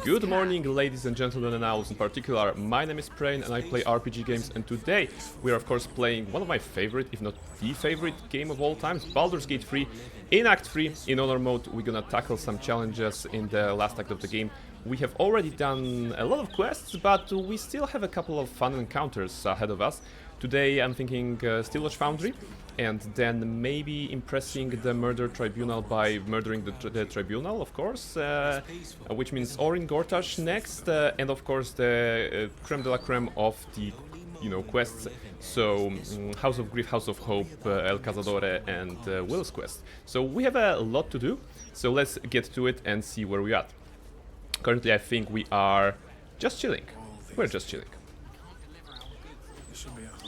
Good morning, ladies and gentlemen, and owls in particular. My name is Prain and I play RPG games, and today we are of course playing one of my favorite, if not the favorite game of all times, Baldur's Gate 3. In Act 3, in Honor mode, we're gonna tackle some challenges in the last act of the game. We have already done a lot of quests, but we still have a couple of fun encounters ahead of us. Today I'm thinking Steelwatch Foundry, and then maybe impressing the murder tribunal by murdering the tribunal, of course, which means Orin Gortash next, and of course the creme de la creme of the, quests. So House of Grief, House of Hope, El Cazadore, and Will's quest. So we have a lot to do, so let's get to it and see where we're at. Currently I think we are just chilling. We're just chilling.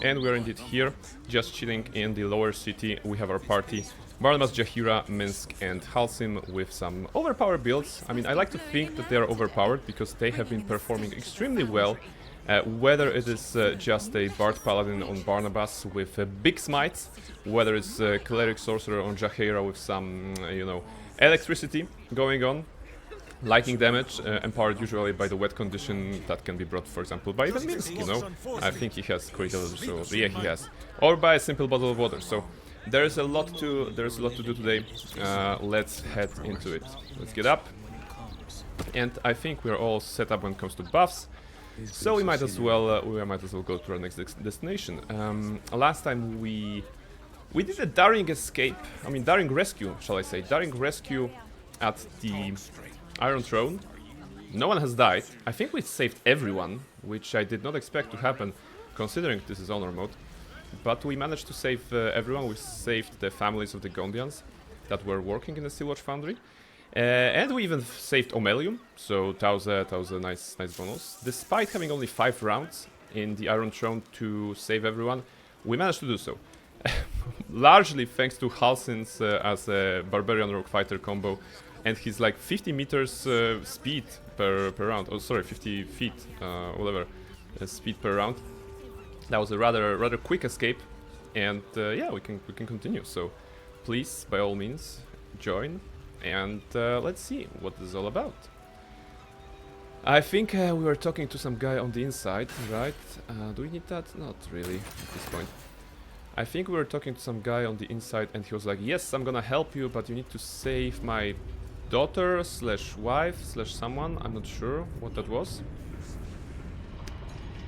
And we're indeed here, just chilling in the lower city. We have our party, Barnabas, Jaheira, Minsk, and Halsim with some overpowered builds. I mean, I like to think that they are overpowered because they have been performing extremely well. Whether it is just a Bard Paladin on Barnabas with big smites, whether it's a Cleric Sorcerer on Jaheira with some, electricity going on. Lightning damage, empowered usually by the wet condition that can be brought, for example, by even Minsk, I think he has critical, so yeah, he has. Or by a simple bottle of water, so there's a lot to do today. Let's head into it. Let's get up. And I think we're all set up when it comes to buffs, so we might as well go to our next destination. Last time we did a daring escape, daring rescue, shall I say, daring rescue at the Iron Throne. No one has died. I think we saved everyone, which I did not expect to happen, considering this is Honor mode. But we managed to save everyone. We saved the families of the Gondians that were working in the Steelwatch Foundry. And we even saved Omelium, so that was a nice bonus. Despite having only 5 rounds in the Iron Throne to save everyone, we managed to do so. Largely thanks to Halsin's as a Barbarian Rogue Fighter combo, and he's like 50 meters speed per round. Oh, sorry, 50 feet, whatever, speed per round. That was a rather quick escape, and yeah, we can continue. So, please, by all means, join, and let's see what this is all about. I think we were talking to some guy on the inside, right? Do we need that? Not really at this point. I think we were talking to some guy on the inside, and he was like, "Yes, I'm gonna help you, but you need to save my daughter slash wife slash someone." I'm not sure what that was.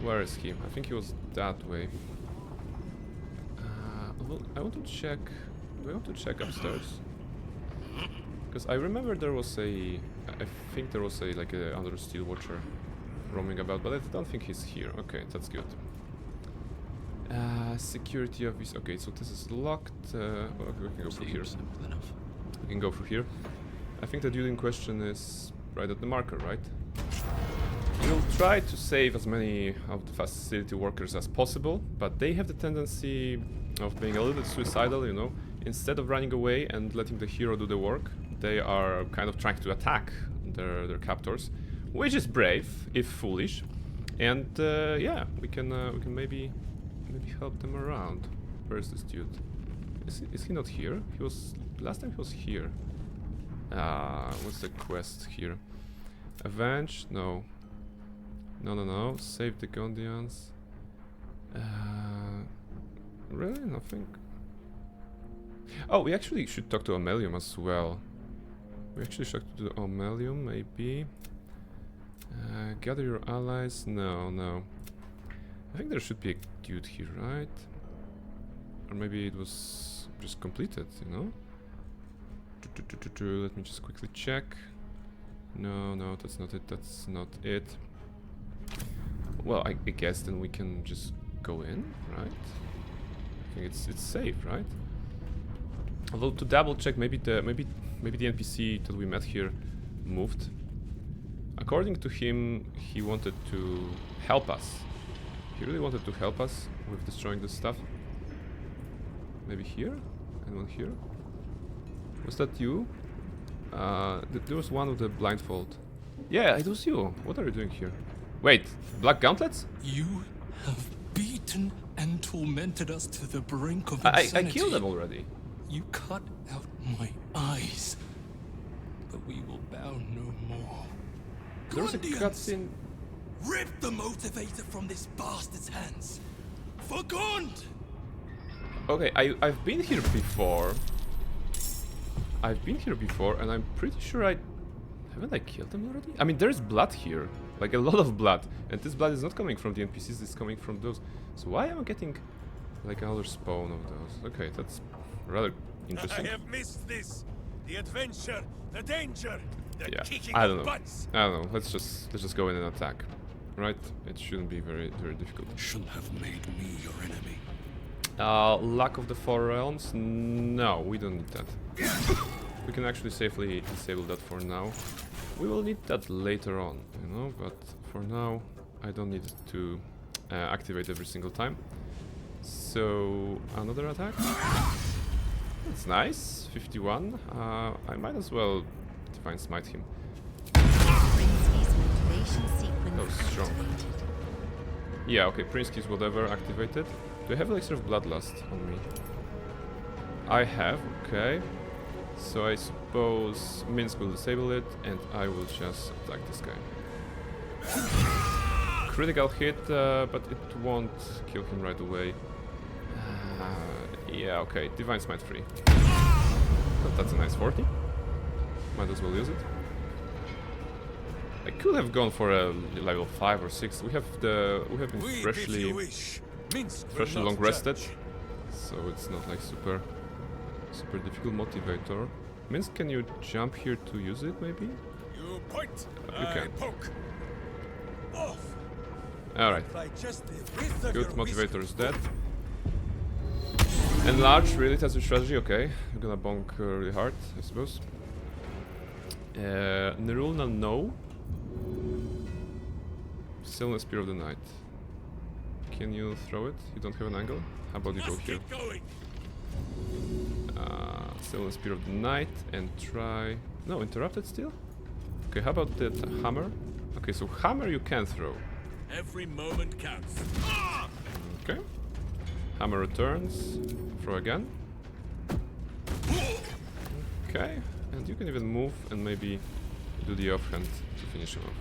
Where is he? I think he was that way. I want to check. Do I want to check upstairs? Because I remember there was a. I think there was a another Steel Watcher roaming about, but I don't think he's here. Okay, that's good. Security office. Okay, so this is locked. Okay, we can go through here. We can go through here. I think the dude in question is right at the marker, right? We'll try to save as many of the facility workers as possible, but they have the tendency of being a little bit suicidal, Instead of running away and letting the hero do the work, they are kind of trying to attack their captors, which is brave, if foolish. And yeah, we can maybe help them around. Where is this dude? Is he not here? He was last time. He was here. What's the quest here? Avenge? No. No. Save the Gondians. Really? Nothing? Oh, we actually should talk to Omelium as well. We actually should talk to Omelium, maybe. Gather your allies? No. I think there should be a dude here, right? Or maybe it was just completed, Let me just quickly check. No, that's not it. Well, I guess then we can just go in, right? I think it's safe, right? Although to double check, maybe the NPC that we met here moved. According to him, he wanted to help us. He really wanted to help us with destroying this stuff. Maybe here? Anyone here? Was that you? There was one with the blindfold. Yeah, it was you. What are you doing here? Wait, black gauntlets? You have beaten and tormented us to the brink of insanity. insanity. I killed them already. You cut out my eyes, but we will bow no more. There's a Gondians! cutscene. Rip the motivator from this bastard's hands. For Gond! Okay, I've been here before. I've been here before, and I'm pretty sure haven't I killed them already? I mean, there's blood here, like a lot of blood, and this blood is not coming from the NPCs. It's coming from those. So why am I getting like another spawn of those? Okay, that's rather interesting. I have missed this. The adventure, the danger, the Yeah, kicking I of don't know. butts. I don't know. Let's just go in and attack, right? It shouldn't be very difficult. Shouldn't have made me your enemy. Lack of the Four Realms? No, we don't need that. We can actually safely disable that for now. We will need that later on, you know, but for now I don't need it to activate every single time. So, another attack? That's nice, 51. I might as well Divine Smite him. Oh, strong. Yeah, okay, Prince Keys, whatever, activated. Do I have Elixir of Bloodlust on me? I have, okay. So I suppose Minsk will disable it, and I will just attack this guy. Critical hit, but it won't kill him right away. Yeah, okay, Divine Smite free. But that's a nice 40. Might as well use it. I could have gone for a level 5 or 6. We have been freshly long rested, so it's not like super difficult motivator. Minsk, can you jump here to use it maybe? You point, You can. poke. Off. Alright. By just the width of Good, your motivator is dead. Enlarge, really, that's your strategy, okay. I'm gonna bonk really hard, I suppose. Nerulna, no. Stillness Spear of the Night. Can you throw it? You don't have an angle? How about you go must here? keep going. Stillness Spear of the Night and try... No, interrupted still? Okay, how about that hammer? Okay, so hammer you can throw. Every moment counts. Okay. Hammer returns. Throw again. Okay. And you can even move and maybe do the offhand to finish him off.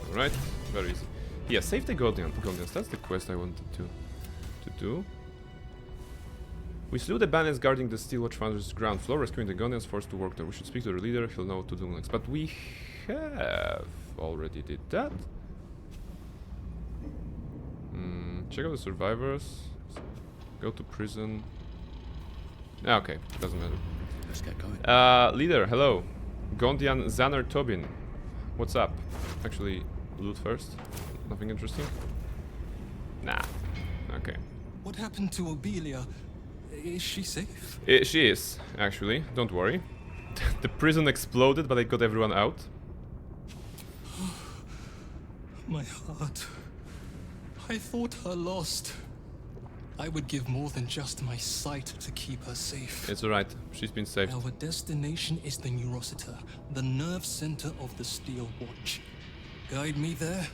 Alright, very easy. Yeah, save the Guardians. That's the quest I wanted to do. We slew the bandits guarding the Steel Watch Founder's ground floor, rescuing the Guardians forced to work there. We should speak to the leader, he'll know what to do next. But we have already did that. Check out the survivors. Go to prison. Okay, doesn't matter. Let's get going. Leader, hello. Gondian Xaner Tobin. What's up? Actually, loot first. Nothing interesting? Nah. Okay. What happened to Obelia? Is she safe? She is, actually. Don't worry. The prison exploded, but I got everyone out. My heart. I thought her lost. I would give more than just my sight to keep her safe. It's alright. She's been saved. Our destination is the Neurociter, the nerve center of the Steel Watch. Guide me there,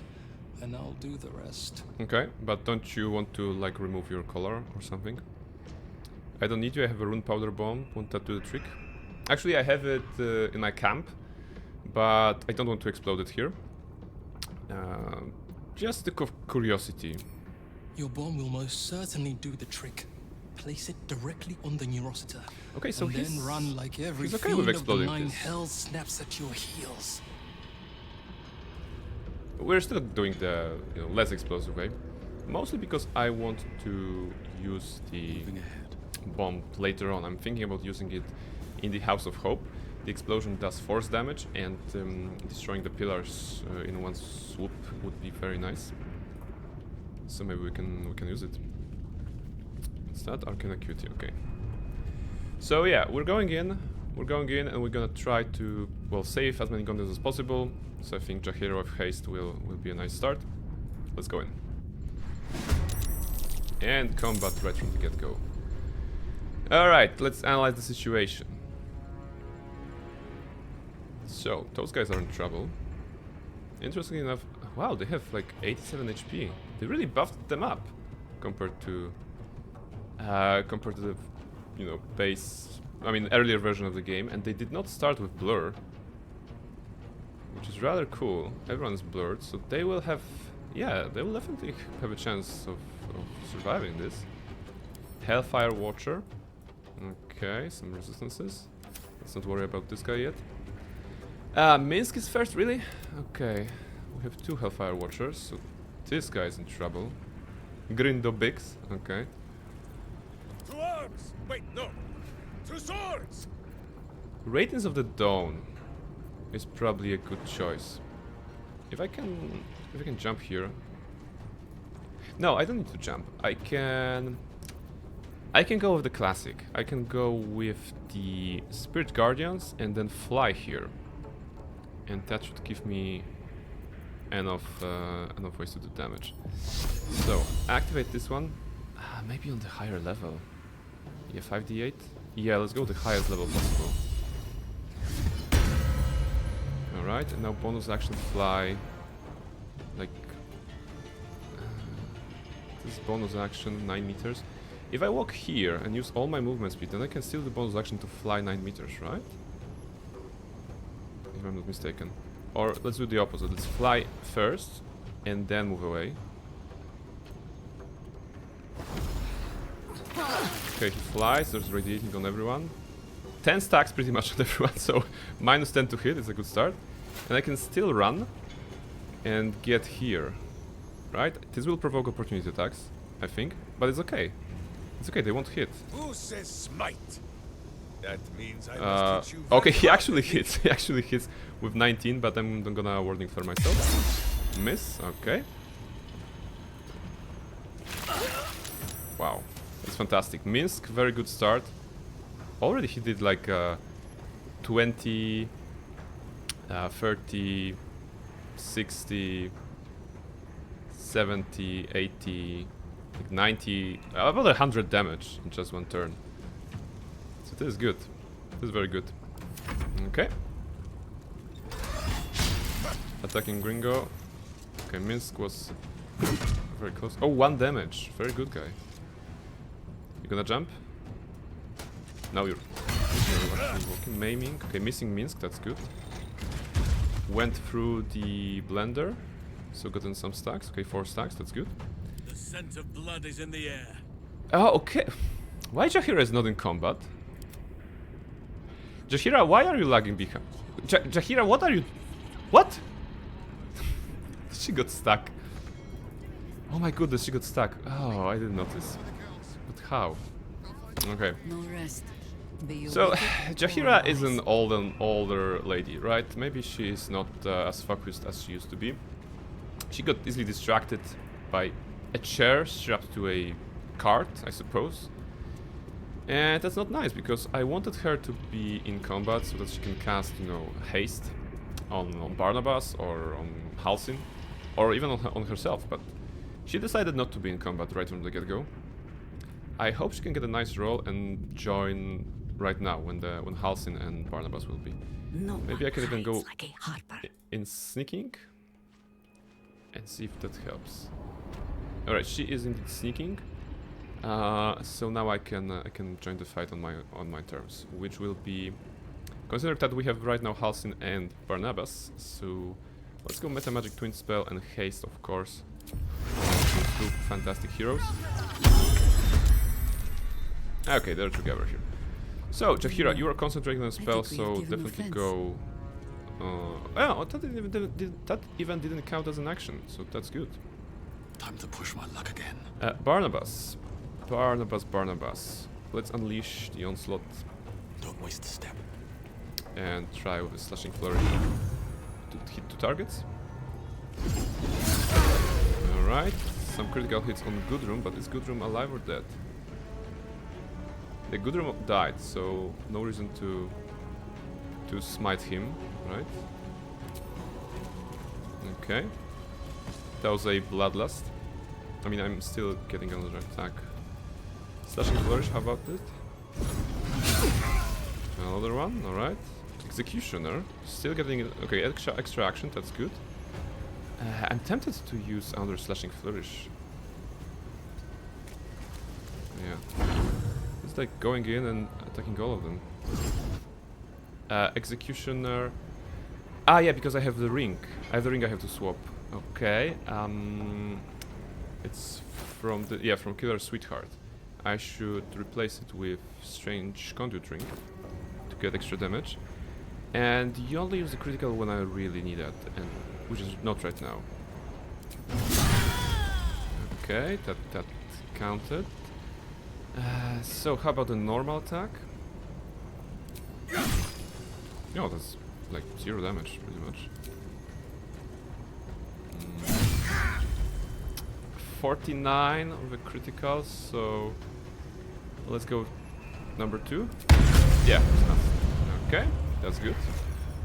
and I'll do the rest. Okay, but don't you want to, like, remove your collar or something? I don't need you. I have a rune powder bomb. Won't that do the trick? Actually, I have it in my camp, but I don't want to explode it here. Just the curiosity. Your bomb will most certainly do the trick. Place it directly on the Neurociter. Okay, so and then run like every he's okay fiend with of the exploding nine this. hells snaps at your heels. We're still doing the less explosive way, mostly because I want to use the bomb later on. I'm thinking about using it in the House of Hope. The explosion does force damage, and destroying the pillars in one swoop would be very nice. So maybe we can use it. What's that? Arcane Acuity, okay. So yeah, we're going in, and we're gonna try to, well, save as many Gondians as possible. So I think Jahiro of Haste will be a nice start. Let's go in. And combat right from the get-go. Alright, let's analyze the situation. So, those guys are in trouble. Interestingly enough, wow, they have like 87 HP. They really buffed them up compared to the, base, I mean, earlier version of the game, and they did not start with Blur, which is rather cool. Everyone's blurred, so they will have... Yeah, they will definitely have a chance of surviving this. Hellfire Watcher. Okay, some resistances. Let's not worry about this guy yet. Minsk is first, really? Okay, we have 2 Hellfire Watchers, so this guy's in trouble. Grindobix, okay. To arms! Wait, no! To swords! Radiance of the Dawn is probably a good choice. If I can jump here. No, I don't need to jump. I can go with the classic. I can go with the Spirit Guardians and then fly here. And that should give me enough ways to do damage. So, activate this one. Maybe on the higher level. Yeah, 5d8? Yeah, let's go the highest level possible. Alright, and now bonus action fly. Like... this bonus action, 9 meters. If I walk here and use all my movement speed, then I can still do bonus action to fly 9 meters, right? If I'm not mistaken. Or let's do the opposite. Let's fly first and then move away. Okay, he flies. There's radiating on everyone. 10 stacks pretty much on everyone, so minus 10 to hit is a good start. And I can still run and get here. Right? This will provoke opportunity attacks, I think. But it's okay. It's okay, they won't hit. Who says smite? That means I must hit you okay, very he actually hard. hits. He actually hits with 19, but I'm gonna warding for myself. Miss, okay. Wow, that's fantastic. Minsk, very good start. Already he did like 20, 30, 60, 70, 80, like 90, about 100 damage in just one turn. So this is good. This is very good. Okay. Attacking Gringo. Okay, Minsk was very close. Oh, 1 damage. Very good guy. You gonna jump? Now you're actually walking. Maiming. Okay, missing Minsk. That's good. Went through the blender. So gotten some stacks. Okay, 4 stacks. That's good. The scent of blood is in the air. Oh, okay. Why Jahira is not in combat? Jahira, why are you lagging behind? Jahira, what are you... What? She got stuck. Oh my goodness, she got stuck. Oh, I didn't notice. But how? Okay. No rest. So, Jahira is an older lady, right? Maybe she is not as focused as she used to be. She got easily distracted by a chair strapped to a cart, I suppose. And that's not nice, because I wanted her to be in combat so that she can cast, you know, haste on Barnabas or on Halsin, or even on herself, but she decided not to be in combat right from the get-go. I hope she can get a nice roll and join right now when Halsin and Barnabas will be. No Maybe I can even go like a harper. in sneaking and see if that helps. Alright, she is indeed sneaking. So now I can join the fight on my terms, which will be, consider that we have right now Halsin and Barnabas. So let's go Meta Magic Twin Spell and Haste, of course. These 2 fantastic heroes. Okay, they're together here. So Jahira, you are concentrating on a spell, so definitely go. Oh, that even didn't count as an action, so that's good. Time to push my luck again. Barnabas. Barnabas. Let's unleash the onslaught Don't waste a step. and try with a slashing flurry to hit 2 targets. Alright, some critical hits on Gudrun, but is Gudrun alive or dead? The Gudrun died, so no reason to smite him, right? Okay. That was a bloodlust. I mean, I'm still getting another attack. Slashing flourish, how about it? Another one, alright. Executioner, still getting it. Okay, extra action, that's good. I'm tempted to use another slashing flourish. Yeah. It's like going in and attacking all of them. Executioner. Ah, yeah, because I have the ring. I have the ring I have to swap. Okay, it's from the... yeah, from Killer Sweetheart. I should replace it with Strange Conduit Ring to get extra damage. And you only use the critical when I really need it, and which is not right now. Okay, that counted. So how about the normal attack? No, that's like 0 damage, pretty much. 49 of a critical, so let's go number 2. Yeah, it's enough. Okay, that's good.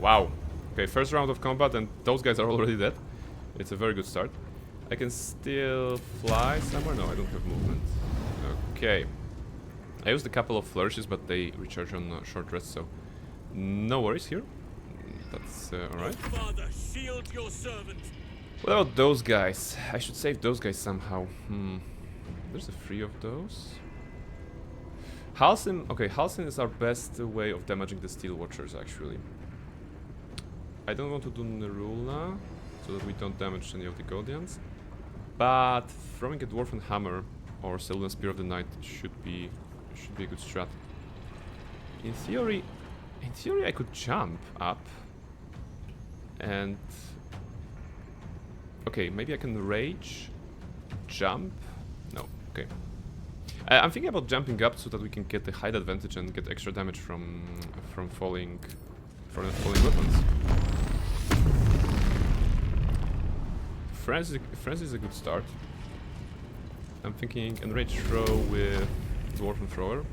Wow. Okay, first round of combat and those guys are already dead. It's a very good start. I can still fly somewhere? No, I don't have movement. Okay. I used a couple of flourishes, but they recharge on short rest, so no worries here. That's alright. Father, shield your servant. What about those guys? I should save those guys somehow. There's a 3 of those. Halcyon. Okay, Halcyon is our best way of damaging the Steel Watchers, actually. I don't want to do Nerula, so that we don't damage any of the Guardians. But throwing a Dwarven Hammer or Cerulean Spear of the Night should be a good strat. In theory, I could jump up and... okay, maybe I can rage, jump. No, okay. I'm thinking about jumping up so that we can get the height advantage and get extra damage from falling weapons. Frenzy is a good start. I'm thinking Enrage Throw with Dwarven Thrower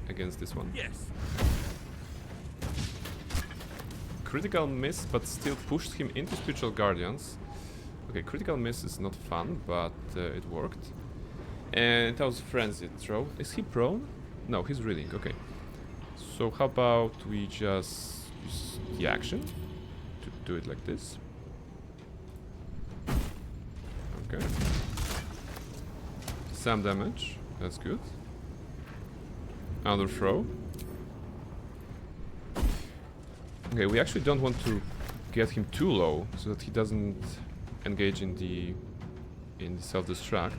against this one. Yes. Critical miss, but still pushed him into Spiritual Guardians. Okay, critical miss is not fun, but it worked. And that was Frenzy Throw. Is he prone? No, he's reeling. Okay. So how about we just use the action to do it like this? Okay. Some damage. That's good. Another throw. Okay, we actually don't want to get him too low so that he doesn't engage in the self-destruct.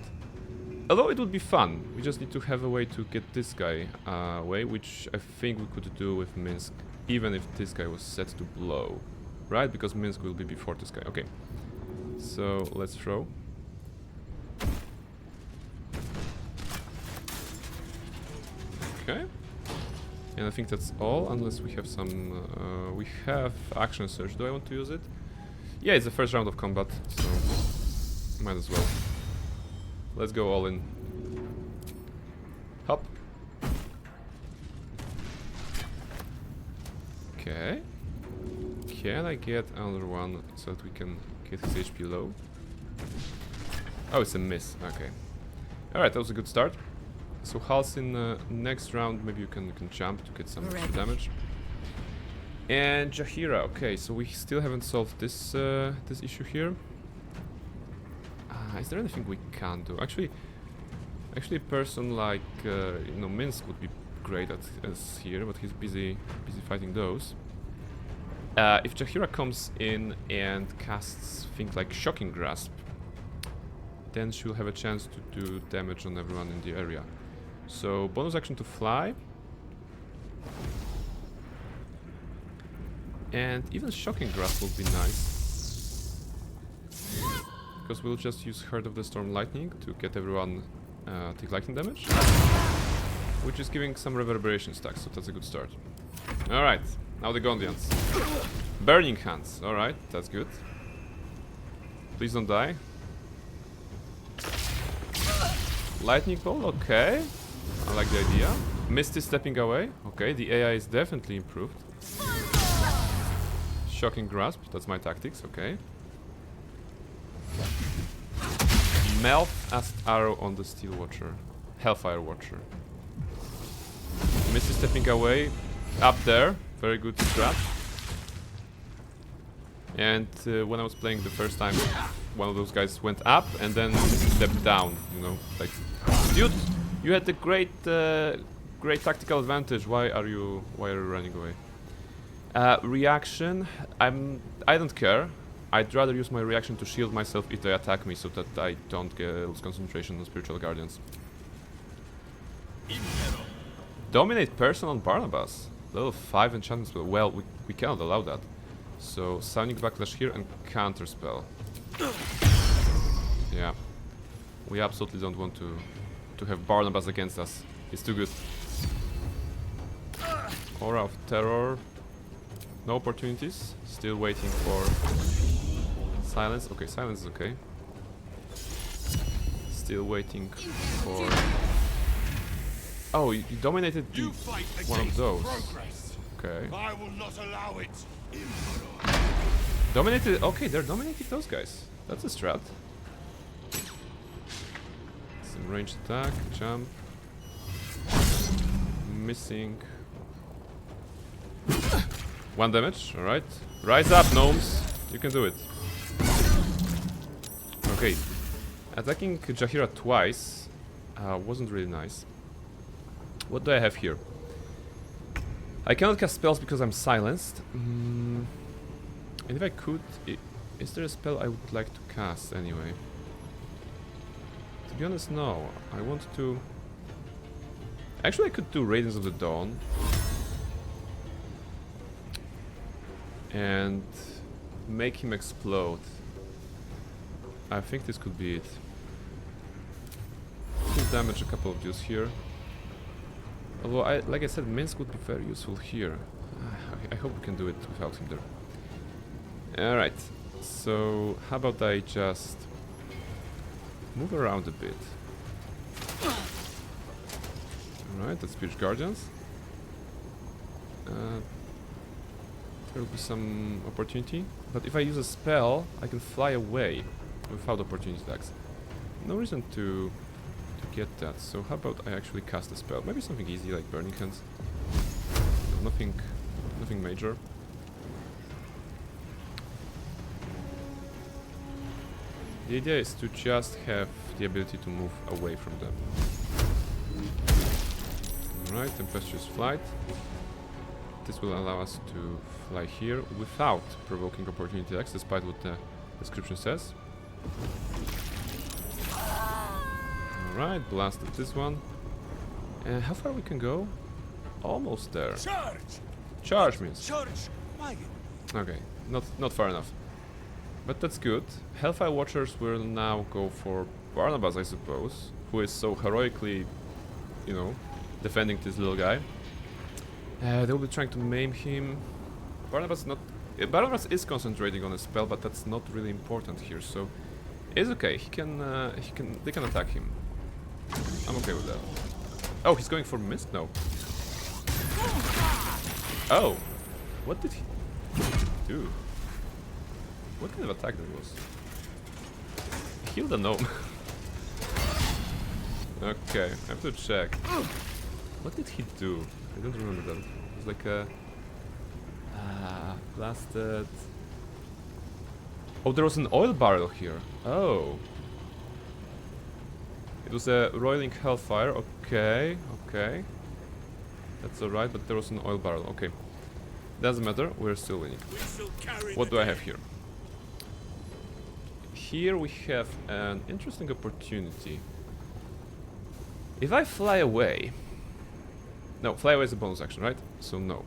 Although it would be fun. We just need to have a way to get this guy away, which I think we could do with Minsk, even if this guy was set to blow. Right? Because Minsk will be before this guy. Okay. So let's throw. Okay. And I think that's all, unless we have some... we have Action Surge. Do I want to use it? Yeah, it's the first round of combat, so might as well. Let's go all in. Hop. Okay. Can I get another one so that we can get his HP low? Oh, it's a miss. Okay. Alright, that was a good start. So Halcyon, next round maybe you can jump to get some extra damage. And Jaheira, okay, so we still haven't solved this this issue here. Is there anything we can do? Actually, a person like you know, Minsk would be great at as here, but he's busy fighting those. If Jaheira comes in and casts things like Shocking Grasp, then she'll have a chance to do damage on everyone in the area. So bonus action to fly. And even Shocking Grasp will be nice. Because we'll just use Heart of the Storm Lightning to get everyone take lightning damage. Which is giving some reverberation stacks, so that's a good start. Alright, now the Gondians. Burning Hands, alright, that's good. Please don't die. Lightning Bolt, okay. I like the idea. Misty stepping away. Okay, the AI is definitely improved. Shocking Grasp, that's my tactics, okay. Melt Acid Arrow on the Steel Watcher. Hellfire Watcher. Misty stepping away. Up there. Very good strat. And when I was playing the first time, one of those guys went up and then stepped down, you know, like, dude, you had the great tactical advantage. Why are you running away? Reaction. I don't care. I'd rather use my reaction to shield myself if they attack me, so that I don't lose concentration on spiritual guardians. Dominate person on Barnabas. Level 5 enchantment spell. Well, we cannot allow that. So Sonic Backlash here and counter spell. Yeah. We absolutely don't want to have Barnabas against us. It's too good. Aura of Terror. No opportunities. Still waiting for silence. Okay, silence is okay. Still waiting for... Oh, you dominated one of those. Okay. I will not allow it. Dominated... Okay, they're dominating those guys. That's a strat. Some ranged attack, jump. Missing. 1 damage, alright. Rise up, gnomes. You can do it. Okay. Attacking Jaheira twice wasn't really nice. What do I have here? I cannot cast spells because I'm silenced. And if I could... Is there a spell I would like to cast anyway? To be honest, no. I want to... Actually, I could do Radiance of the Dawn. And make him explode. I think this could be it. Could damage a couple of dudes here. Although, like I said, Minsk would be very useful here. I hope we can do it without him there. Alright, so how about I just move around a bit. Alright, that's Spirit Guardians. There will be some opportunity, but if I use a spell, I can fly away without opportunity attacks. No reason to get that, so how about I actually cast a spell? Maybe something easy like Burning Hands. No, nothing major. The idea is to just have the ability to move away from them. Alright, Tempestuous Flight. This will allow us to fly here without provoking opportunity attacks, despite what the description says. Alright, blasted this one. How far we can go? Almost there. Charge! Charge means. Charge! Wagon. Okay, not far enough. But that's good. Hellfire Watchers will now go for Barnabas, I suppose, who is so heroically, you know, defending this little guy. They'll be trying to maim him. Barnabas is concentrating on a spell, but that's not really important here. So it's okay. They can attack him. I'm okay with that. Oh, he's going for Mist? No. Oh, what did he do? What kind of attack that was? He healed a gnome. Okay, I have to check. What did he do? I don't remember that. It was like a... blasted... Oh, there was an oil barrel here. Oh. It was a roiling hellfire. Okay, okay. That's alright, but there was an oil barrel. Okay. Doesn't matter, we're still winning. What do I have here? Here we have an interesting opportunity. If I fly away... No, fly away is a bonus action, right? So no.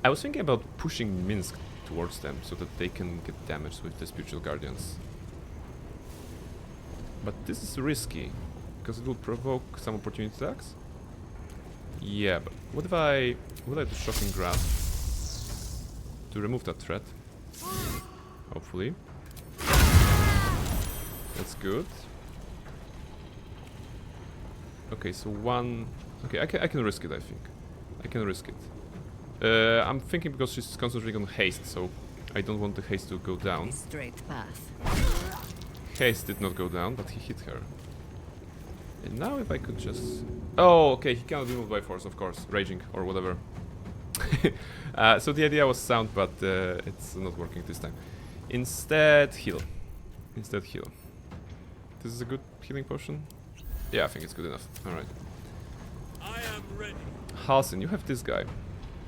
I was thinking about pushing Minsk towards them so that they can get damaged with the Spiritual Guardians. But this is risky, because it will provoke some opportunity attacks. Yeah, but what if I do Shocking Grasp to remove that threat? Hopefully. That's good. Okay, so one... Okay, I can risk it, I think. I can risk it. I'm thinking because she's concentrating on haste, so I don't want the haste to go down. Straight path. Haste did not go down, but he hit her. And now if I could just... Oh, okay, he cannot be moved by force, of course. Raging, or whatever. So the idea was sound, but it's not working this time. Instead, heal. Instead, heal. This is a good healing potion? Yeah, I think it's good enough. Alright. I am ready. Halsin, you have this guy.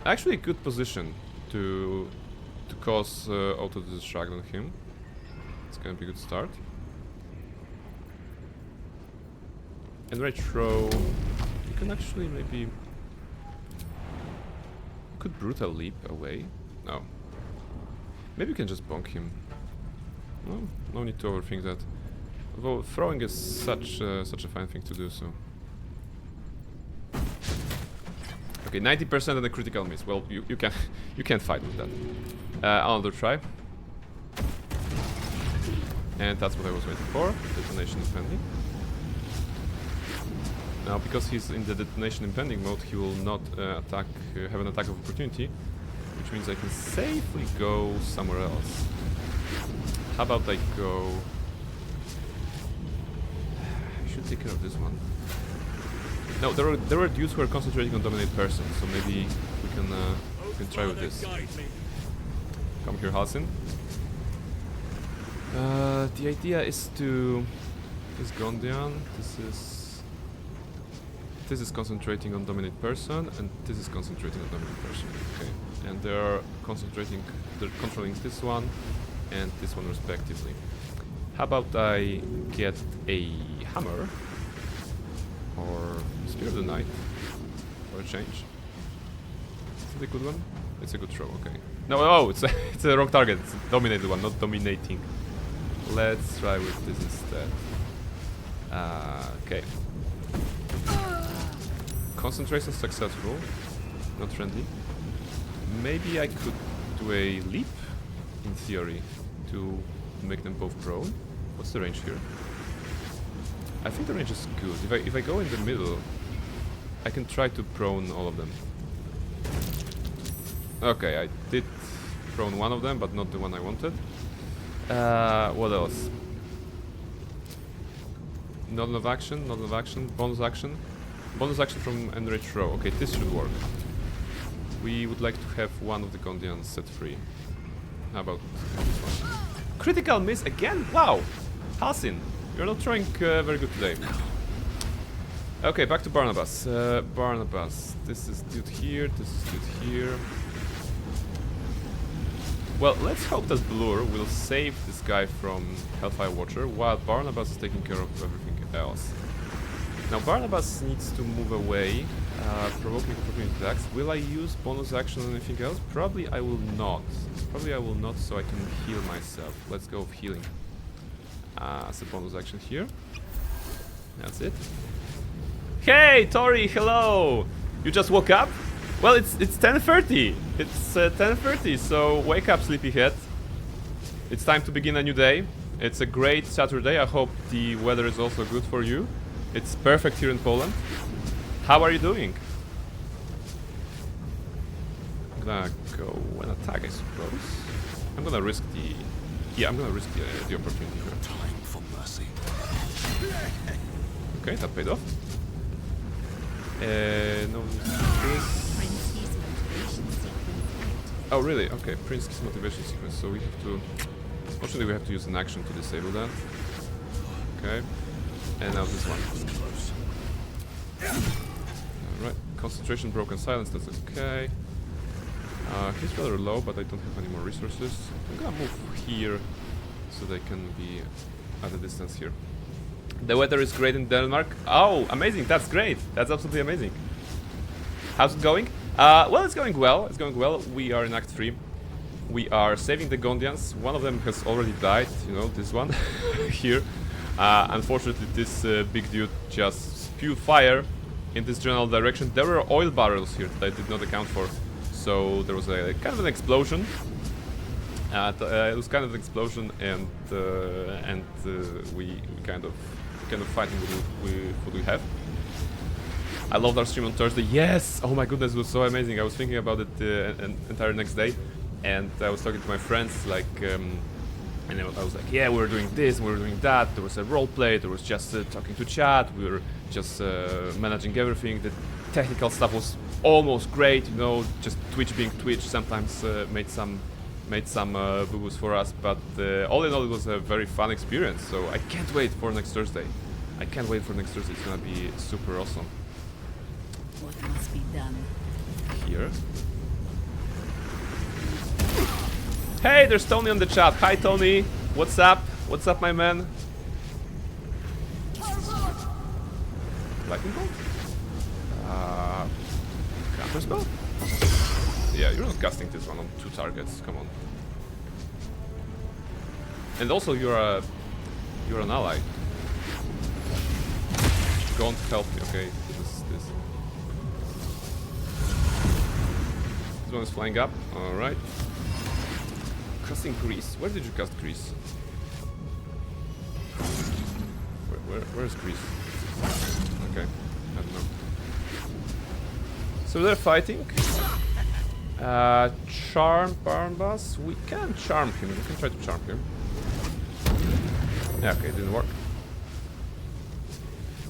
Actually a good position to cause auto-destruct on him. It's gonna be a good start. And right throw. You can actually maybe. You could brutal leap away. No. Maybe you can just bonk him. No, no need to overthink that. Although throwing is such a fine thing to do. So. Okay, 90% and a critical miss. Well, you can you can't fight with that. Another try. And that's what I was waiting for. Detonation impending. Now, because he's in the detonation impending mode, he will not attack. Have an attack of opportunity, which means I can safely go somewhere else. How about I go? I should take care of this one. No, there were dudes who are concentrating on dominate person, so maybe we can try with this. Come here, Halsin. The idea is to this Gondian. This is concentrating on dominate person, and this is concentrating on dominate person. Okay, and they're controlling this one and this one respectively. How about I get a hammer or Spear of the Night for a change? Is it a good one? It's a good throw. Okay. No, oh, it's a wrong target. It's a dominated one, not dominating. Let's try with this instead. Okay. Concentration successful. Not friendly. Maybe I could do a leap, in theory, to make them both prone. What's the range here? I think the range is good. If I go in the middle, I can try to prone all of them. Okay, I did prone one of them, but not the one I wanted. What else? Not enough action, not enough action, bonus action. Bonus action from enrage throw. Okay, this should work. We would like to have one of the Gondians set free. How about this one? Critical miss again? Wow! Halsin, you're not throwing very good today. Okay, back to Barnabas. Barnabas. This is dude here, this is dude here. Well, let's hope that Baldur will save this guy from Hellfire Watcher while Barnabas is taking care of everything else. Now Barnabas needs to move away, provoking opportunity attacks. Will I use bonus action on anything else? Probably I will not. Probably I will not, so I can heal myself. Let's go with healing. As a bonus action here. That's it. Hey, Tori, hello! You just woke up? Well, it's 10:30. It's 10:30, so wake up, sleepyhead. It's time to begin a new day. It's a great Saturday. I hope the weather is also good for you. It's perfect here in Poland. How are you doing? I'm gonna go and attack, I suppose. I'm gonna risk the... Yeah, I'm gonna risk the opportunity here. Time for mercy. Okay, that paid off. No, this... Oh, really? Okay, Prince's motivation sequence. So we have to... Unfortunately, we have to use an action to disable that. Okay. And now this one. Alright, concentration, broken silence, that's okay. He's rather low, but I don't have any more resources. I'm gonna move here so they can be at a distance here. The weather is great in Denmark. Oh, amazing, that's great. That's absolutely amazing. How's it going? Well, it's going well. It's going well. We are in Act 3. We are saving the Gondians. One of them has already died, you know, this one here. Unfortunately, this big dude just spewed fire in this general direction. There were oil barrels here that I did not account for, so there was a kind of an explosion. It was kind of an explosion, and we kind of fighting with what we have. I loved our stream on Thursday. Yes! Oh my goodness, it was so amazing. I was thinking about it an entire next day, and I was talking to my friends like. And I was like, yeah, we were doing this, we were doing that, there was a roleplay, there was just talking to chat, we were just managing everything. The technical stuff was almost great, you know, just Twitch being Twitch sometimes made some boo-boos for us, but all in all it was a very fun experience, so I can't wait for next Thursday. I can't wait for next Thursday, it's gonna be super awesome. What must be done? Here. Hey, there's Tony on the chat. Hi, Tony. What's up? What's up, my man? Lightning bolt? Counter spell? Yeah, you're not casting this one on 2 targets. Come on. And also, you're an ally. Gaunt help me. Okay, this. This one is flying up. All right. Casting Grease. Where did you cast Grease? Where's Grease? Okay, I don't know. So they're fighting. Charm Barnabas. We can charm him. We can try to charm him. Yeah, okay, it didn't work.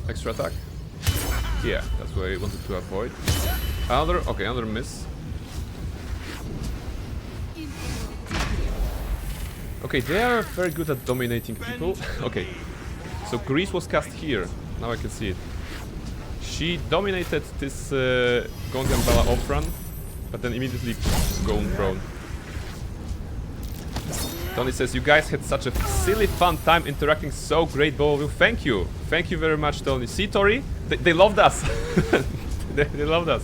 Extra attack. Yeah, that's what I wanted to avoid. Another miss. Okay, they are very good at dominating people. Okay, so Grease was cast here. Now I can see it. She dominated this Gongan off run, but then immediately gone prone. Tony says, you guys had such a silly fun time interacting, so great, both of you. Thank you. Thank you very much, Tony. See, Tori? They loved us. they loved us.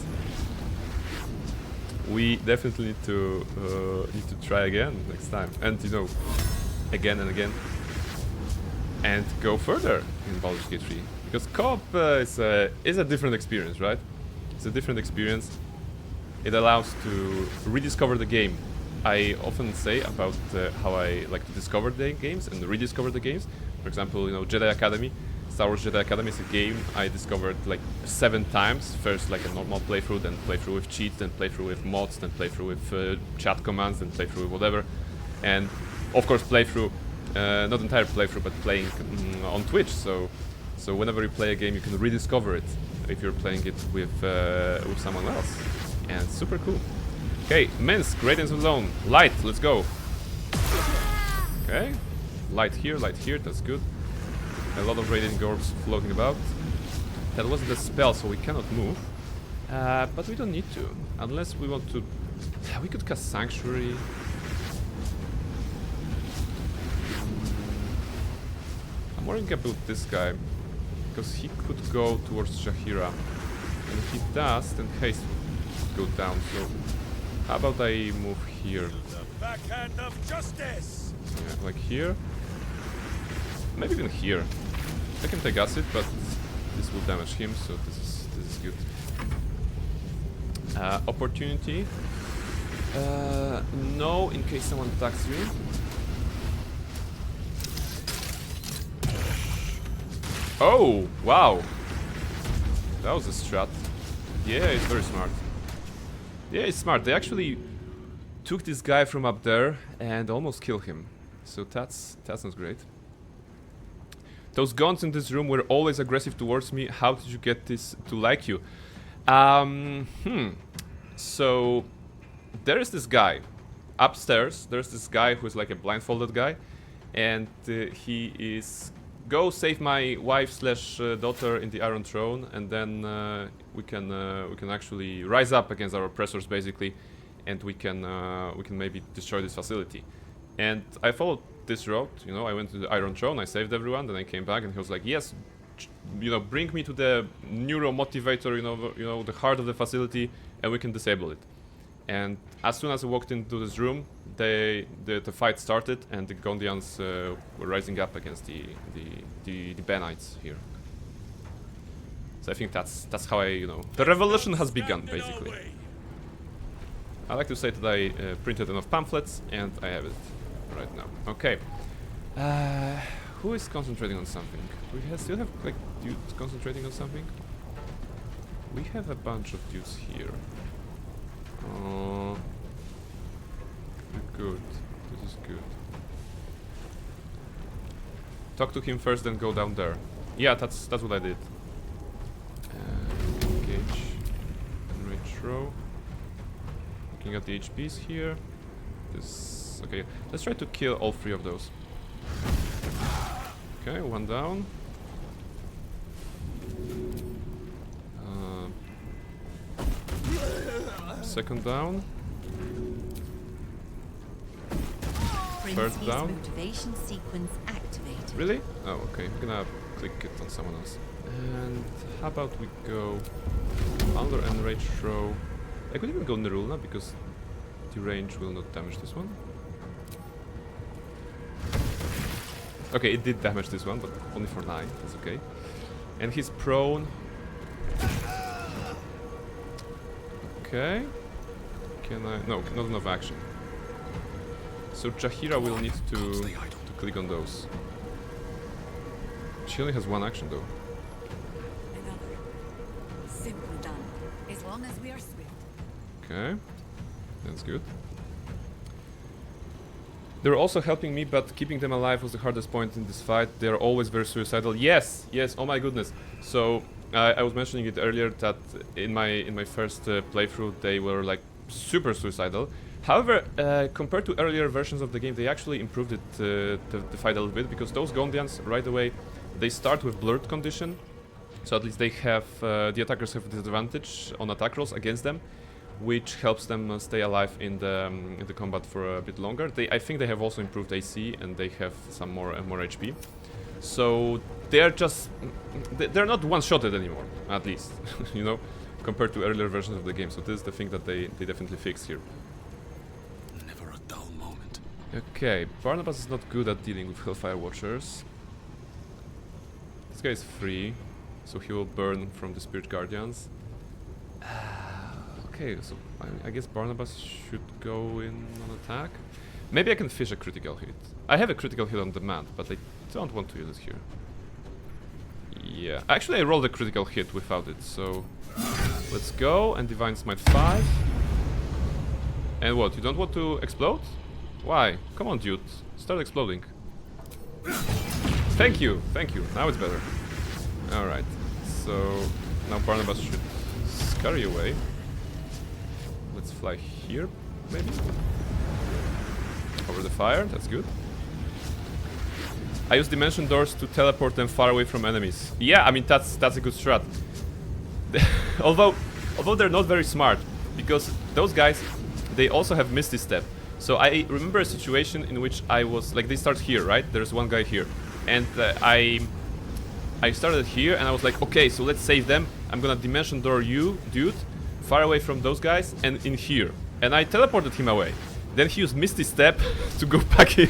We definitely need to try again next time. And, you know, again and again. And go further in Baldur's Gate 3. Because co-op is a different experience, right? It's a different experience. It allows to rediscover the game. I often say about how I like to discover the games and rediscover the games. For example, you know, Jedi Academy. Star Wars Jedi Academy is a game I discovered like 7 times. First like a normal playthrough, then playthrough with cheats, then playthrough with mods, then playthrough with chat commands, then playthrough with whatever. And of course playthrough, not entire playthrough, but playing on Twitch. So whenever you play a game, you can rediscover it if you're playing it with someone else. And it's super cool. Okay, Minsk, Radiance Alone. Light, let's go. Okay. Light here, that's good. A lot of Radiant Orbs floating about. That wasn't a spell, so we cannot move. But we don't need to. Unless we want to... We could cast Sanctuary. I'm worrying about this guy. Because he could go towards Jaheira. And if he does, then Haste would go down, so... How about I move here? The backhand of justice. Yeah, like here. Maybe even here. I can take acid, but this will damage him, so this is good. Opportunity. No, in case someone attacks you. Oh, wow. That was a strat. Yeah, it's very smart. Yeah, it's smart. They actually took this guy from up there and almost killed him. So that's not great. Those guns in this room were always aggressive towards me. How did you get this to like you? So there is this guy upstairs. There's this guy who is like a blindfolded guy, and he is go save my wife slash daughter in the Iron Throne, and then we can actually rise up against our oppressors basically, and we can maybe destroy this facility. And I followed this route, you know. I went to the Iron Throne, I saved everyone, then I came back, and he was like, yes, you know, bring me to the neuromotivator, you know, the heart of the facility, and we can disable it. And as soon as I walked into this room, the fight started, and the Gondians were rising up against the Banites here. So I think that's how the revolution has begun, basically. I like to say that I printed enough pamphlets, and I have it right now. Okay. Who is concentrating on something? Do we still have like dudes concentrating on something? We have a bunch of dudes here. Good. This is good. Talk to him first, then go down there. Yeah, that's what I did. Engage. Enrage throw. Looking at the HPs here. This. Okay, let's try to kill all 3 of those. Okay, 1 down. Second down. first Princess down. motivation sequence activated. Really? Oh, okay. I'm gonna click it on someone else. And how about we go Baldur and Rage Throw. I could even go Nerulna because the range will not damage this one. Okay, it did damage this one, but only for 9. That's okay. And he's prone. Okay. Can I? No, not enough action. So Jaheira will need to click on those. She only has 1 action though. Another. Simply done. As long as we are swift. Okay, that's good. They're also helping me, but keeping them alive was the hardest point in this fight. They're always very suicidal. Yes, yes. Oh my goodness. So I was mentioning it earlier that in my first playthrough they were like super suicidal. However, compared to earlier versions of the game, they actually improved it the fight a little bit, because those Gondians right away they start with blurred condition, so at least they have the attackers have disadvantage on attack rolls against them, which helps them stay alive in the combat for a bit longer. I think they have also improved AC and they have some more HP. So they're they're not one-shotted anymore, at least, you know, compared to earlier versions of the game. So this is the thing that they definitely fixed here. Never a dull moment. Okay, Barnabas is not good at dealing with Hellfire Watchers. This guy is free, so he will burn from the Spirit Guardians. Okay, so I guess Barnabas should go in on attack. Maybe I can fish a critical hit. I have a critical hit on demand, but I don't want to use it here. Yeah, actually I rolled a critical hit without it, so let's go and Divine Smite 5. And what, you don't want to explode? Why? Come on, dude, start exploding. Thank you, now it's better. Alright, so now Barnabas should scurry away. Let's fly here, maybe? Over the fire, that's good. I use dimension doors to teleport them far away from enemies. Yeah, I mean that's a good strat. although they're not very smart, because those guys, they also have Misty Step. So I remember a situation in which I was like, they start here, right? There's one guy here, and I started here, and I was like, okay, so let's save them. I'm gonna dimension door you, dude, far away from those guys, and in here. And I teleported him away. Then he used Misty Step to go back in.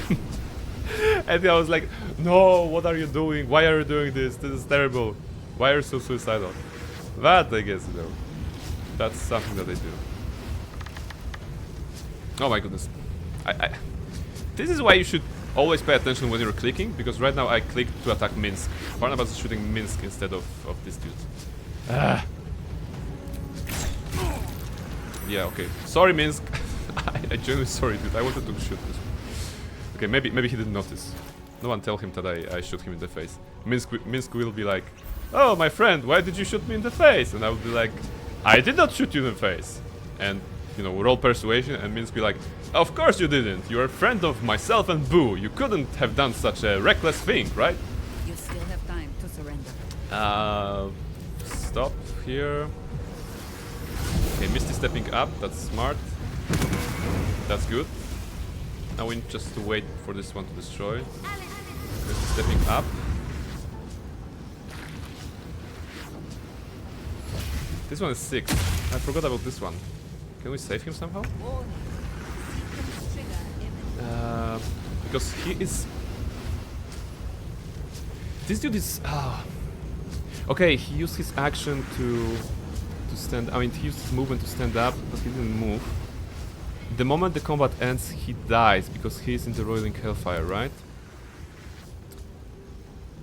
And I was like, no, what are you doing? Why are you doing this? This is terrible. Why are you so suicidal? But I guess, you know, that's something that I do. Oh my goodness. This is why you should always pay attention when you're clicking, because right now I clicked to attack Minsk. Barnabas is shooting Minsk instead of this dude. Ah. Yeah, okay. Sorry, Minsk. I genuinely sorry, dude. I wanted to shoot this. Okay, maybe he didn't notice. No one tell him that I shoot him in the face. Minsk will be like, oh, my friend, why did you shoot me in the face? And I will be like, I did not shoot you in the face. And, you know, roll persuasion, and Minsk be like, of course you didn't. You're a friend of myself and Boo. You couldn't have done such a reckless thing, right? You still have time to surrender. Stop here. Okay, Misty stepping up, that's smart. That's good. Now we need just to wait for this one to destroy. Misty stepping up. This one is 6. I forgot about this one. Can we save him somehow? Because he is... This dude is... Okay, he used his action to stand... I mean, he used his movement to stand up, but he didn't move. The moment the combat ends, he dies, because he's in the Roiling Hellfire, right?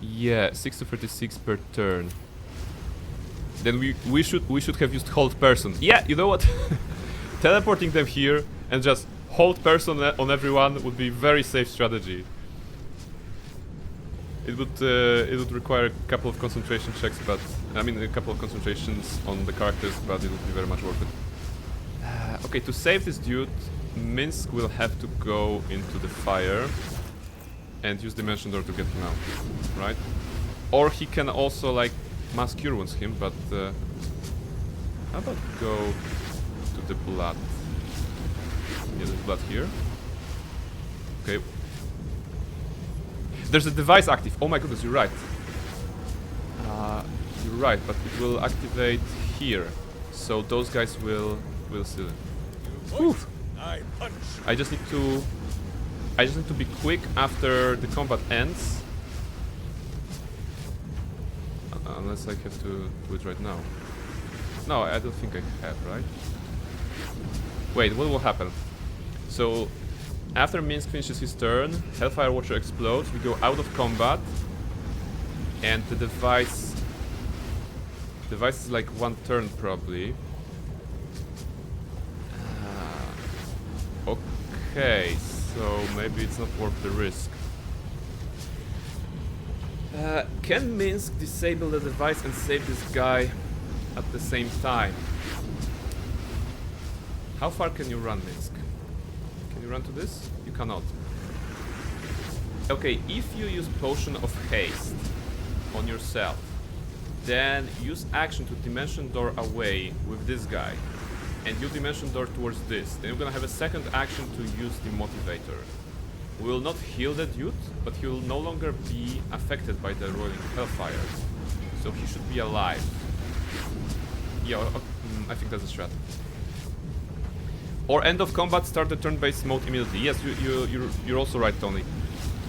Yeah, 6 to 36 per turn. Then we should have used hold person. Yeah, you know what? Teleporting them here and just hold person on everyone would be very safe strategy. It would require a couple of concentration checks, but I mean a couple of concentrations on the characters, but it would be very much worth it. Okay, to save this dude, Minsk will have to go into the fire and use Dimension Door to get him out, right? Or he can also like Mass Cure wounds him, but how about go to the blood? Yeah, there's blood here. Okay, There's a device active. Oh my goodness, you're right. You're right, but it will activate here. So those guys will still. Whew. I punch. I just need to be quick after the combat ends. Unless I have to do it right now. No, I don't think I have, right? Wait, what will happen? So, after Minsk finishes his turn, Hellfire Watcher explodes, we go out of combat, and the device is like one turn probably. Okay, so maybe it's not worth the risk. Can Minsk disable the device and save this guy at the same time? How far can you run, Minsk? Can you run to this? You cannot. Okay, if you use Potion of Haste on yourself, then use action to Dimension Door away with this guy, and you Dimension Door towards this. Then you're gonna have a second action to use the Motivator. We will not heal the dude, but he will no longer be affected by the Roiling Hellfire. So he should be alive. Yeah, I think that's a strat. Or end of combat, start the turn-based mode immediately. Yes, you're also right, Tony.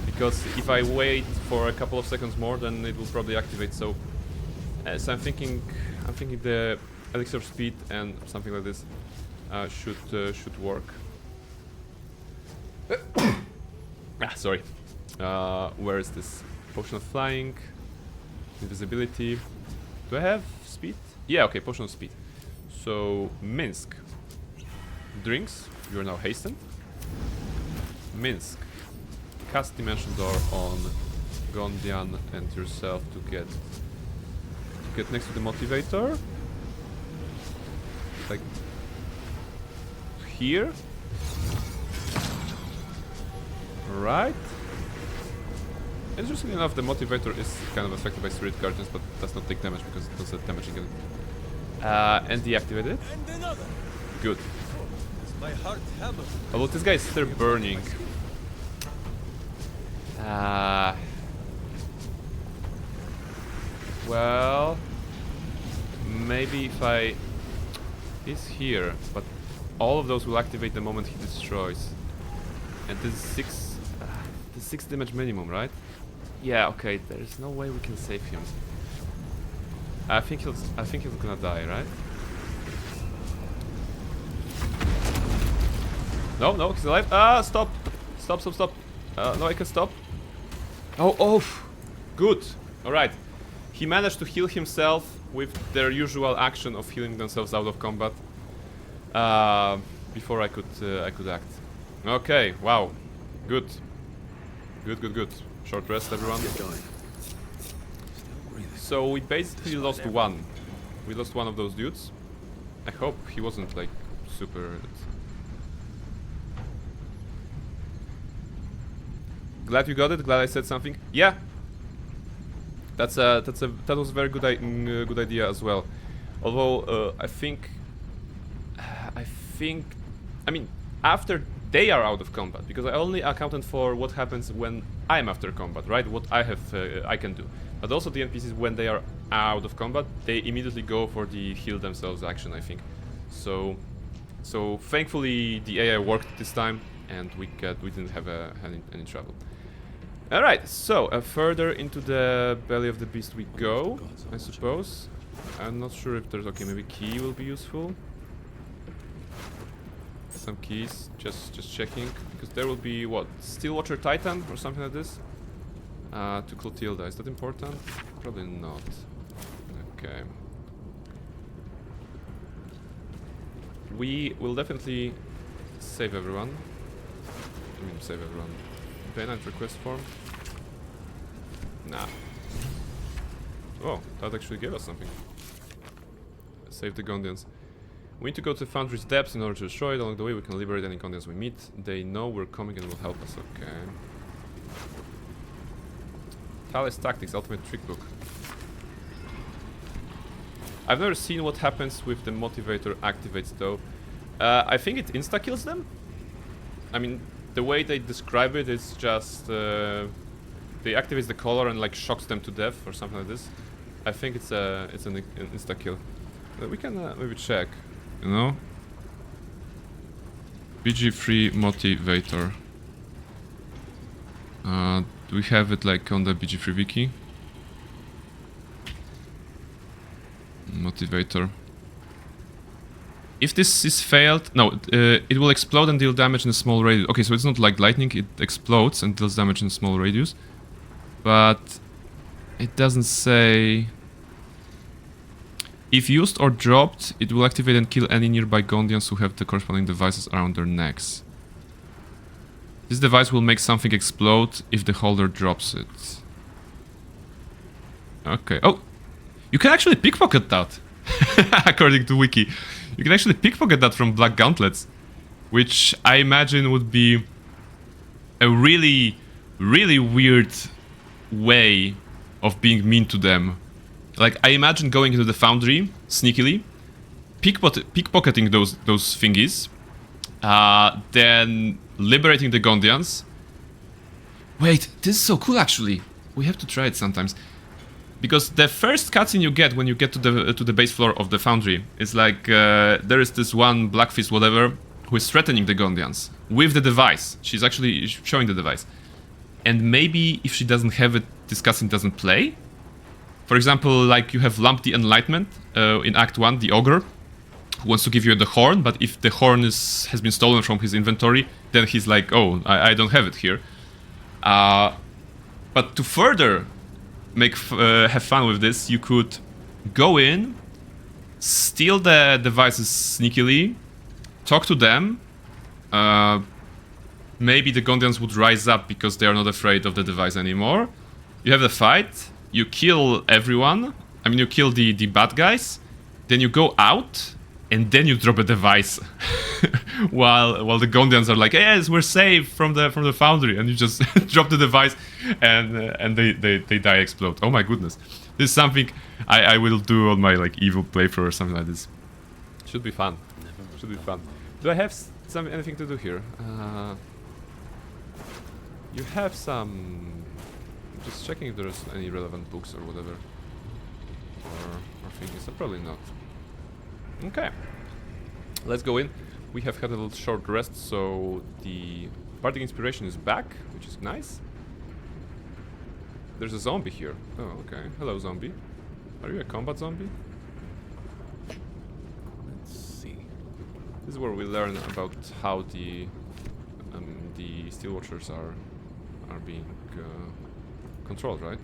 Because if I wait for a couple of seconds more, then it will probably activate. So I'm thinking the Elixir of Speed and something like this should work. Sorry. Where is this? Potion of Flying, Invisibility. Do I have speed? Yeah, okay, Potion of Speed. So, Minsk. Drinks, you are now hastened. Minsk. Cast Dimension Door on Gondian and yourself to get next to the Motivator. Like here. Right. Interestingly enough, the Motivator is kind of affected by Spirit Guardians, but does not take damage because it does that damage again. And deactivate it. And another. Good. As my heart hammer. Although this guy is still burning. Well, maybe if I... He's here, but all of those will activate the moment he destroys. And this is 6 damage minimum, right? Yeah, okay, there's no way we can save him. I think he's gonna die, right? No, he's alive. Stop! Stop. No, I can stop. Oh, good. Alright. He managed to heal himself with their usual action of healing themselves out of combat. Before I could act. Okay, wow. Good. Short rest, everyone. So we basically lost one. We lost one of those dudes. I hope he wasn't like super... Glad you got it. Glad I said something. Yeah. That was a very good idea as well. Although I mean after they are out of combat, because I only accounted for what happens when I'm after combat, right? What I can do. But also the NPCs, when they are out of combat, they immediately go for the heal themselves action, I think. So thankfully the AI worked this time, and we didn't have any trouble. All right, so further into the belly of the beast we go, I suppose. I'm not sure if there's... Okay, maybe key will be useful. Some keys, just checking, because there will be what, Steelwatcher Titan or something like this to Clotilda. Is that important? Probably not. Okay. We will definitely save everyone. Save everyone. Banite request form. Nah. Oh, that actually gave us something. Save the Gondians. We need to go to Foundry's depths in order to destroy it. Along the way we can liberate any Gondians we meet. They know we're coming and will help us. Okay. Talis Tactics, Ultimate Trick Book. I've never seen what happens with the Motivator activates though. I think it insta-kills them? I mean, the way they describe it is just they activates the collar and like shocks them to death or something like this. I think it's an insta kill. We can maybe check. You know. BG3 motivator. Do we have it like on the BG3 wiki? Motivator. If this is failed, no, it will explode and deal damage in a small radius. Okay, so it's not like lightning, it explodes and deals damage in a small radius. But it doesn't say... If used or dropped, it will activate and kill any nearby Gondians who have the corresponding devices around their necks. This device will make something explode if the holder drops it. Okay. Oh! You can actually pickpocket that! According to Wiki. You can actually pickpocket that from Black Gauntlets. Which I imagine would be a really, really weird way of being mean to them. Like, I imagine going into the foundry, sneakily, pickpocketing those thingies, then liberating the Gondians. Wait, this is so cool actually. We have to try it sometimes. Because the first cutscene you get when you get to the base floor of the foundry is like, there is this one Black Fist whatever who is threatening the Gondians with the device. She's actually showing the device. And maybe if she doesn't have it, this cutscene doesn't play. For example, like you have Lamp the Enlightenment in Act 1, the Ogre, who wants to give you the horn, but if the horn has been stolen from his inventory, then he's like, oh, I don't have it here. But to further have fun with this, you could go in, steal the devices sneakily, talk to them. Maybe the Gondians would rise up because they are not afraid of the device anymore. You have the fight. You kill everyone. I mean, you kill the bad guys. Then you go out, and then you drop a device, while the Gondians are like, yes, we're safe from the foundry, and you just drop the device, and they die, explode. Oh my goodness, this is something I will do on my like evil playthrough or something like this. Should be fun. Should be fun. Do I have anything to do here? You have some. Just checking if there's any relevant books or whatever. Or things. Probably not. Okay. Let's go in. We have had a little short rest, so the Bardic Inspiration is back, which is nice. There's a zombie here. Oh, okay. Hello, zombie. Are you a combat zombie? Let's see. This is where we learn about how the Steel Watchers are being controlled, right?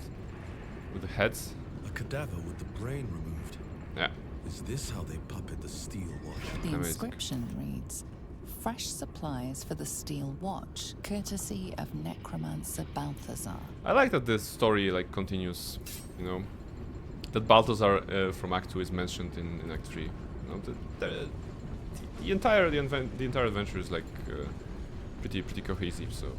With the heads. A cadaver with the brain removed. Yeah. Is this how they puppet the Steel Watch? The Amazing. inscription reads, "Fresh supplies for the Steel Watch, courtesy of Necromancer Balthazar." I like that this story like continues, you know. That Balthazar from Act 2 is mentioned in Act 3. You know, the entire adventure is like pretty cohesive. So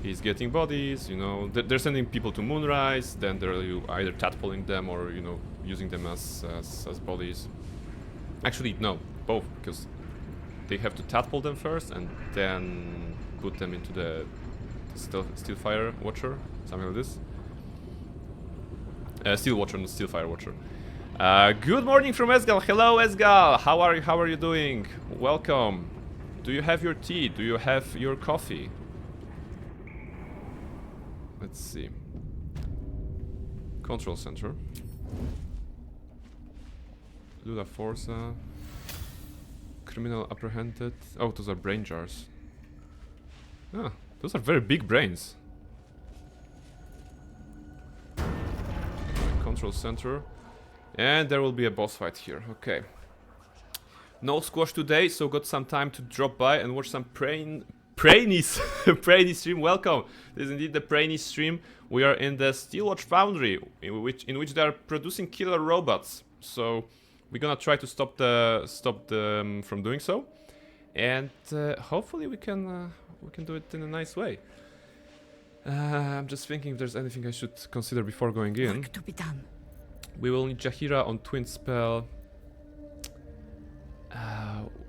he's getting bodies, you know. They're sending people to Moonrise, then they're either tadpoling them or, you know, using them as bodies. Actually, no, both, because they have to tadpole them first and then put them into the Steelfire Watcher, something like this. Steel Watcher, not Steelfire Watcher. Good morning from Esgal. Hello, Esgal. How are you doing? Welcome. Do you have your tea? Do you have your coffee? Let's see. Control center. Lula Forza. Criminal apprehended. Oh, those are brain jars. Ah, those are very big brains. Control center. And there will be a boss fight here. Okay. No squash today, so got some time to drop by and watch some Prainy stream. Welcome. This is indeed the Prainy stream. We are in the Steelwatch Foundry, in which they are producing killer robots. So we're gonna try to stop them from doing so, and hopefully we can do it in a nice way. I'm just thinking if there's anything I should consider before going in. Work to be done. We will need Jahira on twin spell.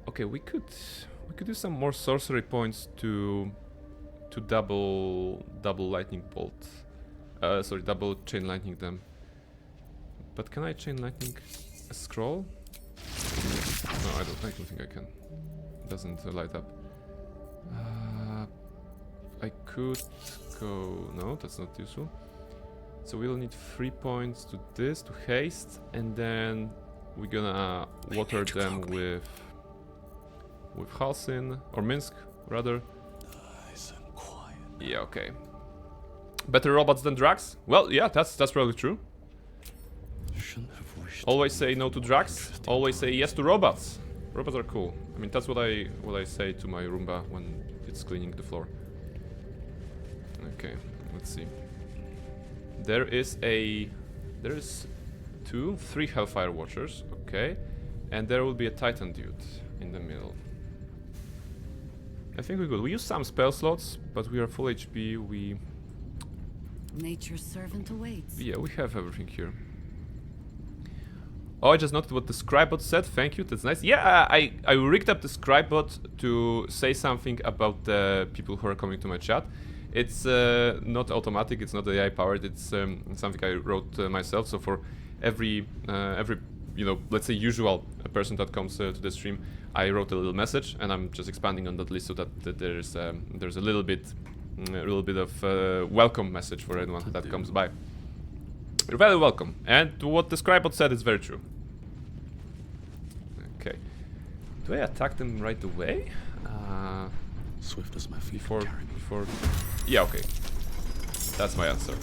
Okay, we could use some more sorcery points to double lightning bolt. sorry, double chain lightning them. But can I chain lightning a scroll? No, I don't think I can. It doesn't light up. I could go... No, that's not useful. So we'll need 3 points to this, to haste, and then we're gonna water them with Halsin, or Minsk, rather. Nice and quiet. Yeah, okay. Better robots than Drax? Well, yeah, that's probably true. Shouldn't have wished. Always say no to Drax, always say yes to robots. Robots are cool. I mean, that's what I say to my Roomba when it's cleaning the floor. Okay, let's see. There's 3 Hellfire Watchers, okay. And there will be a Titan dude in the middle. I think we're good. We use some spell slots, but we are full HP, Nature's servant awaits. yeah, we have everything here. Oh, I just noted what the Scribebot said. Thank you, that's nice. Yeah, I rigged up the Scribebot to say something about the people who are coming to my chat. It's not automatic, it's not AI powered, it's something I wrote myself. So for every you know, let's say usual person that comes to the stream, I wrote a little message, and I'm just expanding on that list so that there's a little bit of welcome message for anyone that comes by. You're very welcome. And what the Scribebot said is very true. Okay. Do I attack them right away? Swift as my feet Before... Yeah, okay. That's my answer.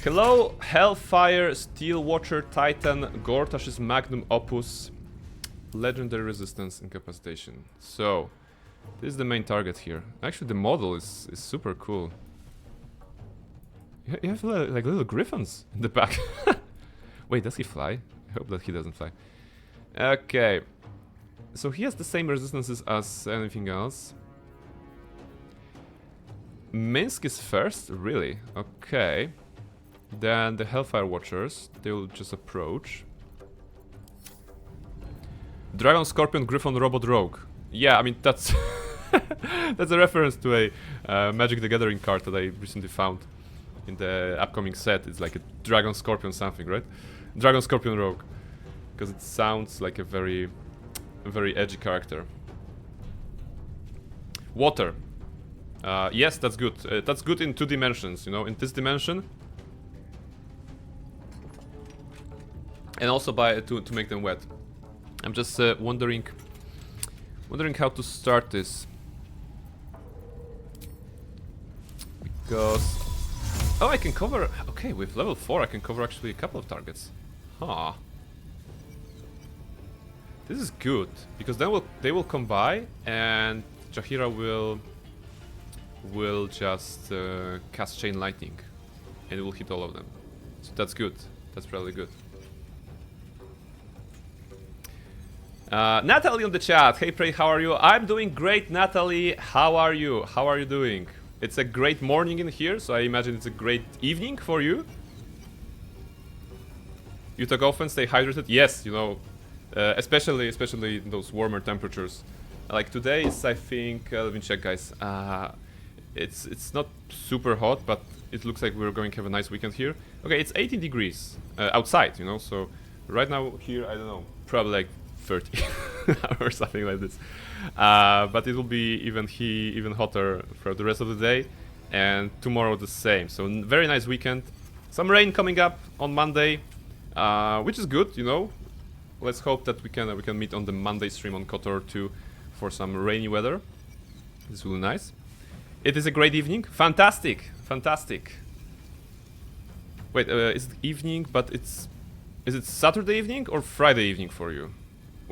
Hello, Hellfire, Steel Watcher, Titan, Gortash's Magnum Opus, Legendary Resistance, Incapacitation. So, this is the main target here. Actually, the model is super cool. You have like little griffins in the back. Wait, does he fly? I hope that he doesn't fly. Okay. So he has the same resistances as anything else. Minsk is first? Really? Okay. Then the Hellfire Watchers, they will just approach. Dragon, Scorpion, Griffon, Robot, Rogue. Yeah, I mean, that's... that's a reference to a Magic the Gathering card that I recently found in the upcoming set. It's like a Dragon, Scorpion something, right? Dragon, Scorpion, Rogue. Because it sounds like a very edgy character. Water. Yes, that's good. That's good in 2 dimensions, you know, in this dimension. And also to make them wet. I'm just wondering how to start this. Because... Oh, I can cover... Okay, with level 4 I can cover actually a couple of targets. Huh. This is good, because then they will come by and Jaheira will just cast Chain Lightning and it will hit all of them. So that's good. That's probably good. Natalie on the chat. Hey Prey, how are you? I'm doing great, Natalie. How are you? How are you doing? It's a great morning in here, so I imagine it's a great evening for you. You talk often, stay hydrated. Yes, you know, especially in those warmer temperatures. Like today is, I think, let me check, guys. It's not super hot, but it looks like we're going to have a nice weekend here. Okay, it's 18 degrees outside, you know. So right now here, I don't know, probably like 30 or something like this. But it will be even hotter for the rest of the day, and tomorrow the same. So very nice weekend. Some rain coming up on Monday, which is good, you know. Let's hope that we can meet on the Monday stream on KOTOR 2 for some rainy weather. This will be nice. It is a great evening. Fantastic, fantastic. Wait, it's evening, but is it Saturday evening or Friday evening for you?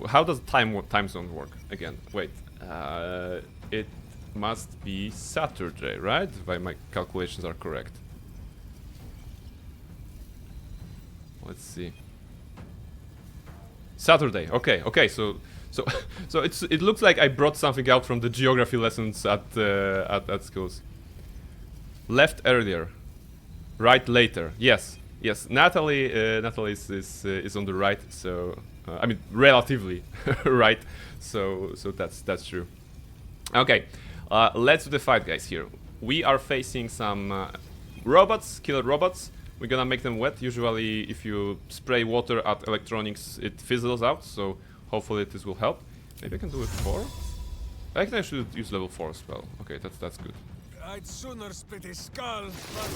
How does time zone work again? Wait, it must be Saturday, right? If my calculations are correct. Let's see. Saturday. Okay. So it looks like I brought something out from the geography lessons at schools. Left earlier, right later. Yes. Natalie is on the right. So I mean relatively right. So that's true. Okay, let's do the fight, guys. Here we are facing some Robots, killer robots. We're gonna make them wet. Usually, if you spray water at electronics, it fizzles out. So hopefully this will help. Maybe I can do it 4. I think I should use level 4 as well. Okay, that's good. I'd sooner split his skull, but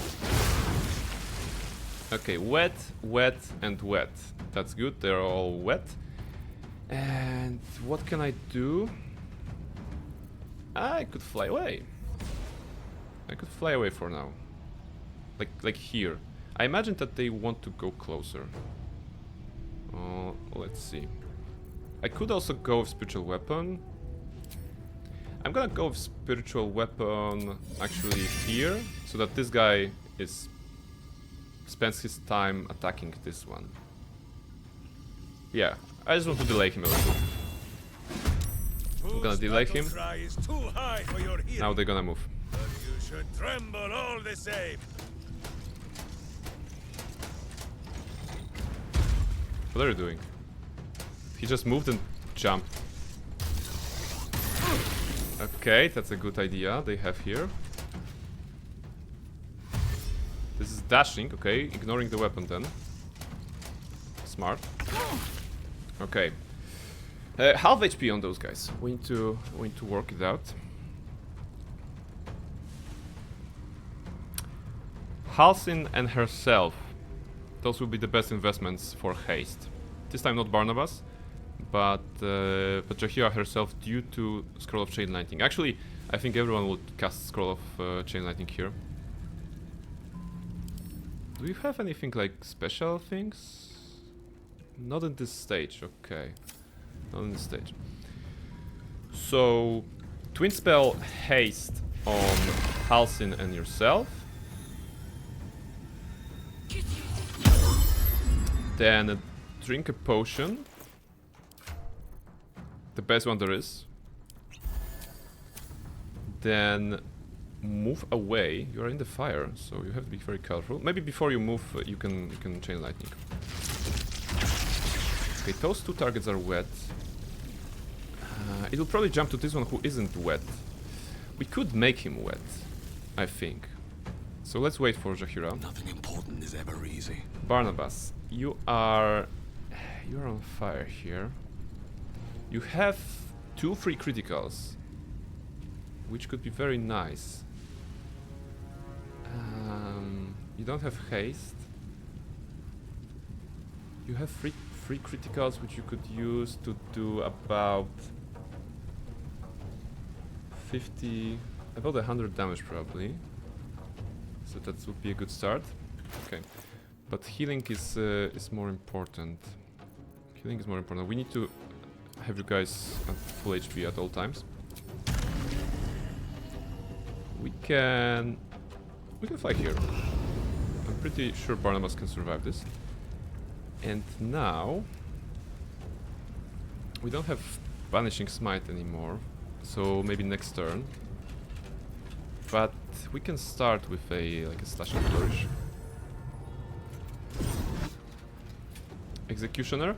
Okay, wet, wet, and wet. That's good. They're all wet. And what can I do? I could fly away. I could fly away for now. Like here. I imagine that they want to go closer. Let's see. I could also go with spiritual weapon. I'm gonna go with spiritual weapon actually here, so that this guy spends his time attacking this one. Yeah, I just want to delay him a little bit. I'm gonna delay him. cry is too high for your hearing, Now they're gonna move. but you should tremble all the same. What are you doing? He just moved and jumped. Okay, that's a good idea they have here. This is dashing, okay, ignoring the weapon then. Smart. Okay. Half HP on those guys. We need to work it out. Halcyon and herself. Those will be the best investments for haste. This time not Barnabas, but Jaheira herself due to Scroll of Chain Lightning. Actually, I think everyone will cast Scroll of Chain Lightning here. Do you have anything like special things? Not in this stage, okay. Not in this stage. So, Twin Spell Haste on Halcyon and yourself. Then drink a potion. The best one there is. Then move away. You are in the fire, so you have to be very careful. Maybe before you move, you can chain lightning. Okay, those two targets are wet. It will probably jump to this one who isn't wet. We could make him wet, I think. So let's wait for Jaheira. Nothing important is ever easy. Barnabas, you're on fire here. You have 2 free criticals, which could be very nice. You don't have haste. You have free criticals which you could use to do about 100 damage probably. So that would be a good start. Okay, but healing is more important. Healing is more important. We need to have you guys at full HP at all times. We can fly here. I'm pretty sure Barnabas can survive this. And now we don't have Banishing Smite anymore, so maybe next turn. But we can start with a Slashing Flourish. Executioner.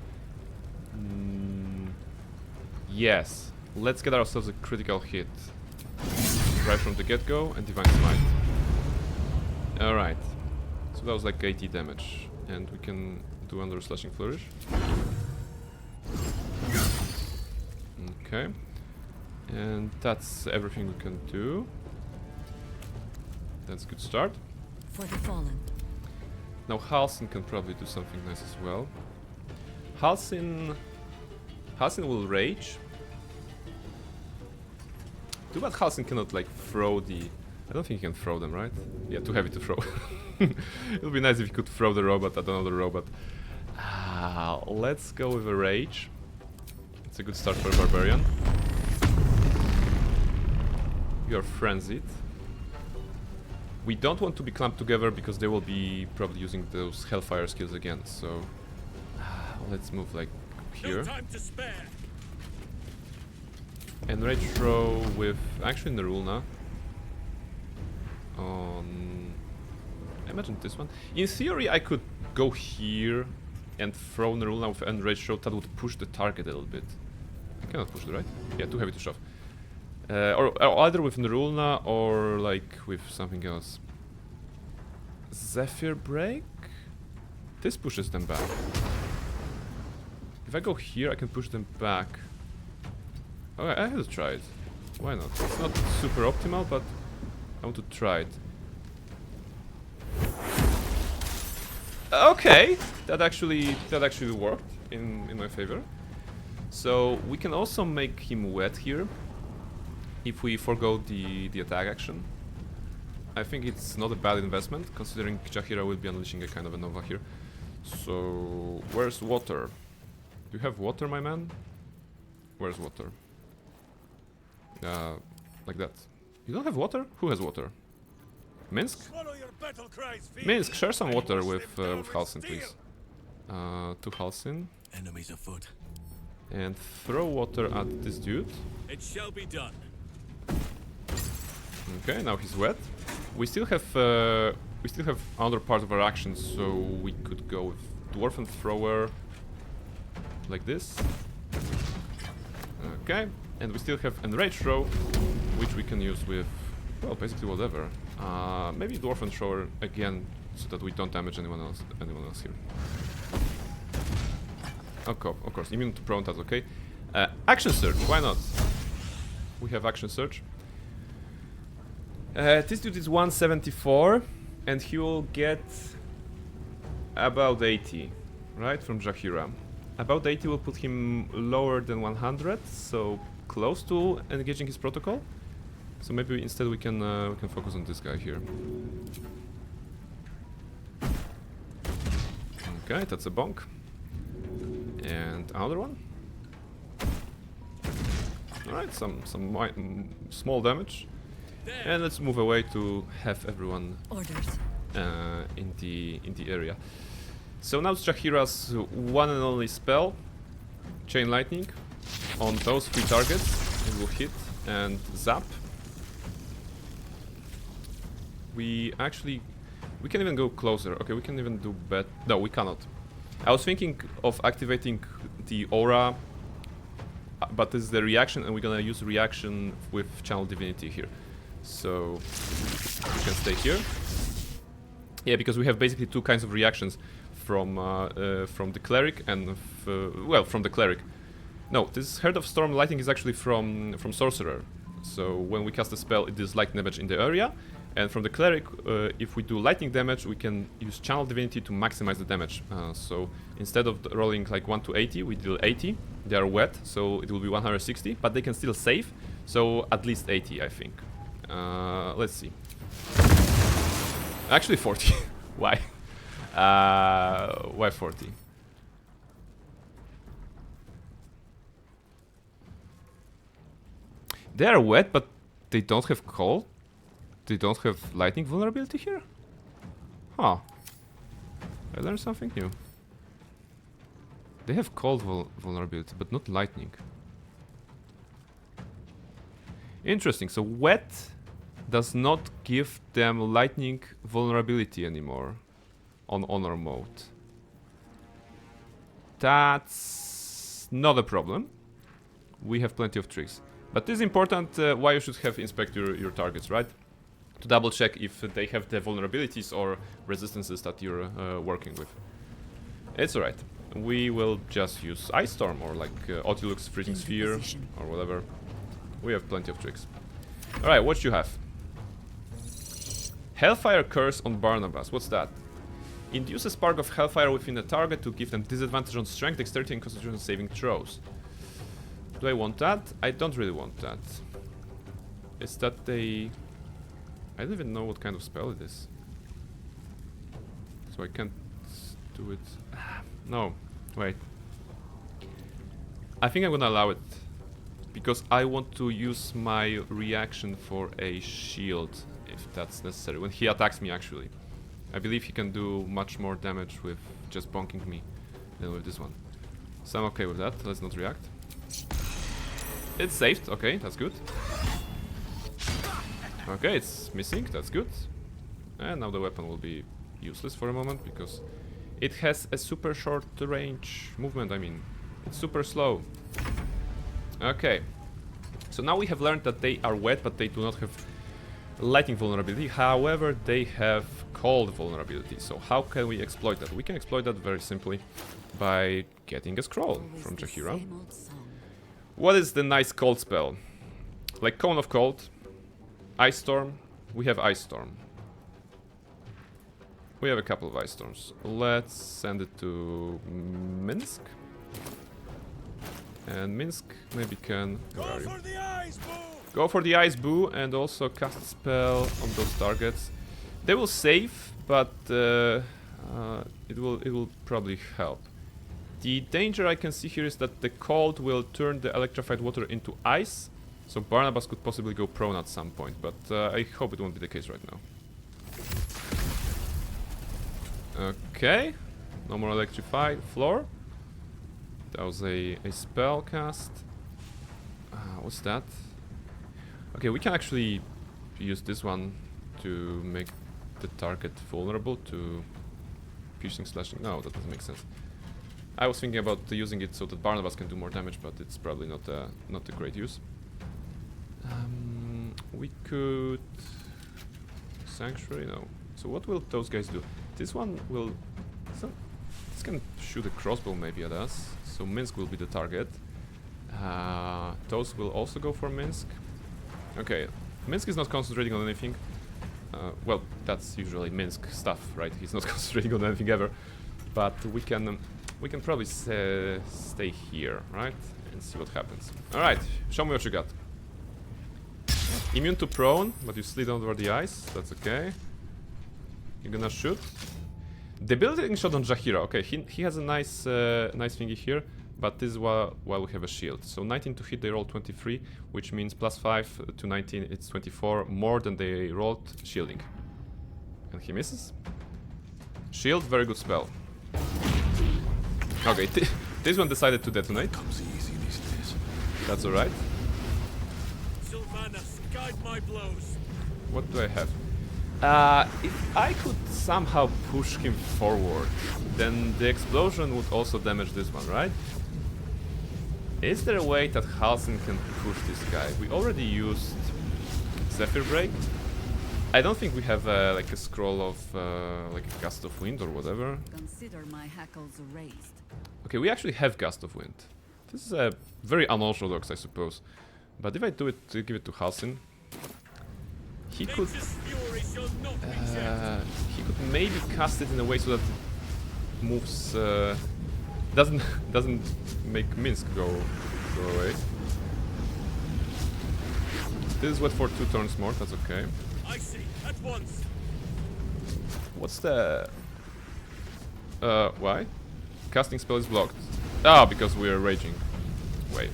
Yes. Let's get ourselves a critical hit right from the get-go and Divine Smite. Alright. So that was like 80 damage. And we can do another Slashing Flourish. Okay. And that's everything we can do. That's a good start. For the fallen. Now Halcyon can probably do something nice as well. Halcyon will rage. Too bad Halcyon cannot like throw the... I don't think he can throw them, right? Yeah, too heavy to throw. It would be nice if he could throw the robot at another robot. Let's go with a rage. It's a good start for a barbarian. You're frenzied. We don't want to be clamped together because they will be probably using those Hellfire skills again, so... let's move like here. No time to spare. And rage throw with actually Nerulna on... I imagine this one. In theory I could go here and throw Nerulna with enrage throw. That would push the target a little bit. I cannot push it, right? Yeah, too heavy to shove. Or either with Nerulna or like with something else. Zephyr Break? This pushes them back. If I go here, I can push them back. Okay, I have to try it. Why not? It's not super optimal, but I want to try it. Okay, that actually worked in my favor. So we can also make him wet here if we forgo the attack action. I think it's not a bad investment, considering Jaheira will be unleashing a kind of a Nova here. So where's water? Do you have water, my man? Where's water? Like that. You don't have water? Who has water? Minsk? Swallow your battle cries, fiend. Minsk, share some I water wash with them down Halsin, steel. please. To Halsin. Enemies afoot. And throw water at this dude. It shall be done. Okay, now he's wet. We still have another part of our action, so we could go with Dwarfen Thrower like this. Okay, and we still have Enrage Throw, which we can use with, well, basically whatever. Maybe Dwarfen Thrower again, so that we don't damage anyone else here. Okay, of course, immune to prone, that's okay. Action Surge, why not? We have Action Surge. This dude is 174, and he will get about 80, right, from Jaheira. About 80 will put him lower than 100, so close to engaging his protocol. So maybe instead we can focus on this guy here. Okay, that's a bonk. And another one. Alright, some small damage. And let's move away to have everyone Orders. in the area. So now it's Jaheira's one and only spell, Chain Lightning, on those 3 targets. It will hit and zap. We can even go closer. Okay, we can even do no, we cannot. I was thinking of activating the aura, but this is the reaction, and we're gonna use reaction with Channel Divinity here. So we can stay here. Yeah, because we have basically 2 kinds of reactions from the cleric and well, from the cleric. No, this Heart of Storm Lightning is actually from sorcerer. So when we cast a spell, it deals lightning damage in the area, and from the cleric, if we do lightning damage, we can use Channel Divinity to maximize the damage. So instead of rolling like 1 to 80, we deal 80. They are wet, so it will be 160, but they can still save. So at least 80, I think. Let's see. Actually 40. Why? Why 40? They are wet, but they don't have cold. They don't have lightning vulnerability here? Huh. I learned something new. They have cold vulnerability, but not lightning. Interesting. So wet does not give them lightning vulnerability anymore on honor mode. That's not a problem. We have plenty of tricks. But this is important why you should have inspect your targets, right? To double check if they have the vulnerabilities or resistances that you're working with. It's alright. We will just use Ice Storm or like Otilux Freezing Sphere or whatever. We have plenty of tricks. Alright, what you have? Hellfire Curse on Barnabas. What's that? Induce a spark of hellfire within the target to give them disadvantage on strength, dexterity, and constitution saving throws. Do I want that? I don't really want that. Is that a... I don't even know what kind of spell it is. So I can't do it. No, wait. I think I'm gonna allow it. Because I want to use my reaction for a shield, if that's necessary. When he attacks me, actually. I believe he can do much more damage with just bonking me than with this one. So I'm okay with that. Let's not react. It's saved. Okay, that's good. Okay, it's missing. That's good. And now the weapon will be useless for a moment because it has a super short range movement. I mean, it's super slow. Okay. So now we have learned that they are wet, but they do not have lightning vulnerability. However, they have cold vulnerability. So how can we exploit that? We can exploit that very simply by getting a scroll Always from the Jaheira. same old song. What is the nice cold spell? Like Cone of Cold, Ice Storm. We have Ice Storm. We have a couple of Ice Storms. Let's send it to Minsk. And Minsk maybe can... Go Where are you? for the eyes, boo! Go for the Ice Boo and also cast a spell on those targets. They will save, but it will probably help. The danger I can see here is that the cold will turn the electrified water into ice, so Barnabas could possibly go prone at some point, but I hope it won't be the case right now. Okay, no more electrified floor. That was a spell cast. What's that? Okay, we can actually use this one to make the target vulnerable to piercing slashing. No, that doesn't make sense. I was thinking about using it so that Barnabas can do more damage, but it's probably not a great use. We could sanctuary. No. So what will those guys do? This one will. This can shoot a crossbow maybe at us. So Minsk will be the target. Those will also go for Minsk. Okay, Minsk is not concentrating on anything. Well, that's usually Minsk stuff, right? He's not concentrating on anything ever. But we can probably stay here, right? And see what happens. All right, show me what you got. Immune to prone, but you slid over the ice. That's okay. You're gonna shoot. Debilitating shot on Jaheira. Okay, he has a nice thingy here. But this is while we have a shield. So 19 to hit, they roll 23, which means +5 to 19, it's 24, more than they rolled shielding. And he misses. Shield, very good spell. Okay, this one decided to detonate. Comes easy these days. That's alright. Sylvanas, guide my blows. What do I have? If I could somehow push him forward, then the explosion would also damage this one, right? Is there a way that Halsin can push this guy? We already used Zephyr Break. I don't think we have like a scroll of like a Gust of Wind or whatever. Consider my hackles raised. Okay, we actually have Gust of Wind. This is very unorthodox, I suppose. But if I do it to give it to Halsin, he could maybe cast it in a way so that it moves doesn't make Minsk go away. This is what for 2 turns more, that's okay. I see, at once. What's the why? Casting spell is blocked. Ah, because we are raging. Wait.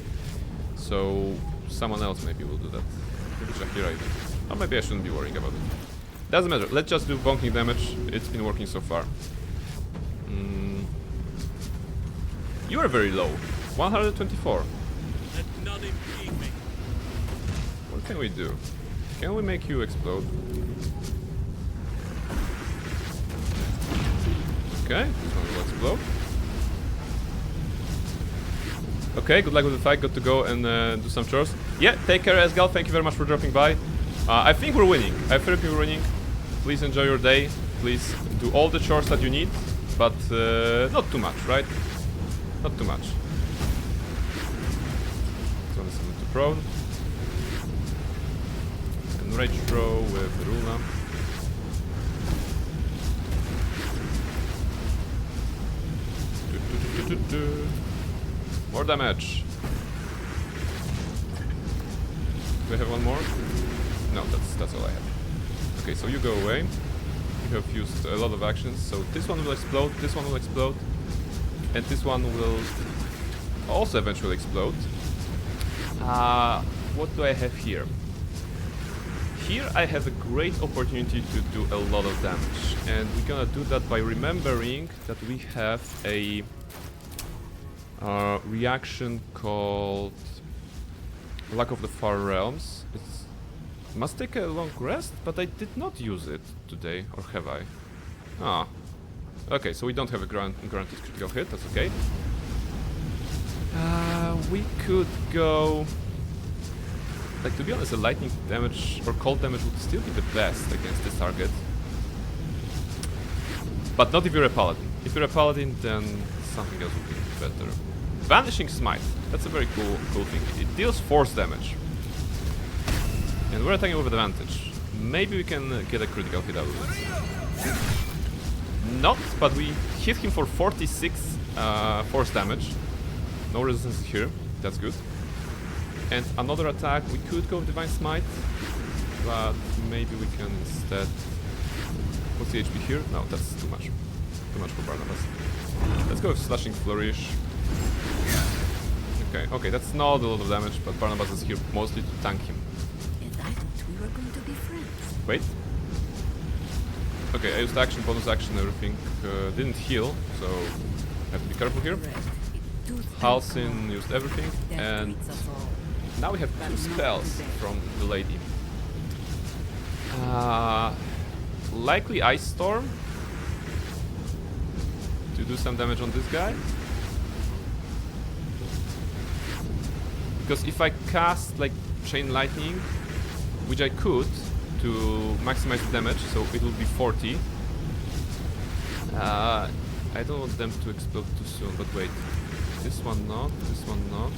So someone else maybe will do that. Maybe Jaheira even. Or maybe I shouldn't be worrying about it. Doesn't matter. Let's just do bonking damage. It's been working so far. You are very low. 124. Let none impede me. What can we do? Can we make you explode? Okay, this one will explode. Okay, good luck with the fight. Got to go and do some chores. Yeah, take care, Esgal. Thank you very much for dropping by. I think we're winning. I think we're winning. Please enjoy your day. Please do all the chores that you need, but not too much, right? Not too much. So let's move to prone. And rage throw with Runa. More damage. Do I have one more? No, that's all I have. Okay, so you go away. You have used a lot of actions. So this one will explode, this one will explode, and this one will also eventually explode. What do I have here? Here I have a great opportunity to do a lot of damage, and we're gonna do that by remembering that we have a reaction called Luck of the Far Realms. It must take a long rest, but I did not use it today, or have I? Ah. Okay, so we don't have a guaranteed critical hit, that's okay. We could go... Like, to be honest, a lightning damage or cold damage would still be the best against this target. But not if you're a paladin. If you're a paladin, then something else would be better. Vanishing Smite. That's a very cool thing. It deals force damage. And we're attacking with advantage. Maybe we can get a critical hit out of it. Not, but we hit him for 46 force damage. No resistance here. That's good. And another attack. We could go Divine Smite. But maybe we can instead... What's the HP here? No, that's too much. Too much for Barnabas. Let's go with Slashing Flourish. Okay, that's not a lot of damage, but Barnabas is here mostly to tank him. And I thought we were going to be friends. Wait. Okay, I used action, bonus action, everything. Didn't heal, so have to be careful here. Halsin used everything, and now we have 2 spells from the lady. Likely Ice Storm to do some damage on this guy. Because if I cast like Chain Lightning, which I could to maximize the damage, so it will be 40. I don't want them to explode too soon, but wait. This one not, this one not.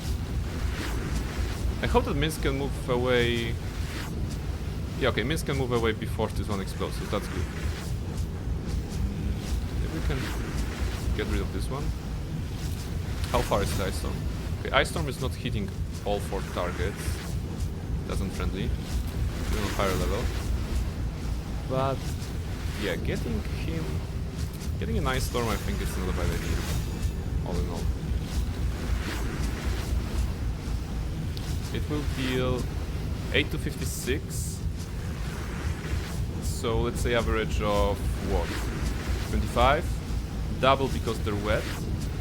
I hope that Minsk can move away. Yeah, okay, Minsk can move away before this one explodes, so that's good. Maybe we can get rid of this one. How far is the Ice Storm? Okay, Ice Storm is not hitting all 4 targets. That's unfriendly. Even on higher level. But yeah, getting an Ice Storm, I think it's not a bad idea. All in all. It will deal 8 to 56. So let's say average of what? 25. Double because they're wet,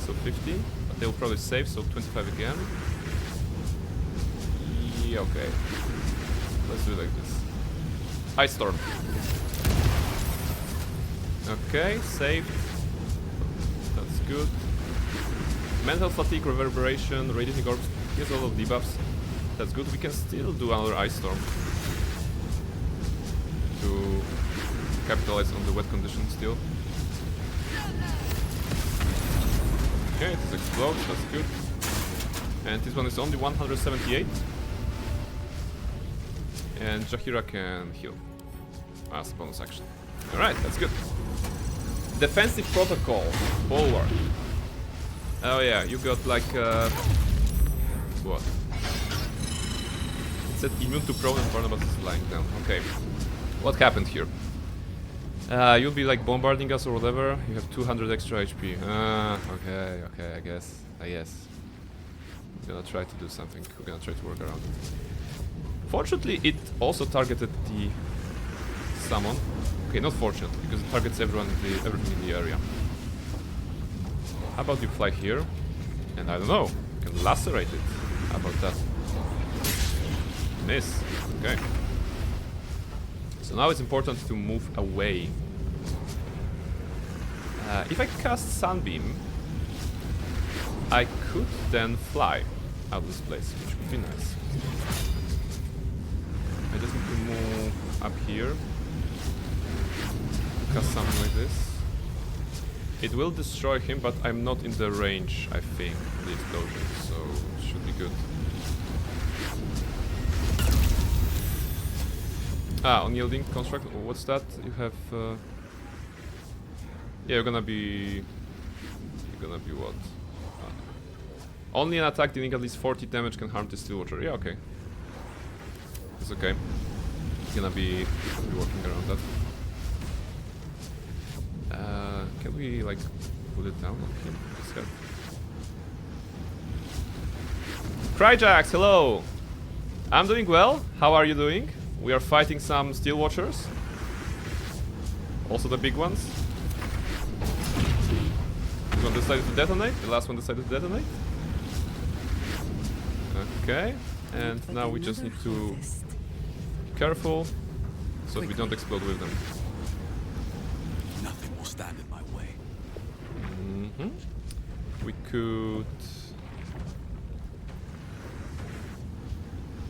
so 50. But they'll probably save, so 25 again. Yeah, okay. Let's do it like this. Ice Storm. Okay, saved. That's good. Mental Fatigue, Reverberation, Radiating Orbs. He has a lot of debuffs. That's good. We can still do another Ice Storm to capitalize on the wet condition still. Okay, it explodes. That's good. And this one is only 178. And Jaheira can heal as a bonus action. Alright, that's good. Defensive Protocol. Bulwark. Oh yeah, you got like what? It said immune to prone and Barnabas is lying down. Okay. What happened here? You'll be like bombarding us or whatever. You have 200 extra HP. Okay, I guess. We're gonna try to do something. We're gonna try to work around it. Fortunately, it also targeted the summon. Okay, not fortunately, because it targets everything in the area. How about you fly here? And I don't know, you can lacerate it. How about that? Miss. Okay. So now it's important to move away. If I cast Sunbeam, I could then fly out of this place, which would be nice. I just need to move up here. Cast something like this. It will destroy him, but I'm not in the range, I think, of the explosion, so it should be good. Unyielding construct. What's that? You have. Yeah, you're gonna be what? Only an attack dealing at least 40 damage can harm the Steel Watcher. Yeah, okay. It's okay. Gonna be working around that. Can we like put it down on him? His head. Cryjax, hello! I'm doing well. How are you doing? We are fighting some Steel Watchers. Also the big ones. This one decided to detonate. The last one decided to detonate. Okay. And now we just need to be careful so that we don't explode with them. Nothing will stand in my way. We could...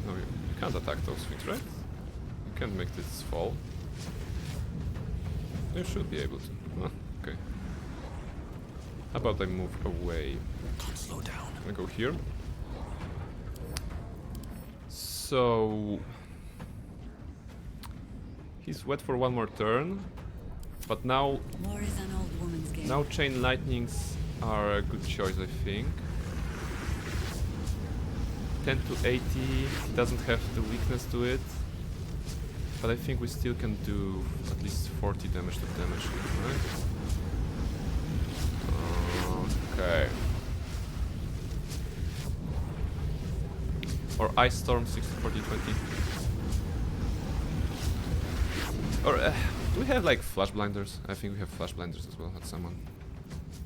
No, you can't attack those things, right? You can't make this fall. You should be able to. Huh, okay. How about I move away? Can't slow down. I'm gonna go here. So he's wet for one more turn, but now War is an old woman's game. now chain lightnings are a good choice, I think. 10 to 80 doesn't have the weakness to it, but I think we still can do at least 40 damage to damage him, right? Okay. Or Ice Storm 60, 40, 20. Or do we have like Flash Blinders? I think we have Flash Blinders as well at someone.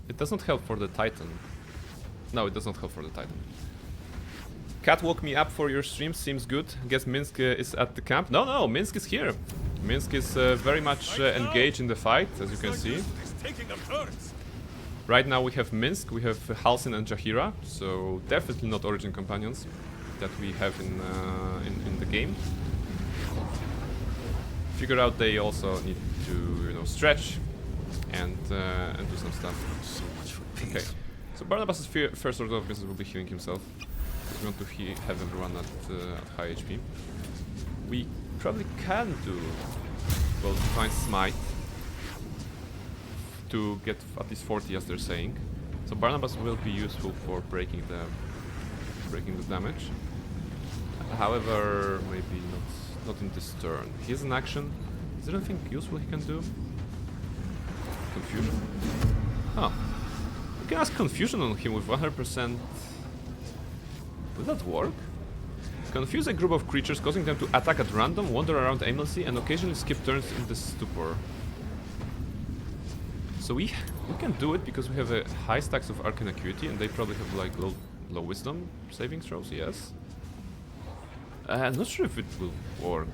It doesn't help for the Titan. No, it does not help for the Titan. Cat woke me up for your stream, seems good. Guess Minsk is at the camp. No, Minsk is here. Minsk is very much engaged in the fight, as you can see. It's taking a turns. Right now we have Minsk, we have Halsin and Jahira, so definitely not Origin companions that we have in the game. Figure out they also need to, you know, stretch and do some stuff. So much for peace. Okay, so Barnabas' first order of business will be healing himself. We want to have everyone at high HP. We probably can do well Divine Smite to get at least 40, as they're saying. So Barnabas will be useful for breaking the damage. However, maybe not in this turn. He has an action. Is there anything useful he can do? Confusion. Oh, we can ask Confusion on him with 100%. Will that work? Confuse a group of creatures, causing them to attack at random, wander around aimlessly, and occasionally skip turns in the stupor. So we can do it because we have a high stacks of Arcane Acuity, and they probably have like low Wisdom saving throws. Yes. I'm not sure if it will work,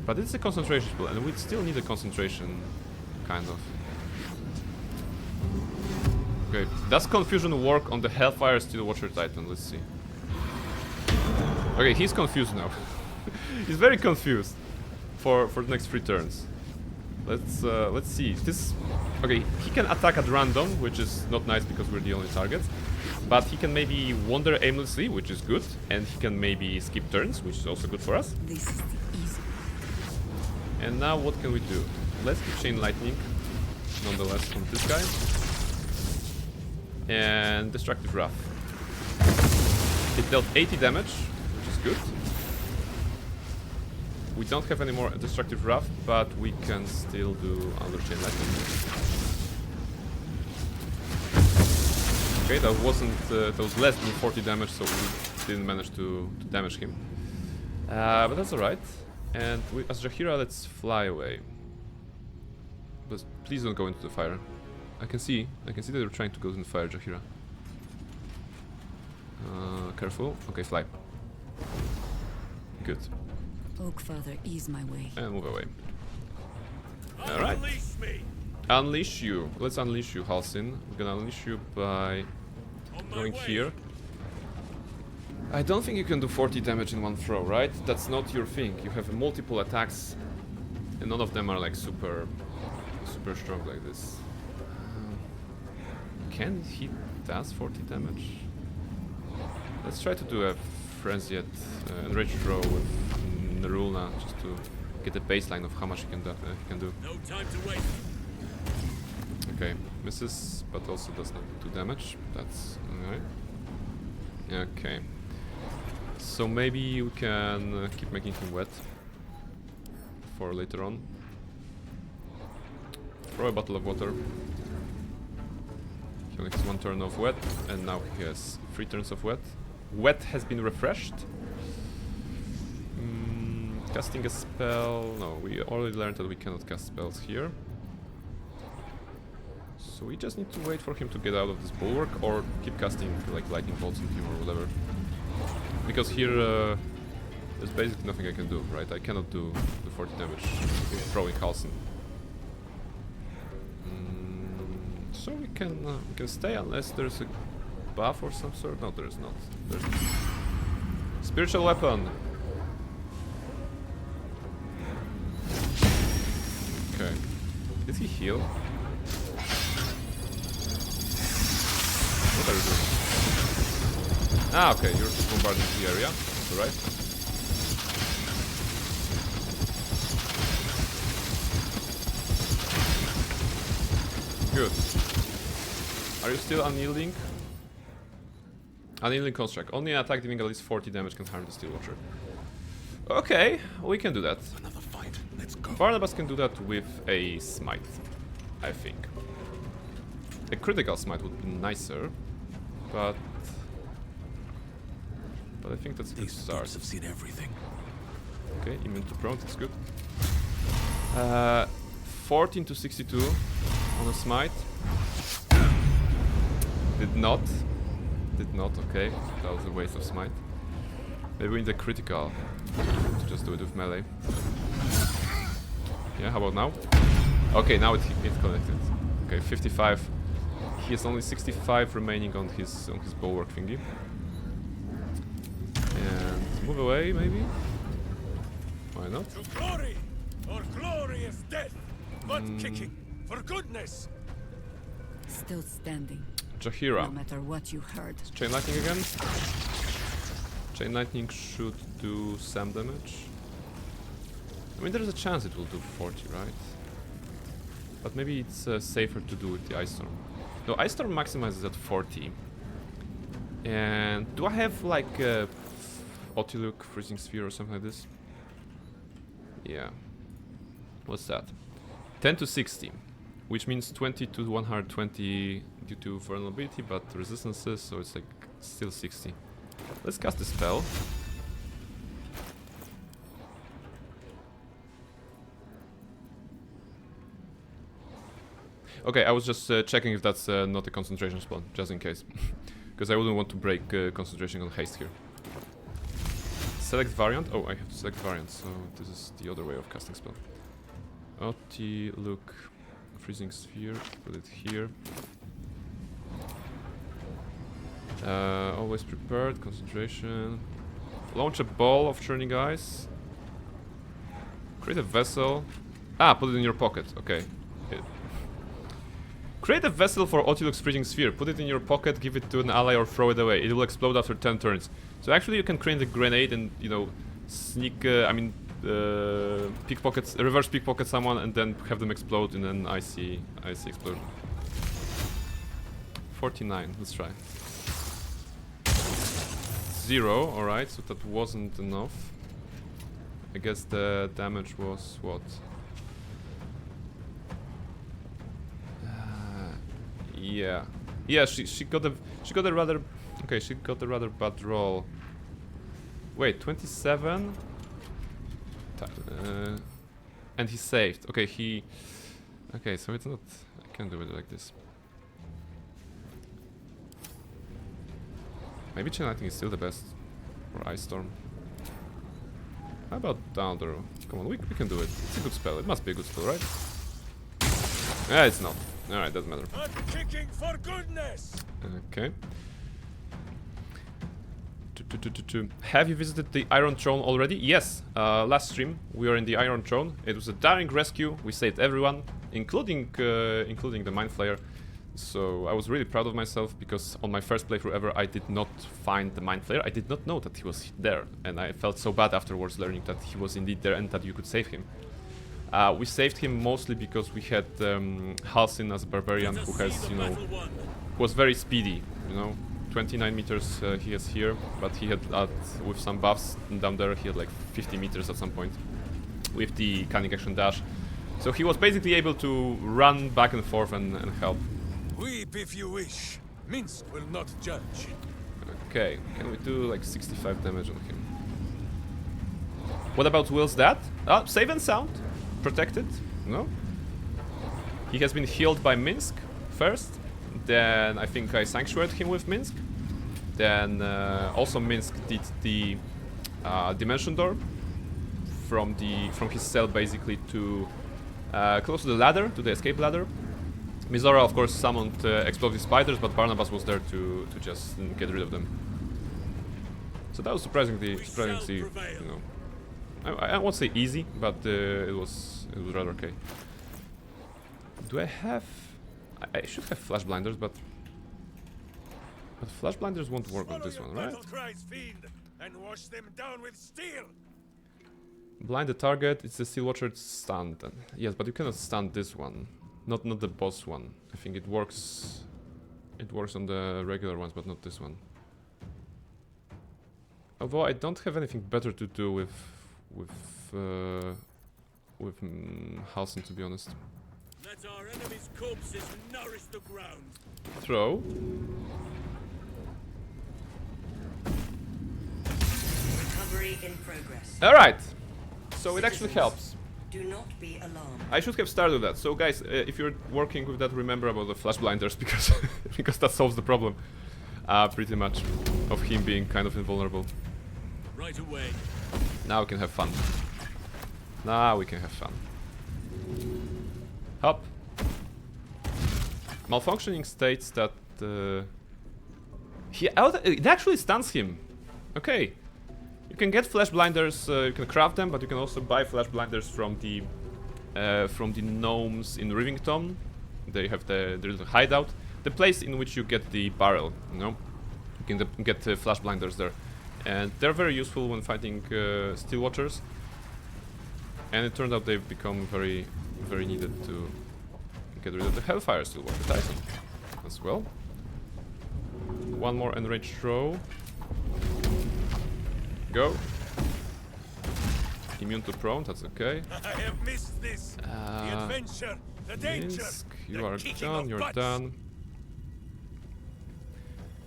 but it's a concentration spell, and we still need a concentration, kind of. Okay, does Confusion work on the Hellfire Steel Watcher Titan? Let's see. Okay, he's confused now. He's very confused for the next 3 turns. Let's see. This, okay, he can attack at random, which is not nice because we're the only target. But he can maybe wander aimlessly, which is good, and he can maybe skip turns, which is also good for us. This is the easy. And now what can we do? Let's do Chain Lightning, nonetheless, from this guy. And Destructive Wrath. It dealt 80 damage, which is good. We don't have any more Destructive Wrath, but we can still do another Chain Lightning. Okay, that wasn't, that was less than 40 damage, so we didn't manage to damage him. But that's alright. And as Jahira, let's fly away. But please don't go into the fire. I can see that they're trying to go in the fire, Jahira. Careful. Okay, fly. Good. Oak Father, ease my way. And move away. Alright. Unleash me. Unleash you. Let's unleash you, Halsin. We're gonna unleash you by On my going way. here. I don't think you can do 40 damage in one throw, right? That's not your thing. You have multiple attacks, and none of them are like super strong like this. Can he does 40 damage? Let's try to do a Frenzied Enraged throw with Nerulna, just to get a baseline of how much he can do. No time to wait. Okay, misses, but also does not do damage. That's alright. Okay. So maybe we can keep making him wet for later on. Throw a bottle of water. He only has 1 turn of wet, and now he has 3 turns of wet. Wet has been refreshed. Casting a spell... No, we already learned that we cannot cast spells here. So we just need to wait for him to get out of this bulwark, or keep casting like lightning bolts on him or whatever. Because here there's basically nothing I can do, right? I cannot do the 40 damage with throwing Halsin. So we can stay unless there's a buff or some sort. No, there is not. There's spiritual weapon. Okay. Did he heal? What are you doing? Ah, okay, you're just bombarding the area. That's alright. Good. Are you still unyielding? Unyielding construct. Only an attack dealing at least 40 damage can harm the Steel Watcher. Okay, we can do that. Another fight. Let's go. Barnabas can do that with a smite, I think. A critical smite would be nicer, but I think that's a good These start. boots have seen everything. Okay, immune to prone, that's good. 14 to 62 on a smite. Did not, okay. That was a waste of smite. Maybe we need a critical to just do it with melee. Yeah, how about now? Okay, now it's connected. Okay, 55. He has only 65 remaining on his bulwark thingy. And move away, maybe? Why not? To glory! Or glorious death! Butt kicking! For goodness! Still standing. Jahira. No matter what you heard. Chain lightning again. Chain lightning should do some damage. I mean, there's a chance it will do 40, right? But maybe it's safer to do with the Ice Storm. No, Ice Storm maximizes at 40. And do I have like Otiluk, Freezing Sphere or something like this? Yeah. What's that? 10 to 60. Which means 20 to 120 due to vulnerability, but resistances, so it's like still 60. Let's cast the spell. Okay, I was just checking if that's not a concentration spell, just in case. Because I wouldn't want to break concentration on haste here. Select variant? Oh, I have to select variant, so this is the other way of casting spell. Look, Freezing Sphere, put it here. Always prepared, concentration. Launch a ball of churning ice. Create a vessel. Ah, put it in your pocket, okay. Create a vessel for Otiluk's Freezing Sphere. Put it in your pocket, give it to an ally or throw it away. It will explode after 10 turns. So actually you can create a grenade and, you know, sneak, pickpockets, reverse pickpocket someone and then have them explode in an icy explosion. 49, let's try. 0, alright, so that wasn't enough. I guess the damage was what? Yeah. Yeah, she got a rather okay, she got a rather bad roll. Wait, 27? And he saved. Okay, okay, so it's not, I can't do it like this. Maybe Chain Lightning is still the best. Or Ice Storm. How about Baldur? Come on, we can do it. It's a good spell. It must be a good spell, right? Yeah, it's not. Alright, doesn't matter. Butt kicking for goodness! Okay. Have you visited the Iron Throne already? Yes. Last stream we were in the Iron Throne. It was a daring rescue. We saved everyone, including the Mind Flayer. So I was really proud of myself because on my first playthrough ever I did not find the Mind Flayer. I did not know that he was there, and I felt so bad afterwards learning that he was indeed there and that you could save him. We saved him mostly because we had Halsin as a barbarian who has, you know, was very speedy, you know. 29 meters he has here, but he had with some buffs down there, he had like 50 meters at some point with the cunning action dash. So he was basically able to run back and forth and help. Weep if you wish. Minsk will not judge. Okay, can we do like 65 damage on him? What about Will's dad? Save and sound. Protected? No? He has been healed by Minsk first. Then I think I sanctuaried him with Minsk. Then also Minsk did the dimension door from his cell basically to close to the ladder, to the escape ladder. Mizora of course summoned explosive spiders, but Barnabas was there to just get rid of them. So that was surprisingly, you know, I won't say easy, but it was rather okay. Do I have... I should have flash blinders, but flash blinders won't work on this one, right? Battle cries, fiend, and wash them down with steel. Blind the target, it's the Steel Watcher stunned. Yes, but you cannot stun this one. Not the boss one. I think it works on the regular ones, but not this one. Although I don't have anything better to do with Halcyon, to be honest. Let our enemies' corpses nourish the ground. Throw. Recovery in progress. Alright! So it actually helps. Do not be alarmed. I should have started with that. So guys, if you're working with that, remember about the flash blinders, because because that solves the problem. Pretty much. Of him being kind of invulnerable. Right away. Now we can have fun. Now we can have fun. Hop. Malfunctioning states that it actually stuns him. Okay. You can get flash blinders, you can craft them, but you can also buy flash blinders from the gnomes in Rivington. They have the little hideout, the place in which you get the barrel. You know, you can get flash blinders there, and they're very useful when fighting Steel Watchers. And it turned out they've become very, very needed to get rid of the Hellfire Steel Watcher Titan as well. One more enraged throw. Go. Immune to prone, that's okay. I have missed this. The adventure, the danger. Minsk, you the are kicking done, of you're butts. done.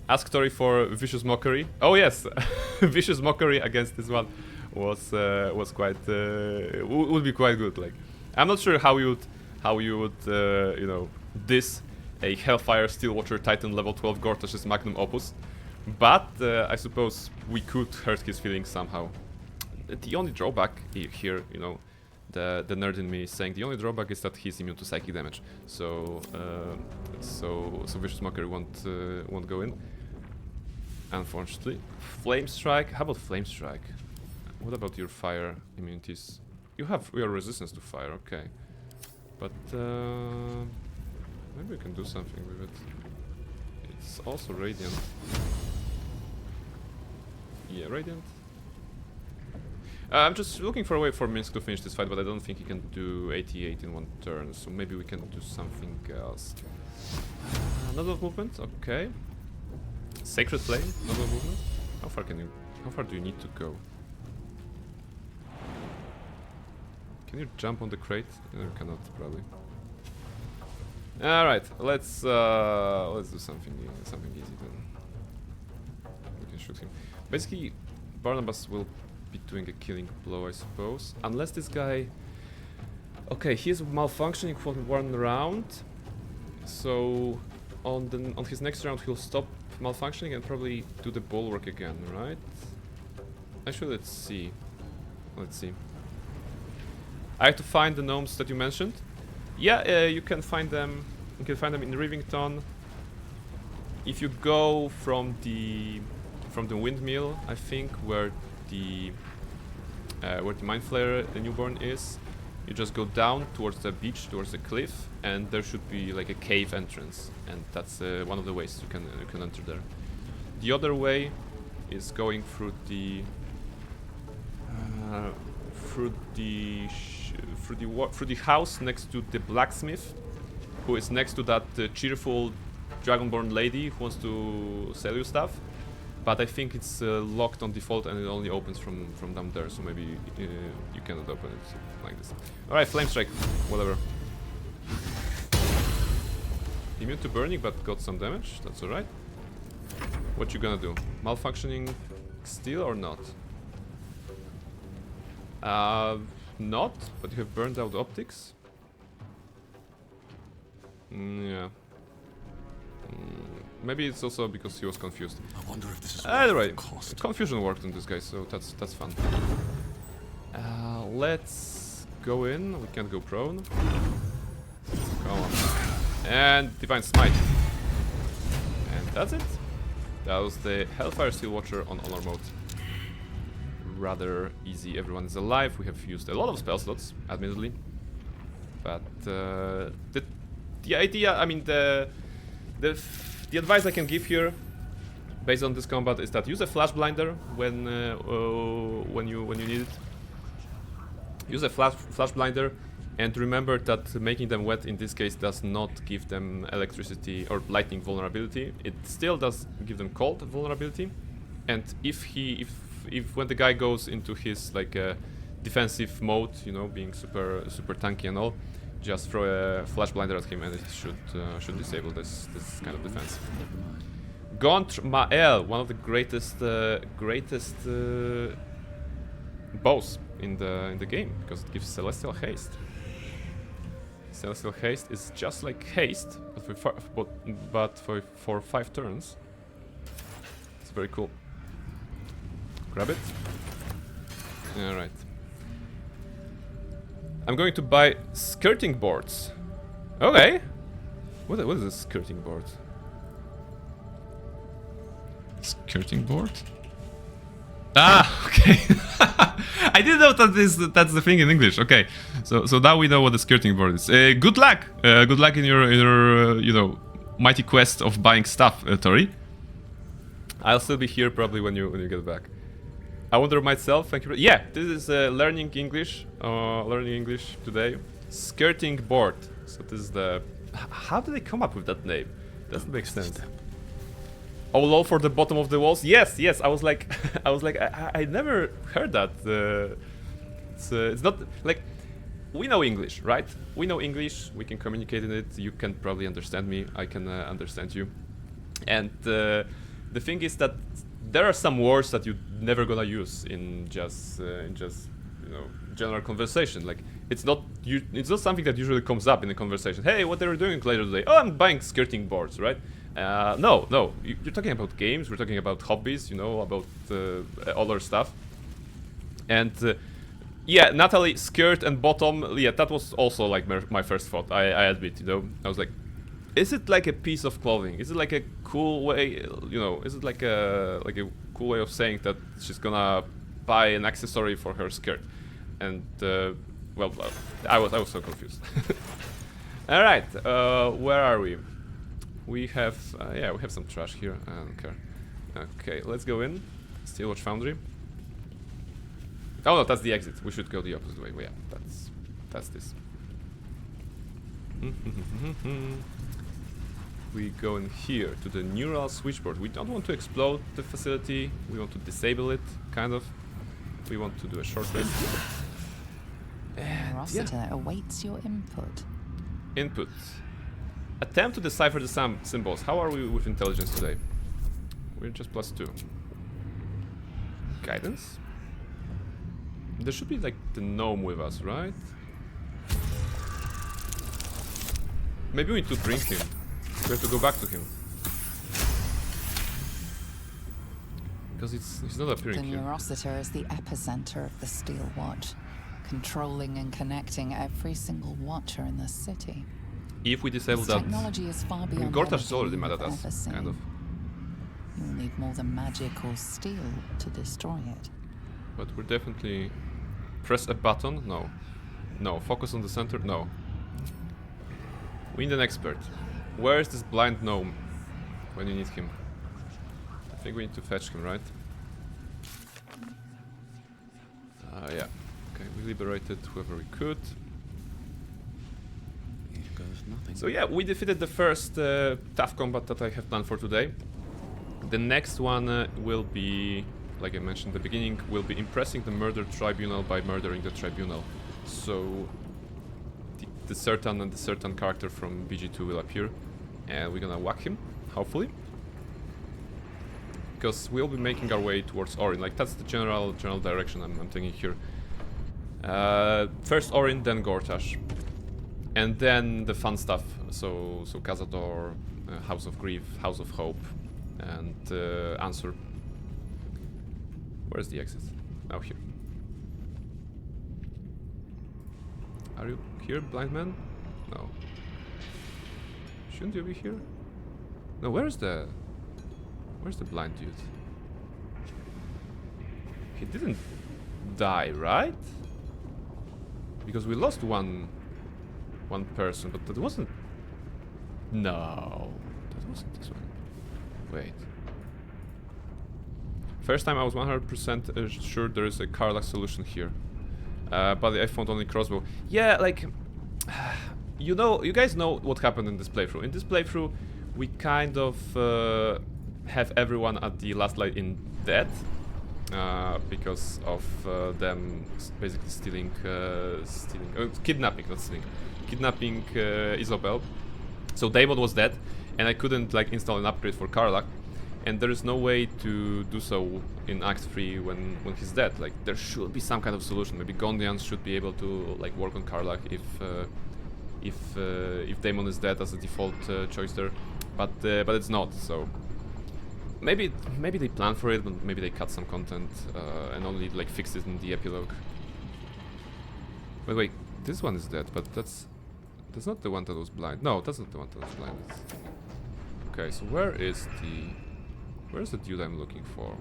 Ask Tori for Vicious Mockery. Oh yes, Vicious Mockery against this one was quite would be quite good. Like, I'm not sure how you would you know, diss a Hellfire Steel Watcher Titan level 12 Gortash's magnum opus, but I suppose we could hurt his feelings somehow. The only drawback here, you know, the nerd in me is saying the only drawback is that he's immune to psychic damage. So so Vicious Mockery won't go in, unfortunately. Flame Strike. How about Flame Strike? What about your fire immunities? You have your resistance to fire, okay. But maybe we can do something with it. It's also Radiant. Yeah, Radiant. I'm just looking for a way for Minsk to finish this fight, but I don't think he can do 88 in one turn, so maybe we can do something else. Node of movement, okay. Sacred Flame, node of movement. How far do you need to go? Can you jump on the crate? No, you cannot, probably. Alright, let's do something easy then. We can shoot him. Basically, Barnabas will be doing a killing blow, I suppose. Unless this guy... Okay, he's malfunctioning for one round. So on his next round he'll stop malfunctioning and probably do the bulwark again, right? Actually, let's see. Let's see. I have to find the gnomes that you mentioned. Yeah, you can find them. You can find them in Rivington. If you go from the windmill, I think, where the Mind Flayer, the newborn, is, you just go down towards the beach, towards the cliff, and there should be like a cave entrance, and that's one of the ways you can enter there. The other way is going through the house next to the blacksmith, who is next to that cheerful dragonborn lady who wants to sell you stuff. But I think it's locked on default and it only opens from down there, so maybe you cannot open it like this. Alright, Flame Strike, whatever. Immune to burning, but got some damage, that's alright. What you gonna do? Malfunctioning steel or not? Not, but you have burned out optics. Yeah. Maybe it's also because he was confused. I wonder if this is Anyway, cost. confusion worked on this guy, so that's fun. Let's go in. We can't go prone. Come on. And Divine Smite. And that's it. That was the Hellfire Steel Watcher on Honor mode. Rather easy. Everyone is alive. We have used a lot of spell slots, admittedly. But the idea, I mean, the advice I can give here, based on this combat, is that use a flash blinder when you need it. Use a flash blinder, and remember that making them wet in this case does not give them electricity or lightning vulnerability. It still does give them cold vulnerability. And if when the guy goes into his like defensive mode, you know, being super tanky and all, just throw a flash blinder at him and it should disable this kind of defense. Gaunt Mael, one of the greatest bows in the game, because it gives Celestial Haste. Celestial Haste is just like Haste, but for 5 turns. It's very cool. Grab it. Alright. I'm going to buy skirting boards. Okay. What is a skirting board? Skirting board? Ah, okay. I didn't know that's the thing in English. Okay, so now we know what the skirting board is. Good luck. Good luck in your you know, mighty quest of buying stuff, Tori. I'll still be here probably when you get back. I wonder myself. Thank you. Yeah, this is learning English. Learning English today. Skirting board. So this is the. How did they come up with that name? Doesn't make sense. Oh, low for the bottom of the walls. Yes. I was like, I never heard that. It's not like we know English, right? We know English. We can communicate in it. You can probably understand me. I can understand you. And the thing is that there are some words that you're never gonna use in just you know, general conversation. Like it's not something that usually comes up in a conversation. Hey, what are you doing later today? Oh, I'm buying skirting boards, right? No. You're talking about games. We're talking about hobbies. You know, about other stuff. And yeah, Natalie, skirt and bottom. Yeah, that was also like my first thought. I admit, you know, I was like, is it like a piece of clothing? Is it like a cool way, you know, is it like a cool way of saying that she's gonna buy an accessory for her skirt? And well, I was so confused. All right, where are we? We have yeah, we have some trash here. I don't care. Okay, let's go in. Steelwatch Foundry. Oh no, that's the exit. We should go the opposite way. Yeah, that's this. We go in here to the neural switchboard. We don't want to explode the facility. We want to disable it, kind of. We want to do a short rest. Rossiter awaits your input. Input. Attempt to decipher the symbols. How are we with intelligence today? We're just +2. Guidance? There should be like the gnome with us, right? Maybe we need to bring him. We have to go back to him. Because he's not appearing The here. Neurositer is the epicenter of the Steel Watch, controlling and connecting every single watcher in the city. If we disable This that, technology is far beyond Gortash is anything already mad at you've us, ever seen. kind of. You'll need more than magic or steel to destroy it. But we're definitely... Press a button? No. No. Focus on the center? No. We need an expert. Where is this blind gnome when you need him? I think we need to fetch him, right? Yeah. Okay, we liberated whoever we could. Here goes nothing. So yeah, we defeated the first tough combat that I have planned for today. The next one will be, like I mentioned at the beginning, will be impressing the murder tribunal by murdering the tribunal. So the certain character from BG2 will appear, and we're gonna whack him, hopefully. Because we'll be making our way towards Orin. Like that's the general direction I'm taking here. First Orin, then Gortash, and then the fun stuff. So Cazador, House of Grief, House of Hope, and Answer. Where's the exit? Oh, here. Are you here, blind man? No. Shouldn't you be here? No, where's the blind dude? He didn't die, right? Because we lost one person, but that wasn't No. That wasn't this one. Wait. First time I was 100% sure there is a Karlach solution here. But I found only crossbow. Yeah, like... you know, you guys know what happened in this playthrough. In this playthrough, we kind of have everyone at the last light in dead. Because of them basically kidnapping, not stealing. Kidnapping Isobel. So Daemon was dead, and I couldn't like install an upgrade for Karlach. And there is no way to do so in Act 3 when he's dead. Like, there should be some kind of solution. Maybe Gondians should be able to like work on Karlach if Daemon is dead as a default choice there, but it's not. So maybe they plan for it, but maybe they cut some content and only like fix it in the epilogue. Wait, this one is dead, but that's not the one that was blind. No, that's not the one that was blind. Okay, so where's the dude I'm looking for?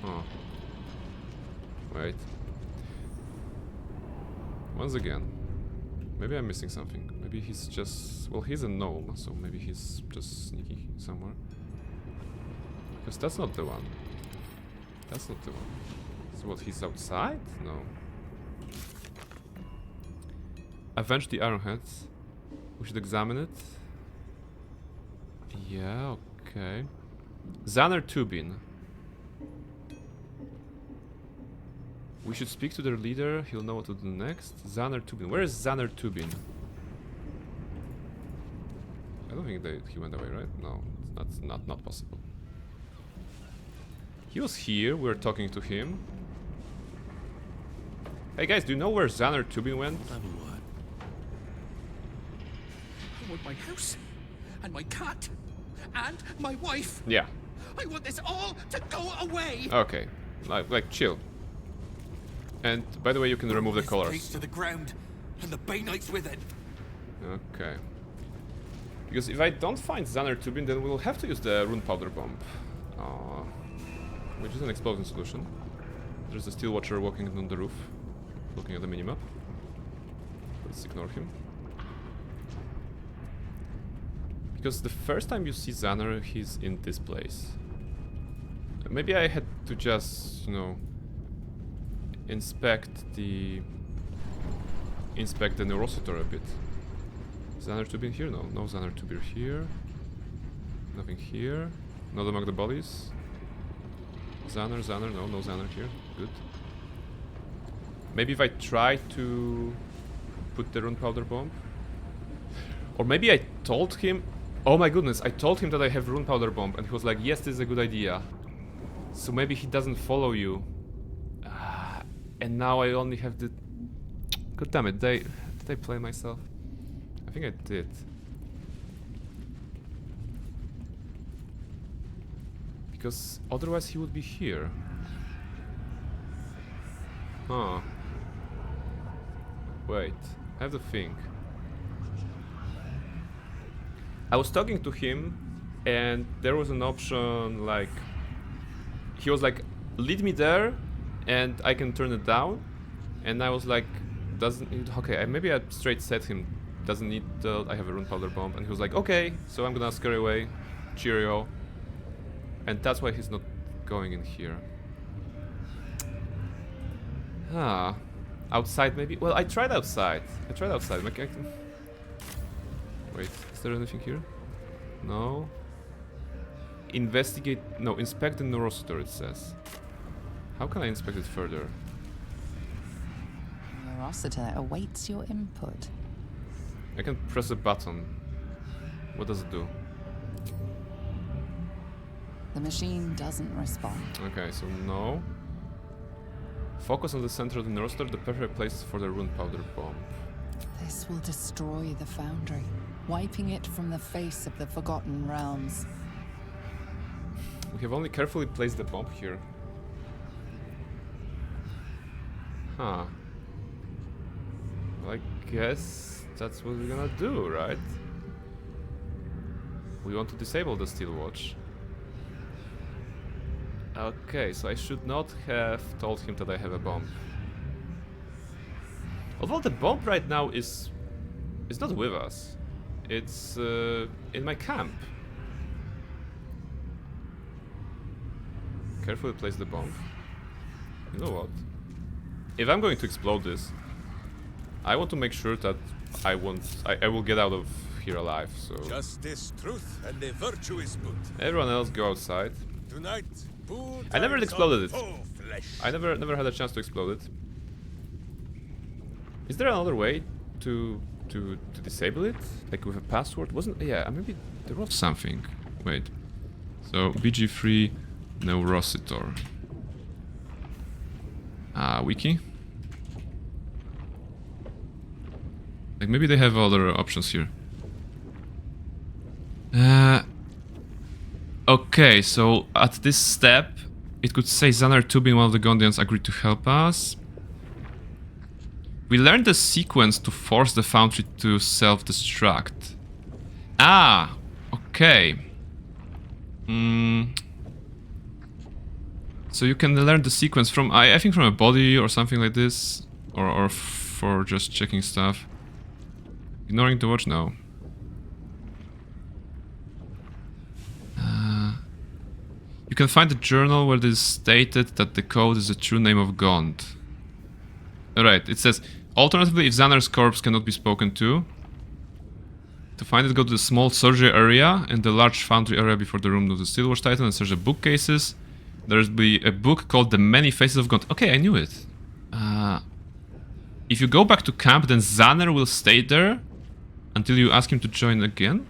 Oh. Wait. Once again. Maybe I'm missing something. Maybe he's just... Well, he's a gnome, so maybe he's just sneaking somewhere. Because that's not the one. That's not the one. So what, he's outside? No. Avenge the arrowheads. We should examine it. Yeah, okay. Xaner Tubin. We should speak to their leader. He'll know what to do next. Xaner Tubin. Where is Xaner Tubin? I don't think he went away, right? No, that's not possible. He was here. We were talking to him. Hey guys, do you know where Xaner Tubin went? I want my house, and my cat, and my wife. Yeah. I want this all to go away. Okay. Like chill. And by the way, you can remove the colors. To the ground, and the Bay Knights with it. Okay. Because if I don't find Xaner Tubin, then we'll have to use the rune powder bomb. Which is an explosion solution. There's a steel watcher walking on the roof, looking at the minimap. Let's ignore him. Because the first time you see Xaner, he's in this place. Maybe I had to just, you know, inspect the Neurocitor a bit. Xaner Tubin here? No, no Xaner Tubin here. Nothing here. Not among the bodies. Xaner, no Xaner here. Good. Maybe if I try to put the rune powder bomb. Or maybe I told him... Oh my goodness, I told him that I have rune powder bomb and he was like, yes, this is a good idea. So maybe he doesn't follow you. And now I only have the... God damn it, did I play myself? I think I did. Because otherwise he would be here. Huh. Wait, I have to think. I was talking to him and there was an option like... He was like, lead me there and I can turn it down. And I was like, doesn't need... Okay, maybe I straight said him, doesn't need... I have a rune powder bomb. And he was like, okay, so I'm gonna scurry away. Cheerio. And that's why he's not going in here. Ah. Outside maybe? Well, I tried outside. Like, wait, is there anything here? No. Investigate... No, inspect the Neurocitor, it says. How can I inspect it further? Neurocitor awaits your input. I can press a button. What does it do? The machine doesn't respond. Okay, so no. Focus on the center of the Neurocitor, the perfect place for the rune powder bomb. This will destroy the Foundry, wiping it from the face of the Forgotten Realms. We have only carefully placed the bomb here. Huh. Well, I guess that's what we're gonna do, right? We want to disable the Steel Watch. Okay, so I should not have told him that I have a bomb. Although the bomb right now is It's not with us. It's in my camp. Carefully place the bomb. You know what? If I'm going to explode this, I want to make sure that I will get out of here alive. So Justice, truth, and the virtuous good. everyone else go outside. Tonight, poor I never times exploded of it. foul flesh. I never had a chance to explode it. Is there another way to disable it? Like with a password? Wasn't yeah, maybe there was something. Wait. So BG3 Neurositor. Wiki? Like maybe they have other options here. Okay, so at this step it could say Xanar Tubin, one of the Gondians, agreed to help us. We learned the sequence to force the foundry to self-destruct. Ah, okay. So you can learn the sequence from, I think from a body or something like this. Or for just checking stuff. Ignoring the watch now. You can find a journal where it is stated that the code is the true name of Gond. Alright, it says, alternatively, if Xanar's corpse cannot be spoken to find it, go to the small surgery area and the large foundry area before the room of the Steelwatch Titan and search the bookcases. There's be a book called The Many Faces of Gond. Okay, I knew it. If you go back to camp, then Xanar will stay there until you ask him to join again.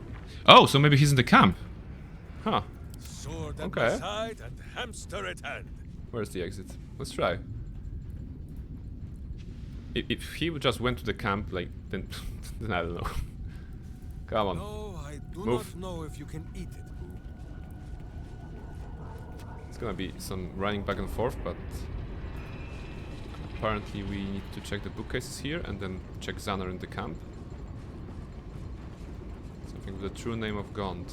Oh, so maybe he's in the camp. Huh. Sword at Okay. my side and hamster at hand. Where's the exit? Let's try. If he would just went to the camp, like, then, then I don't know. Come on. No, I do Move. not know if you can eat it, Boo. It's gonna be some running back and forth, but apparently we need to check the bookcases here and then check Xanar in the camp. Something with the true name of Gond.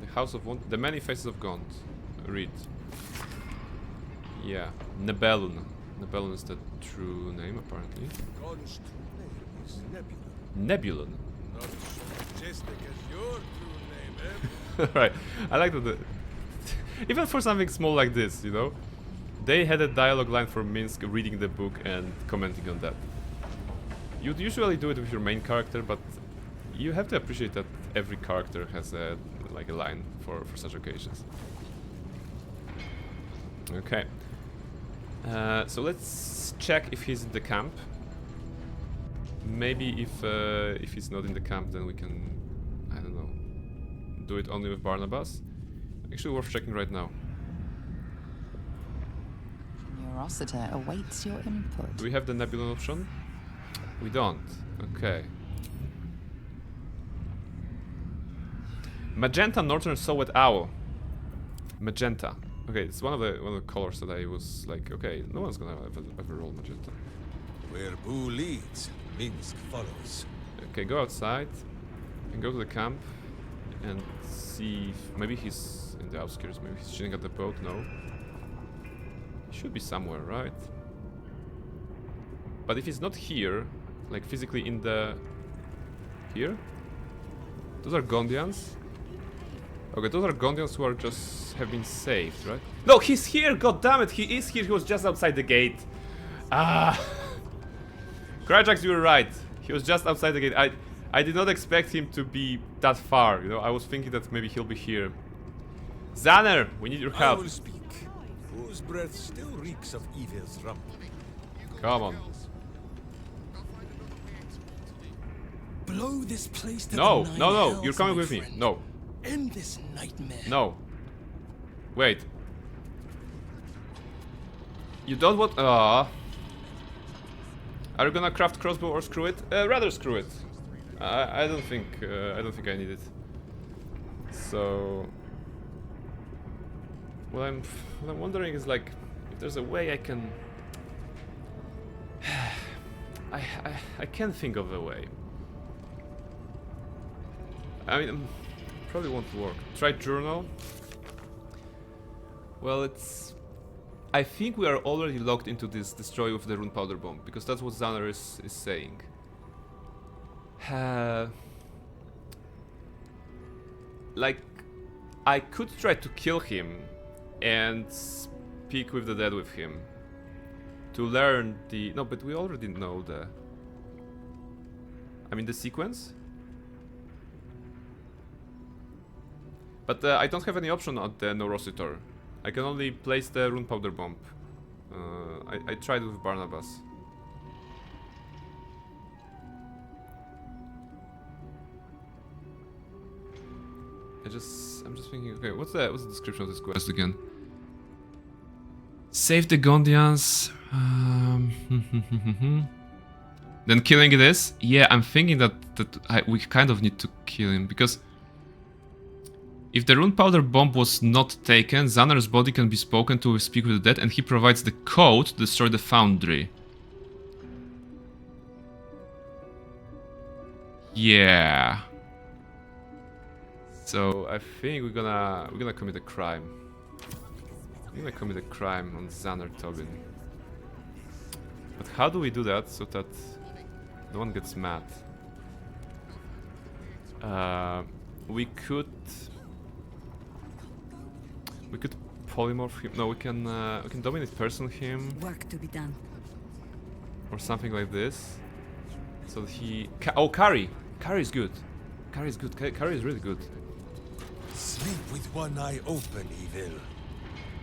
The House of The Many Faces of Gond. Read. Yeah, Nebelun. Nebelun is the true name, apparently. God's true name is Nebula. Nebulun. Not so majestic as your true name, eh? Right, I like that. Even for something small like this, you know, they had a dialogue line for Minsk reading the book and commenting on that. You'd usually do it with your main character, but you have to appreciate that every character has a line for such occasions. Okay. So let's check if he's in the camp. Maybe if he's not in the camp, then we can, I don't know, do it only with Barnabas. Actually, worth checking right now. Neurositor awaits your input. Do we have the Nebulon option? We don't. Okay. Magenta Northern Silhouette Owl. Magenta. Okay, it's one of the colors that I was like, okay, no one's gonna ever roll magenta. Where Boo leads, Minsk follows. Okay, go outside and go to the camp and see if maybe he's in the outskirts, maybe he's chilling at the boat. No. He should be somewhere, right? But if he's not here, like physically in the... Here? Those are Gondians? Okay, those are Gondians who are just... have been saved, right? No, he's here! God damn it! He is here! He was just outside the gate! Ah! Kryjax, you were right. He was just outside the gate. I did not expect him to be that far, you know? I was thinking that maybe he'll be here. Xanar, we need your I help. will speak. Whose breath still reeks of evil's rumble. Come on. Blow this place to No, the nine no, no, hells, you're coming my with me. friend. No, End this nightmare. no. Wait. You don't want... Are you gonna craft crossbow or screw it? Rather screw it. I don't think I need it. So... what I'm wondering is like, if there's a way I can... I can't think of a way. I mean, probably won't work. Try journal. Well, it's... I think we are already locked into this destroy with the rune powder bomb, because that's what Xander is saying. Like, I could try to kill him and speak with the dead with him to learn the... No, but we already know the... I mean the sequence. But I don't have any option on the Norositor. I can only place the rune powder bomb. I tried with Barnabas. I'm just thinking, okay, what's the description of this quest again? Save the Gondians. Then killing this? Yeah, I'm thinking that we kind of need to kill him, because if the rune powder bomb was not taken, Xander's body can be spoken to with Speak with the Dead, and he provides the code to destroy the foundry. Yeah. So I think we're gonna commit a crime. We're gonna commit a crime on Xander Tobin. But how do we do that so that no one gets mad? We could polymorph him. No, we can dominate person him Work to be done. or something like this. So that he oh, Kari is good. Kari is good. Kari is really good. Sleep with one eye open, evil.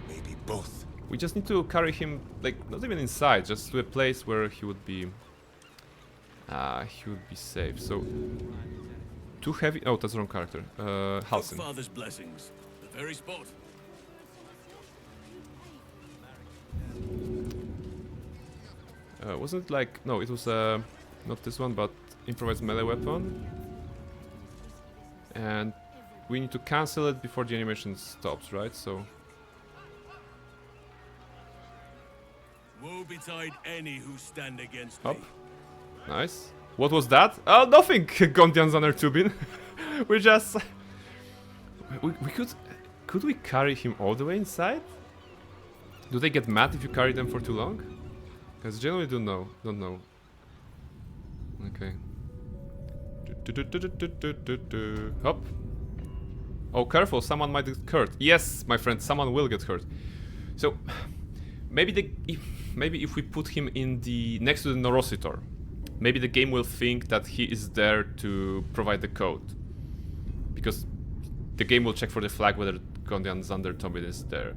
Maybe both. We just need to carry him, like, not even inside, just to a place where he would be safe. So too heavy. Oh, that's the wrong character. Halsin. Father's blessings. The very spot. Wasn't it like, no, it was not this one, but improvised melee weapon. And we need to cancel it before the animation stops, right? So Woe betide any who stand against up. me. Nice. What was that? Oh, nothing. Gondians on our tubing. We just we could we carry him all the way inside? Do they get mad if you carry them for too long? Because generally don't know. Okay. Hop. Oh, careful, someone might get hurt. Yes, my friend, someone will get hurt. So maybe if we put him in the next to the Norositor, maybe the game will think that he is there to provide the code, because the game will check for the flag whether Gondian Xander Tobin is there.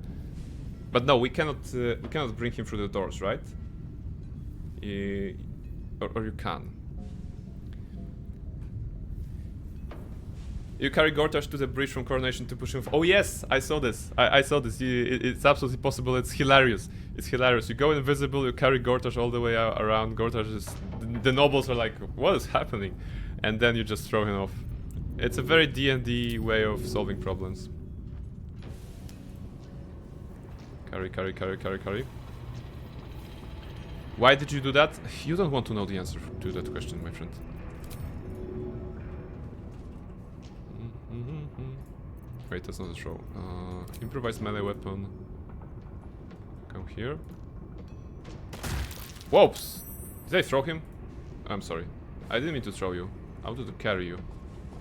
But no, we cannot bring him through the doors, right? Or you can. You carry Gortash to the bridge from Coronation to push him. Oh yes, I saw this. I saw this. It's absolutely possible. It's hilarious. It's hilarious. You go invisible. You carry Gortash all the way around. Gortash is. The nobles are like, what is happening? And then you just throw him off. It's a very D&D way of solving problems. Carry. Why did you do that? You don't want to know the answer to that question, my friend. Wait, that's not a throw. Improvised melee weapon. Come here. Whoops! Did I throw him? I'm sorry. I didn't mean to throw you. I wanted to carry you.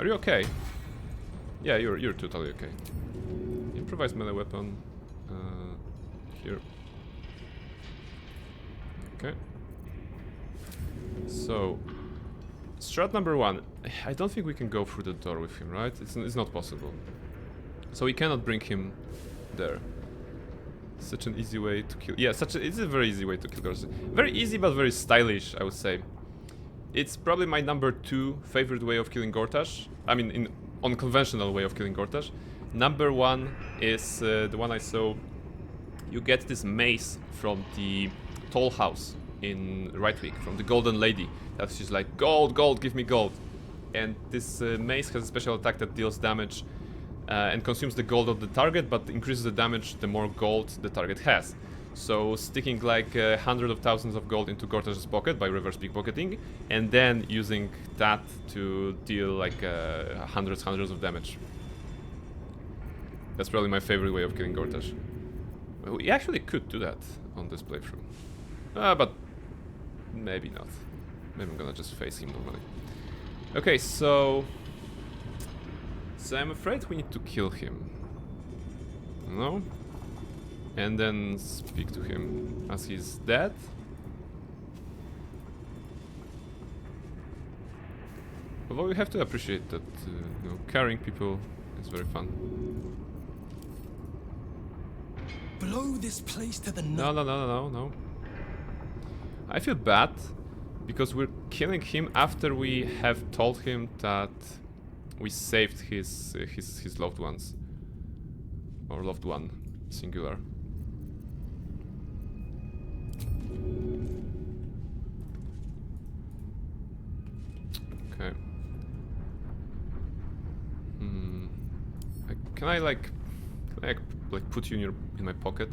Are you okay? Yeah, you're totally okay. Improvised melee weapon. Here. Okay. So, strat number 1. I don't think we can go through the door with him, right? It's not possible. So we cannot bring him there. Such an easy way to kill. Yeah, it's a very easy way to kill Gortash. Very easy, but very stylish, I would say. It's probably my number 2 favorite way of killing Gortash. I mean, unconventional way of killing Gortash. Number 1 is the one I saw. You get this mace from the Toll House in Rightwick, from the Golden Lady. That she's like, gold, give me gold. And this mace has a special attack that deals damage and consumes the gold of the target, but increases the damage the more gold the target has. So sticking like hundreds of thousands of gold into Gortash's pocket by reverse pickpocketing, and then using that to deal like hundreds of damage. That's probably my favorite way of killing Gortash. Well, we actually could do that on this playthrough. But maybe not. Maybe I'm gonna just face him normally. Okay, so I'm afraid we need to kill him. No? And then speak to him as he's dead. Although we have to appreciate that you know, carrying people is very fun. Blow this place to the No. I feel bad because we're killing him after we have told him that we saved his loved ones. Or loved one, singular. Okay. Can I like put you in my pocket?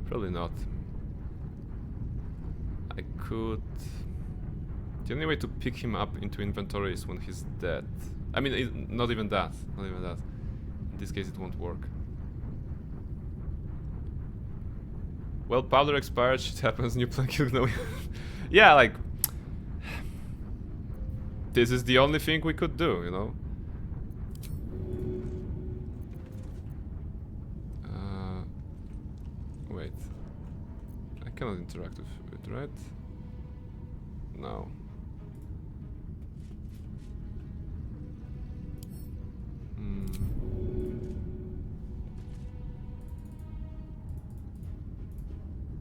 Probably not. I could. The only way to pick him up into inventory is when he's dead. I mean, not even that. Not even that. In this case, it won't work. Well, Baldur expired. Shit happens. New plan kill. No. Yeah, like this is the only thing we could do, you know. Wait. I cannot interact with it, right? No.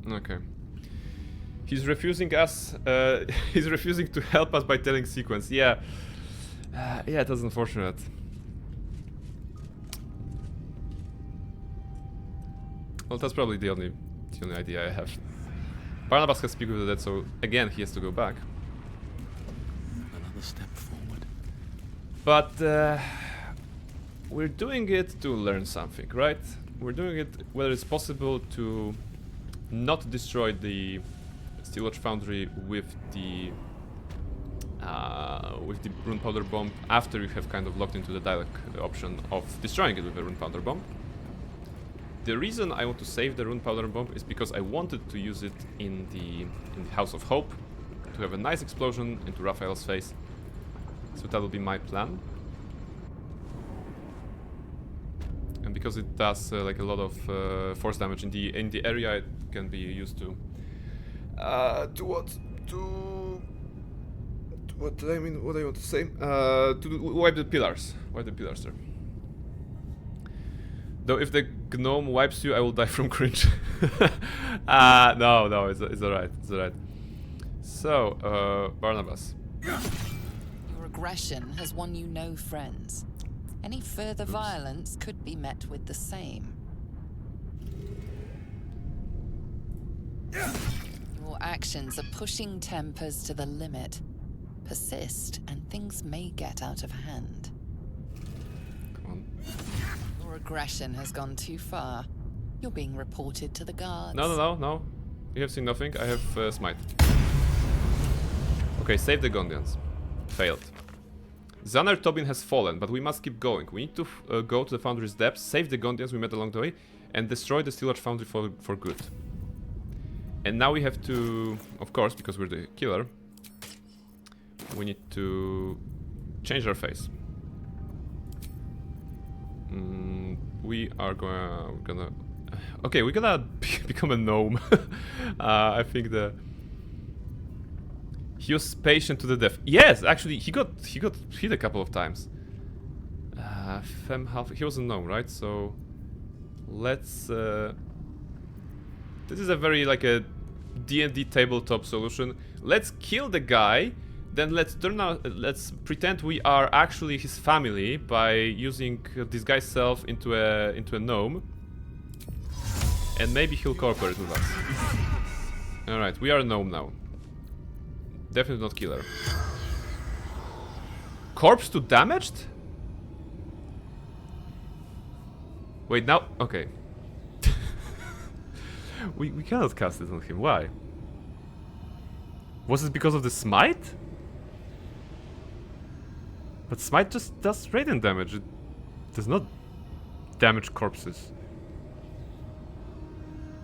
Okay. He's refusing us. He's refusing to help us by telling sequence. Yeah. Yeah, that's unfortunate. Well, that's probably the only idea I have. Barnabas has speak with the dead, so again he has to go back. Another step forward. But we're doing it to learn something, right? We're doing it whether it's possible to not destroy the Steelwatch Foundry with the rune powder bomb after you have kind of locked into the dialogue option of destroying it with a rune powder bomb. The reason I want to save the rune powder bomb is because I wanted to use it in the House of Hope to have a nice explosion into Raphael's face. So that will be my plan. And because it does like a lot of force damage in the area, it can be used to what I mean, what I want to say, to wipe the pillars, there. Though if the gnome wipes you, I will die from cringe. No, it's alright, it's alright. So, Barnabas. Your aggression has won you no friends. Any further violence could be met with the same. Your actions are pushing tempers to the limit. Persist, and things may get out of hand. Come on. Your aggression has gone too far. You're being reported to the guards. No. You have seen nothing. I have smite. Okay, save the Gondians. Failed. Xaner Tobin has fallen, but we must keep going. We need to go to the Foundry's depths, save the Gondians we met along the way, and destroy the Steelwatch Foundry for good. And now we have to, of course, because we're the killer, we need to change our face. We are gonna... Okay, we're gonna become a gnome. I think he was patient to the death. Yes, actually, he got hit a couple of times. Fem half. He was a gnome, right? So let's. This is a very like a D&D tabletop solution. Let's kill the guy. Then let's pretend we are actually his family by using this guy's self into a gnome, and maybe he'll cooperate with us. All right, we are a gnome now. Definitely not killer. Corpse to damaged? Wait, now... Okay. we cannot cast it on him. Why? Was it because of the smite? But smite just does radiant damage. It does not damage corpses.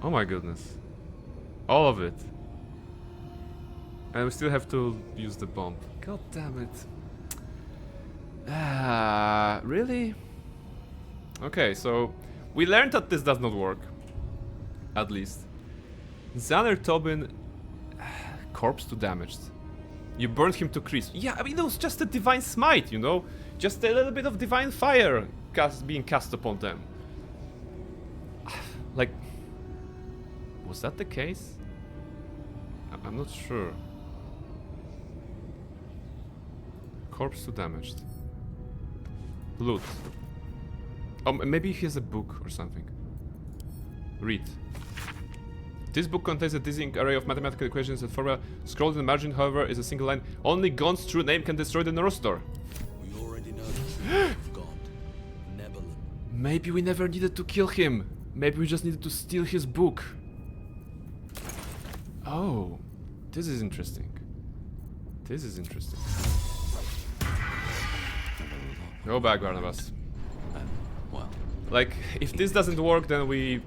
Oh my goodness. All of it. And we still have to use the bomb. God damn it. Ah, really? Okay, so we learned that this does not work. At least. Xander Tobin, corpse to damaged. You burned him to crisp. Yeah, I mean, it was just a divine smite, you know? Just a little bit of divine fire being cast upon them. Like, was that the case? I'm not sure. Corpse to damaged. Loot. Oh, maybe he has a book or something. Read. This book contains a dizzying array of mathematical equations and formula. Scrolled in the margin, however, is a single line. Only Gon's true name can destroy the Neurosaur. We already know the truth of God. Nebulum. Maybe we never needed to kill him. Maybe we just needed to steal his book. Oh, this is interesting. This is interesting. Go back, Barnabas. Well, Like, if this doesn't work, then we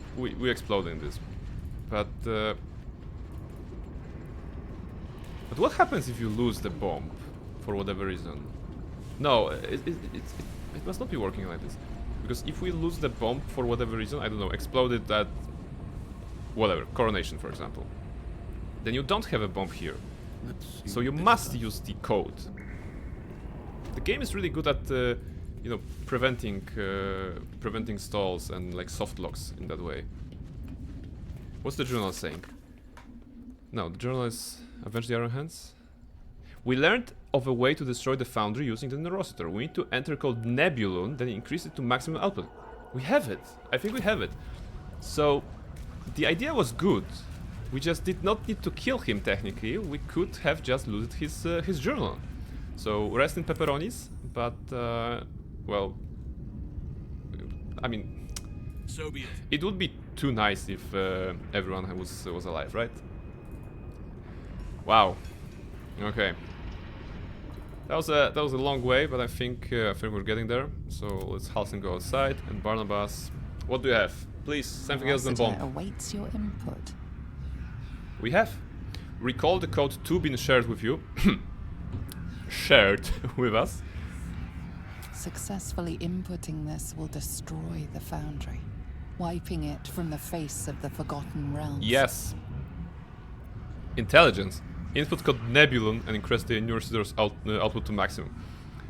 explode in this. But what happens if you lose the bomb for whatever reason? No, it must not be working like this. Because if we lose the bomb for whatever reason, I don't know, exploded at whatever, coronation for example, then you don't have a bomb here. So you must use the code. The game is really good at you know, preventing stalls and like soft locks in that way. What's the journal saying? No, the journal is avenge the Iron Hands. We learned of a way to destroy the foundry using the Neurosaur. We need to enter code Nebulon, then increase it to maximum output. We have it. I think we have it. So the idea was good. We just did not need to kill him technically. We could have just looted his journal. So rest in pepperonis, but well, I mean, so be it. it would be too nice if everyone was alive, right? Wow. Okay. That was a long way, but I think we're getting there. So let's Halsin go outside, and Barnabas, what do you have? Please, something else than bomb. Awaits your input. We have. Recall the code 2 been shared with you. Shared with us. Successfully inputting this will destroy the foundry, wiping it from the face of the Forgotten Realms. Yes. Intelligence. Input code Nebulon and increase the Neurosaur's output to maximum.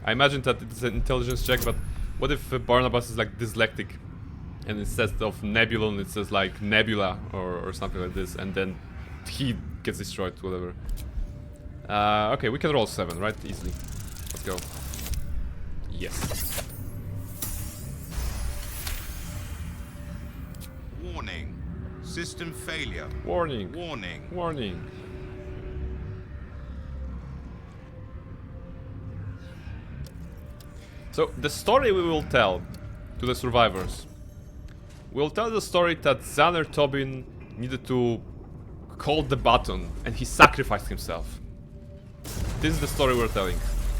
I imagine that it's an intelligence check, but what if Barnabas is like dyslexic and instead of Nebulon it says like Nebula or something like this, and then he gets destroyed, whatever. Okay, we can roll 7, right? Easily. Let's go. Yes. Warning. System failure. Warning. Warning. Warning. So, the story we will tell to the survivors. We'll tell the story that Xander Tobin needed to call the button and he sacrificed himself. This is the story we're telling.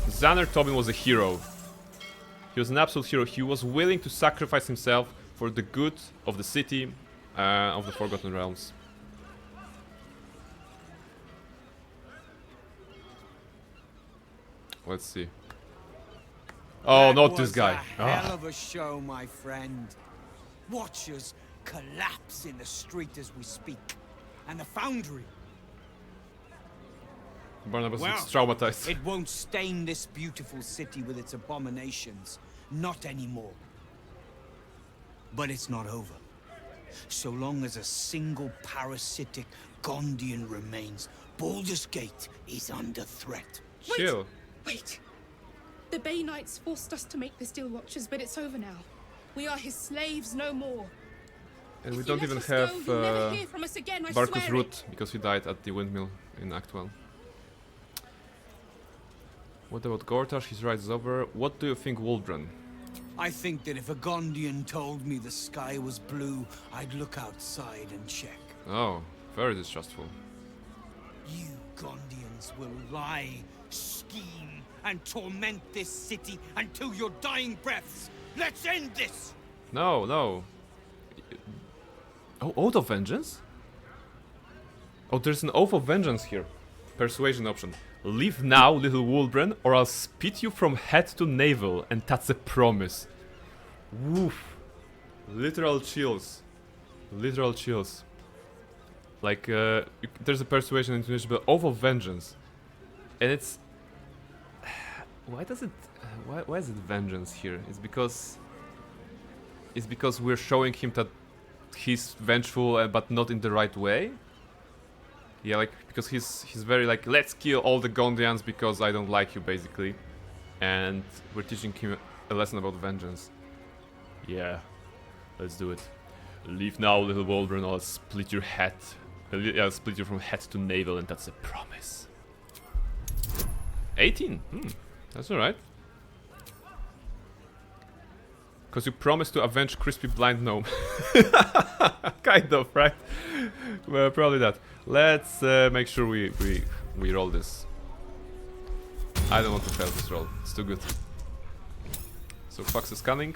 Xander Tobin was a hero. He was an absolute hero. He was willing to sacrifice himself for the good of the city, of the Forgotten Realms. Let's see. Oh, not this guy. Hell of a show, my friend. Watch us collapse in the street as we speak. And the foundry. Barnabas is traumatized. It won't stain this beautiful city with its abominations. Not anymore. But it's not over. So long as a single parasitic Gondian remains, Baldur's Gate is under threat. Chill. Wait. The Bay Knights forced us to make the Steel Watchers, but it's over now. We are his slaves no more. And we If don't you even let us go, have you'll never hear from us again, I Barkus swear Root it. because he died at the windmill in Act 1. What about Gortash? His ride is over. What do you think, Wulbren? I think that if a Gondian told me the sky was blue, I'd look outside and check. Oh, very distrustful. You Gondians will lie, scheme, and torment this city until your dying breaths. Let's end this! No, no. Oh, Oath of Vengeance? Oh, there's an Oath of Vengeance here. Persuasion option. Leave now, little Wulbren, or I'll spit you from head to navel, and that's a promise. Woof. Literal chills. Literal chills. Like, there's a persuasion intuition, but Oath of Vengeance. And it's... Why does it... why is it vengeance here? It's because we're showing him that he's vengeful, but not in the right way. Yeah, like, because he's very like, let's kill all the Gondians because I don't like you, basically. And we're teaching him a lesson about vengeance. Yeah, let's do it. Leave now, little Waldron, or I'll split your head. I'll split you from head to navel, and that's a promise. 18? That's alright. Because you promised to avenge Crispy Blind Gnome. Kind of, right? Well, probably that. Let's make sure we roll this. I don't want to fail this roll. It's too good. So Fox is cunning.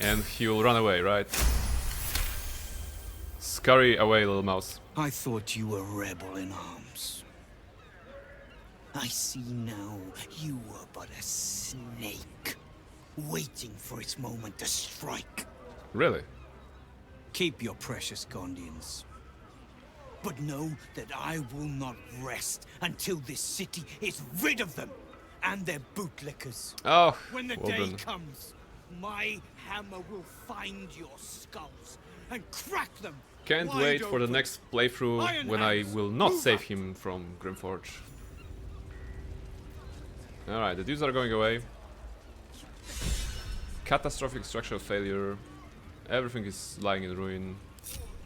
And he'll run away, right? Scurry away, little mouse. I thought you were a rebel in arms. I see now you were but a snake, waiting for its moment to strike. Really? Keep your precious Gondians. But know that I will not rest until this city is rid of them and their bootlickers. Oh, when the well day done. comes, my hammer will find your skulls and crack them. Can't wide wait for the open. next playthrough Iron when I hands, will not move save up. him from Grimforge. Alright, the dudes are going away. Catastrophic structural failure. Everything is lying in ruin.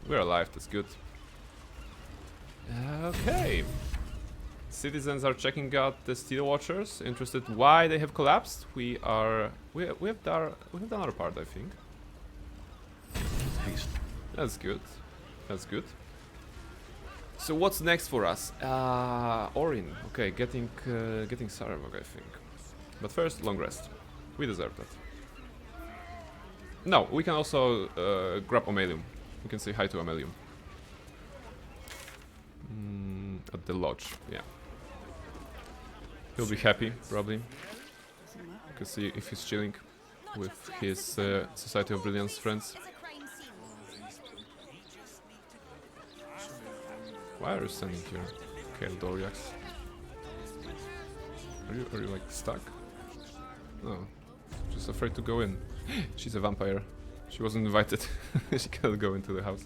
We're alive, that's good. Okay. Citizens are checking out the Steel Watchers, interested why they have collapsed. We have done our part, I think. That's good. That's good. So what's next for us? Orin. Okay, getting Sarevok, I think. But first, long rest. We deserve that. No, we can also grab Omelium. We can say hi to Omelium. At the lodge, yeah. He'll be happy, probably. You can see if he's chilling with his Society of Brilliance friends. Why are you standing here, Kael Doriax? Are you like stuck? No, just afraid to go in. She's a vampire. She wasn't invited. She cannot go into the house.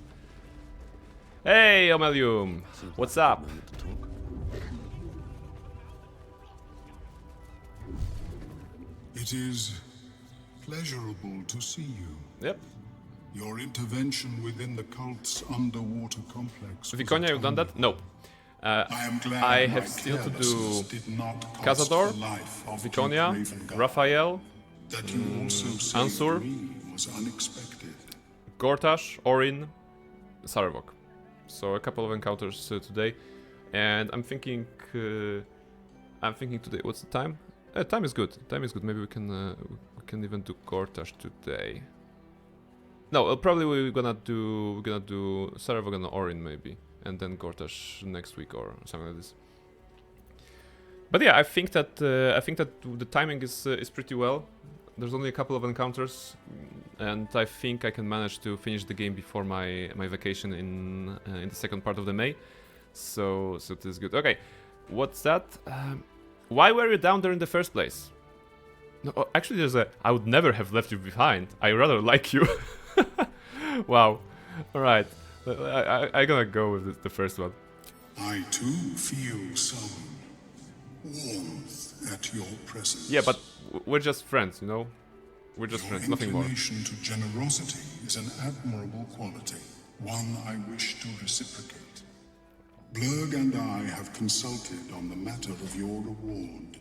Hey, Omelium! What's up? It is pleasurable to see you. Yep. Your intervention within the cult's underwater complex. Viconia, you've done that? No. I am glad I my have still to do carelessness did not cost Cazador, the life of Viconia, Duke Ravenguard. Raphael, That you also saved Ansur, me was unexpected. Gortash, Orin, Sarevok. So a couple of encounters today, and I'm thinking today. What's the time? Time is good. Time is good. Maybe we can even do Gortash today. No, probably we're gonna do Sarevok and Orin maybe, and then Gortash next week or something like this. But yeah, I think that the timing is pretty well. There's only a couple of encounters, and I think I can manage to finish the game before my vacation in the second part of the May. So this is good. Okay, what's that? Why were you down there in the first place? No, actually, there's a. I would never have left you behind. I rather like you. Wow. All right. I'm gonna go with the first one. I too feel some warmth at your presence. Yeah, but we're just friends, you know? We're just friends, nothing more. Your inclination to generosity is an admirable quality, one I wish to reciprocate. Blurg and I have consulted on the matter of your reward.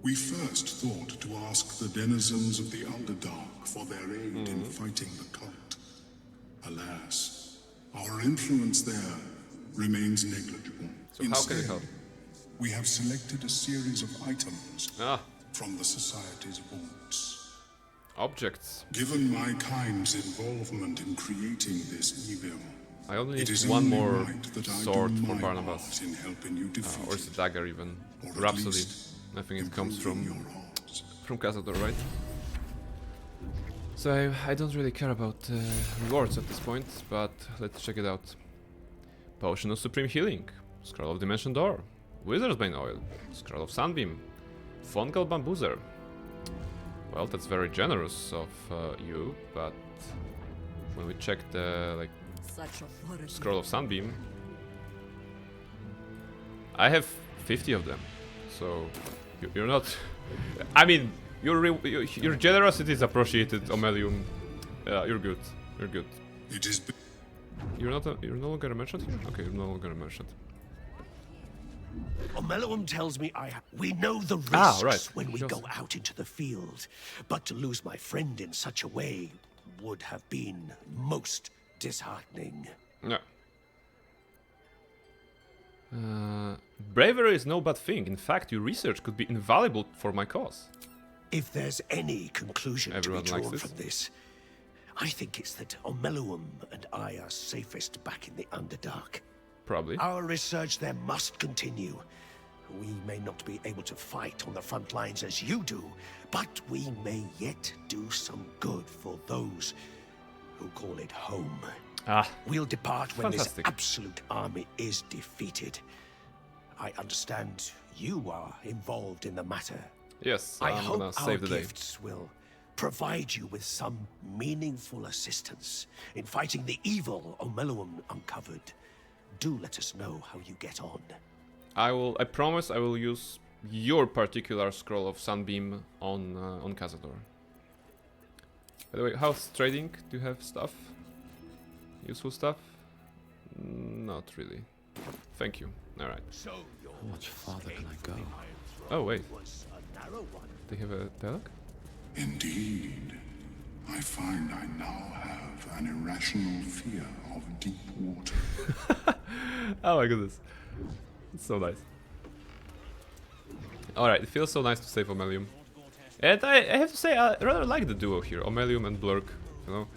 We first thought to ask the denizens of the Underdark for their aid in fighting the cult. Alas, our influence there remains negligible. So how can you help? We have selected a series of items Ah. from the Society's vaults. Objects. Given my kind's involvement in creating this evil, I only it need is one only more right that I sword do for my Barnabas. part in helping you defeat Or is it dagger even? or at Rhapsody. least I think it comes improving from your odds. Cazador, right? So I don't really care about rewards at this point, but let's check it out. Potion of Supreme Healing, Scroll of Dimension Door, Wizard's Bane Oil, Scroll of Sunbeam, Fungal Bamboozer. Well, that's very generous of you, but when we check the Such authority. Scroll of Sunbeam, I have 50 of them, so you're not. I mean, your generosity is appreciated, Omelium. You're good. You're good. It is. You're no longer a merchant here. Okay, you're no longer a merchant. Omeluum tells me we know the risks right. when we Yes. go out into the field, but to lose my friend in such a way would have been most disheartening. Yeah. Bravery is no bad thing. In fact, your research could be invaluable for my cause. If there's any conclusion Everyone to be likes drawn this. from this, I think it's that Omeluum and I are safest back in the Underdark. Probably. Our research there must continue. We may not be able to fight on the front lines as you do, but we may yet do some good for those who call it home. We'll depart when Fantastic. this absolute army is defeated. I understand you are involved in the matter. Yes, I I'm hope gonna our save the day. gifts will provide you with some meaningful assistance in fighting the evil Omeluum uncovered. Do let us know how you get on. I promise I will use your particular Scroll of Sunbeam on Cazador. By the way, how's trading? Do you have stuff? Useful stuff? Not really. Thank you. Alright. How much farther can I go? Oh, wait. They have a dialogue? Indeed. I find I now have an irrational fear of deep water. Oh my goodness. It's so nice. Alright, it feels so nice to save Omelium. And I have to say, I rather like the duo here, Omelium and Blurk. You know,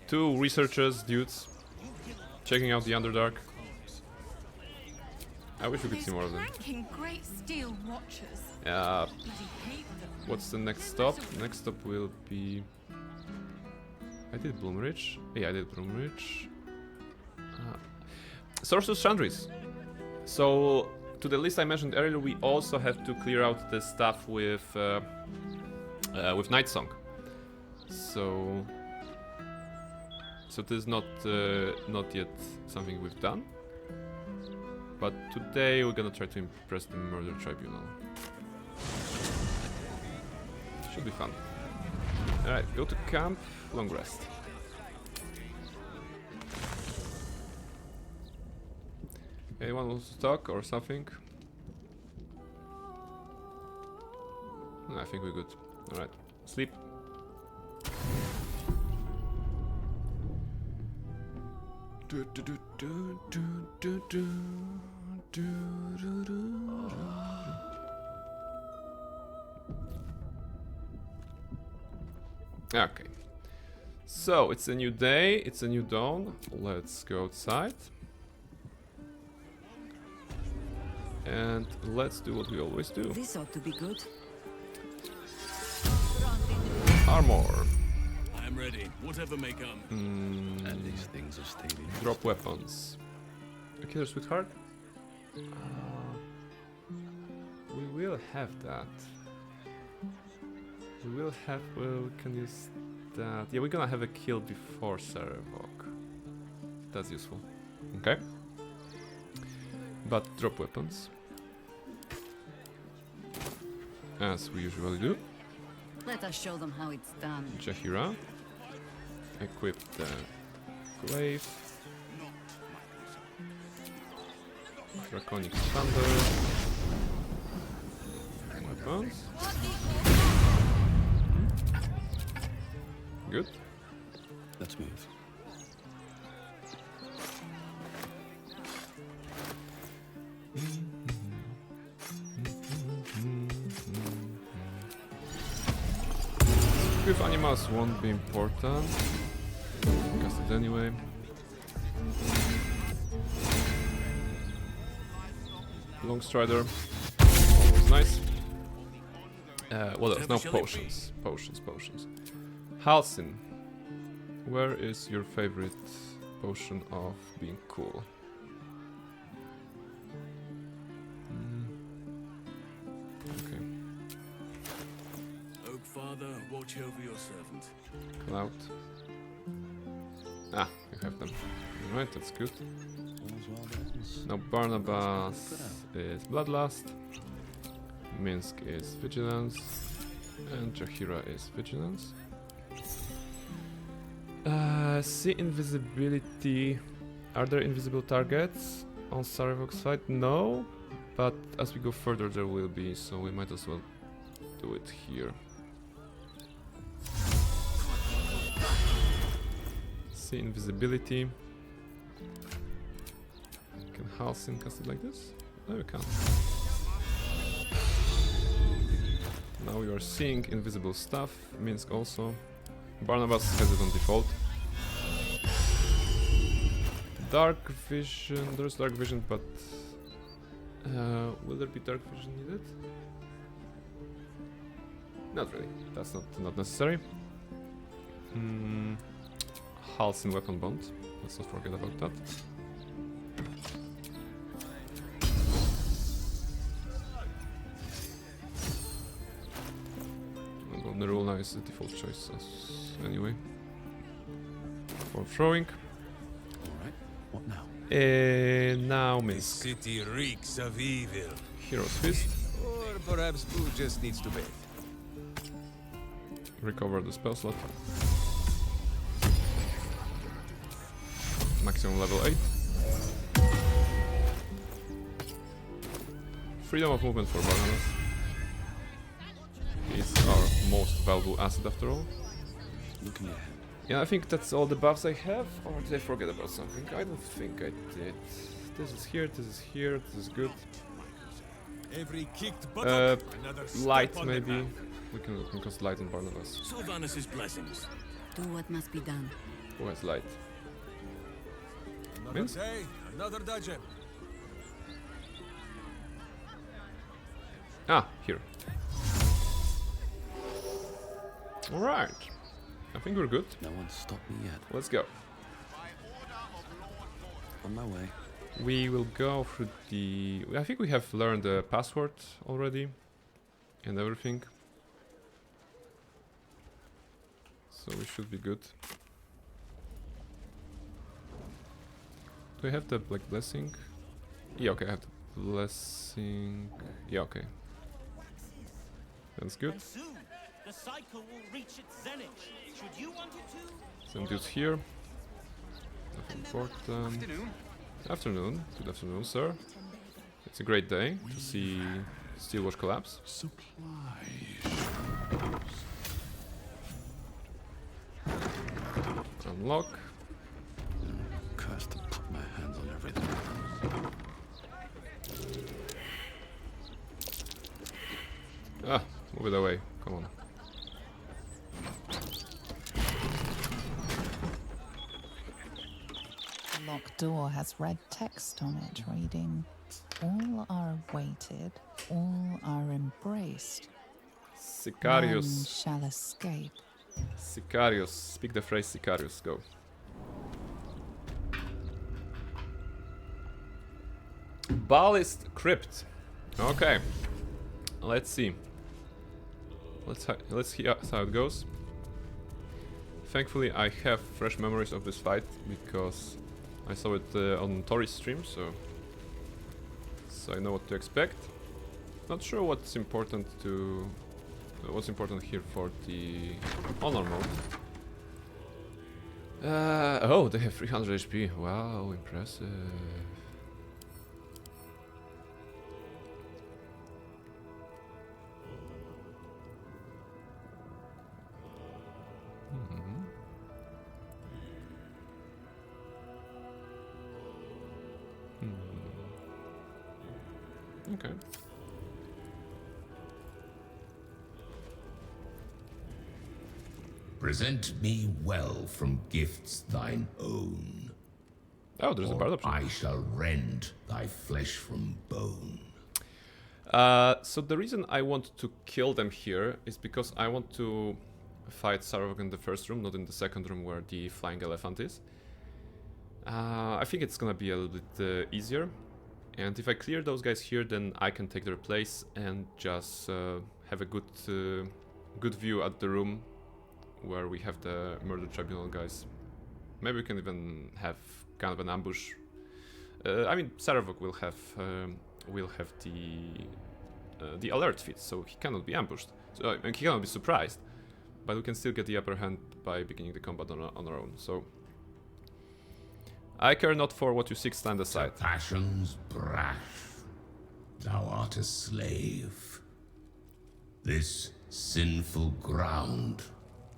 two researchers, dudes, checking out the Underdark. I wish we could see more of them. Ranking great steel watchers. Yeah. Bloody hate them. What's the next stop? Next stop will be... I did Bloomridge. Yeah, I did Bloomridge. Sorcerer's Chandries. So, to the list I mentioned earlier, we also have to clear out the stuff with Night Song. So this is not yet something we've done. But today we're gonna try to impress the Murder Tribunal. Should be fun. Alright, go to camp, long rest. Anyone wants to talk or something? No, I think we're good. Alright, sleep. Okay. So, it's a new day, it's a new dawn. Let's go outside. And let's do what we always do. This ought to be good. Armor. I am ready, whatever may come. And these things are stealing. Drop weapons. A killer sweetheart? We will have that. We can use that. Yeah, we're gonna have a kill before Sarevok. That's useful. Okay. But drop weapons. As we usually do. Let us show them how it's done. Jahira. Equip the glaive. Draconic Thunder. Weapons. Good. Let's move. with animals won't be important. Cast it anyway. Long Strider. Always nice. What else? No, potions. Potions. Halcyon. Where is your favorite potion of being cool? Okay. Oak Father, watch over your servant. Cloud. Ah, you have them. Alright, that's good. Now Barnabas is Bloodlust. Minsk is Vigilance. And Jahira is Vigilance. See invisibility. Are there invisible targets on Sarevok's side? No, but as we go further there will be, so we might as well do it here. See invisibility. Can Halcyon cast it like this? No, we can't. Now you are seeing invisible stuff. Minsk also. Barnabas has it on default. Dark vision. There's dark vision, but will there be dark vision needed? Not really. That's not necessary. Halcyon weapon bond. Let's not forget about that. Nerula is the default choice anyway. For throwing. Alright, what now? Now The Minsk. city reeks of evil. Hero's Fist. Or perhaps food just needs to bathe. Recover the spell slot. Maximum level 8. Freedom of movement for Barnabas. He's our most valuable asset after all. Looking ahead. Yeah, I think that's all the buffs I have, or did I forget about something? I don't think I did. This is here, this is here, this is good. Every kicked buttock, another step Light on the maybe. path. We can cast light on Barnabas. Sylvanus' blessings. Do what must be done. Who has light? Another Minsk? day, another dungeon. Ah, here. Alright. I think we're good. No one stopped me yet. Let's go. On my way. We will go through the... I think we have learned the password already. And everything. So we should be good. Do I have the like blessing? Yeah, okay, I have the blessing. Yeah, okay. That's good. The cycle will reach its zenith. Should you want it to? Some dudes here. Nothing important. Afternoon. Afternoon. Good afternoon, sir. It's a great day to see Steelwatch collapse. Unlock. Cursed to put my hands on everything. Ah, move it away. Come on. The locked door has red text on it reading, "All are awaited, all are embraced. None Sicarius. shall escape." Sicarius. Speak the phrase Sicarius. Go. Ballast Crypt. Okay. Let's see. Let's see how it goes. Thankfully, I have fresh memories of this fight because I saw it on Tori's stream, so I know what to expect. Not sure what's important here for the honor mode. Oh, they have 300 HP. Wow, impressive. Okay. Present me well from gifts thine own. Oh, there's a bard option. I shall rend thy flesh from bone. So the reason I want to kill them here is because I want to fight Sarvok in the first room, not in the second room where the flying elephant is. I think it's gonna be a little bit easier. And if I clear those guys here, then I can take their place and just have a good view at the room where we have the murder tribunal guys. Maybe we can even have kind of an ambush. I mean, Sarvok will have the alert feat, so he cannot be ambushed. So he cannot be surprised, but we can still get the upper hand by beginning the combat on our own. So I care not for what you seek, stand aside. Passions brash, thou art a slave. This sinful ground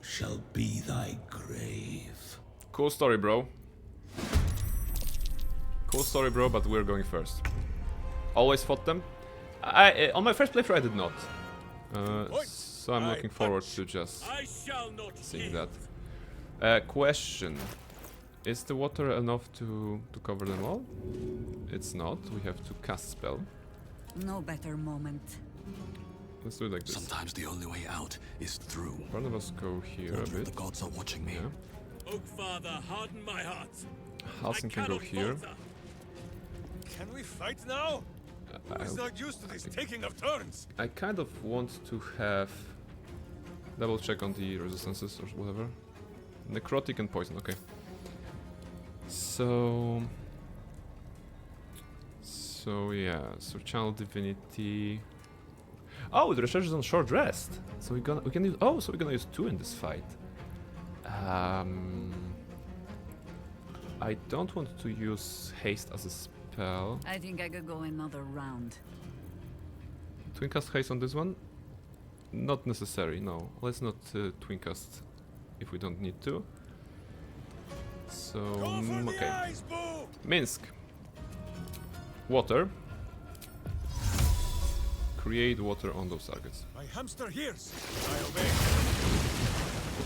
shall be thy grave. Cool story, bro. Cool story, bro, but we're going first. Always fought them. On my first playthrough I did not. So I'm looking forward to just seeing that. Question. Is the water enough to cover them all? It's not. We have to cast spell. No better moment. Let's do it like this. Sometimes the only way out is through. One of us go here a bit. The gods are watching me. Yeah. Oak Father, harden my heart. Halcyon can go here. Can we fight now? Who's not used to this taking of turns? I kind of want to have double check on the resistances or whatever. Necrotic and poison, okay. So yeah, so channel divinity. Oh, the research is on short rest. So we can use. Oh, so we're gonna use 2 in this fight. I don't want to use haste as a spell. I think I could go another round. Twin cast haste on this one? Not necessary. No, let's not twin cast if we don't need to. So okay. Minsk. Water. Create water on those targets. My hamster hears. I obey.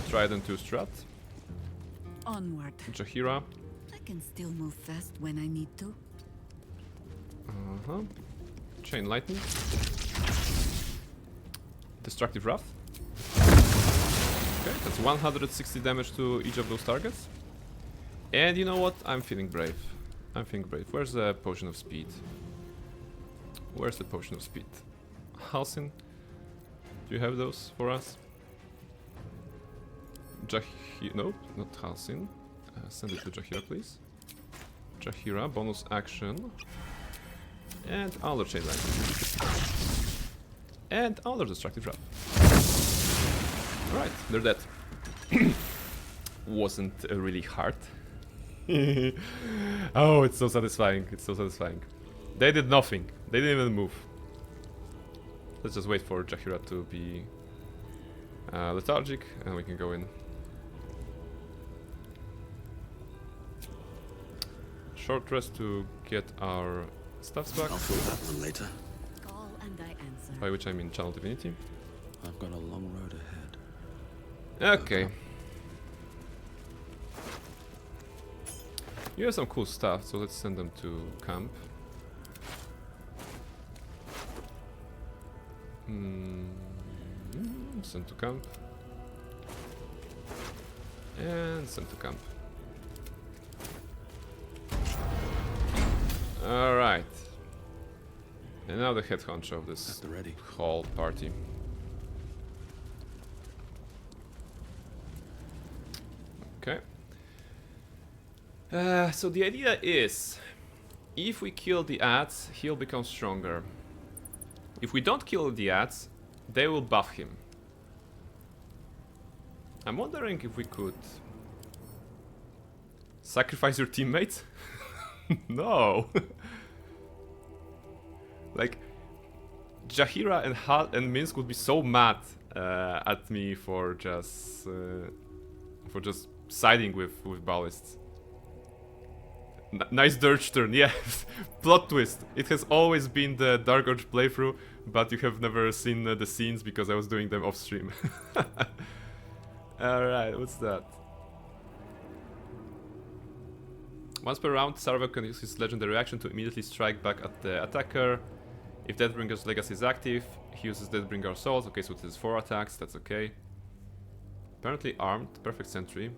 Trident to Strat. Onward. Jahira. I can still move fast when I need to. Chain lightning. Destructive wrath. Okay, that's 160 damage to each of those targets. And you know what? I'm feeling brave. I'm feeling brave. Where's the potion of speed? Where's the potion of speed? Halcyon, do you have those for us? No, not Halcyon. Send it to Jahira, please. Jahira, bonus action. And another chain lightning. And another destructive wrap. Alright, they're dead. Wasn't really hard. Oh, it's so satisfying. It's so satisfying. They did nothing. They didn't even move. Let's just wait for Jahira to be lethargic and we can go in. Short rest to get our stuffs back. I'll fill that one later. Call and I answer. By which I mean channel divinity. I've got a long road ahead. Okay. You have some cool stuff, so let's send them to camp. Send to camp. And send to camp. Alright. And now the head honcho of this whole party. Okay. So the idea is, if we kill the ads, he'll become stronger. If we don't kill the ads, they will buff him. I'm wondering if we could sacrifice your teammates? No. Like, Jahira and Minsk would be so mad at me for just siding with ballists. Nice dirge turn, yes. Plot twist. It has always been the Dark Urge playthrough, but you have never seen the scenes because I was doing them off stream. Alright, what's that? Once per round, Saravok can use his legendary action to immediately strike back at the attacker. If Deathbringer's Legacy is active, he uses Deathbringer Souls. Okay, so it is 4 attacks, that's okay. Apparently armed, perfect sentry.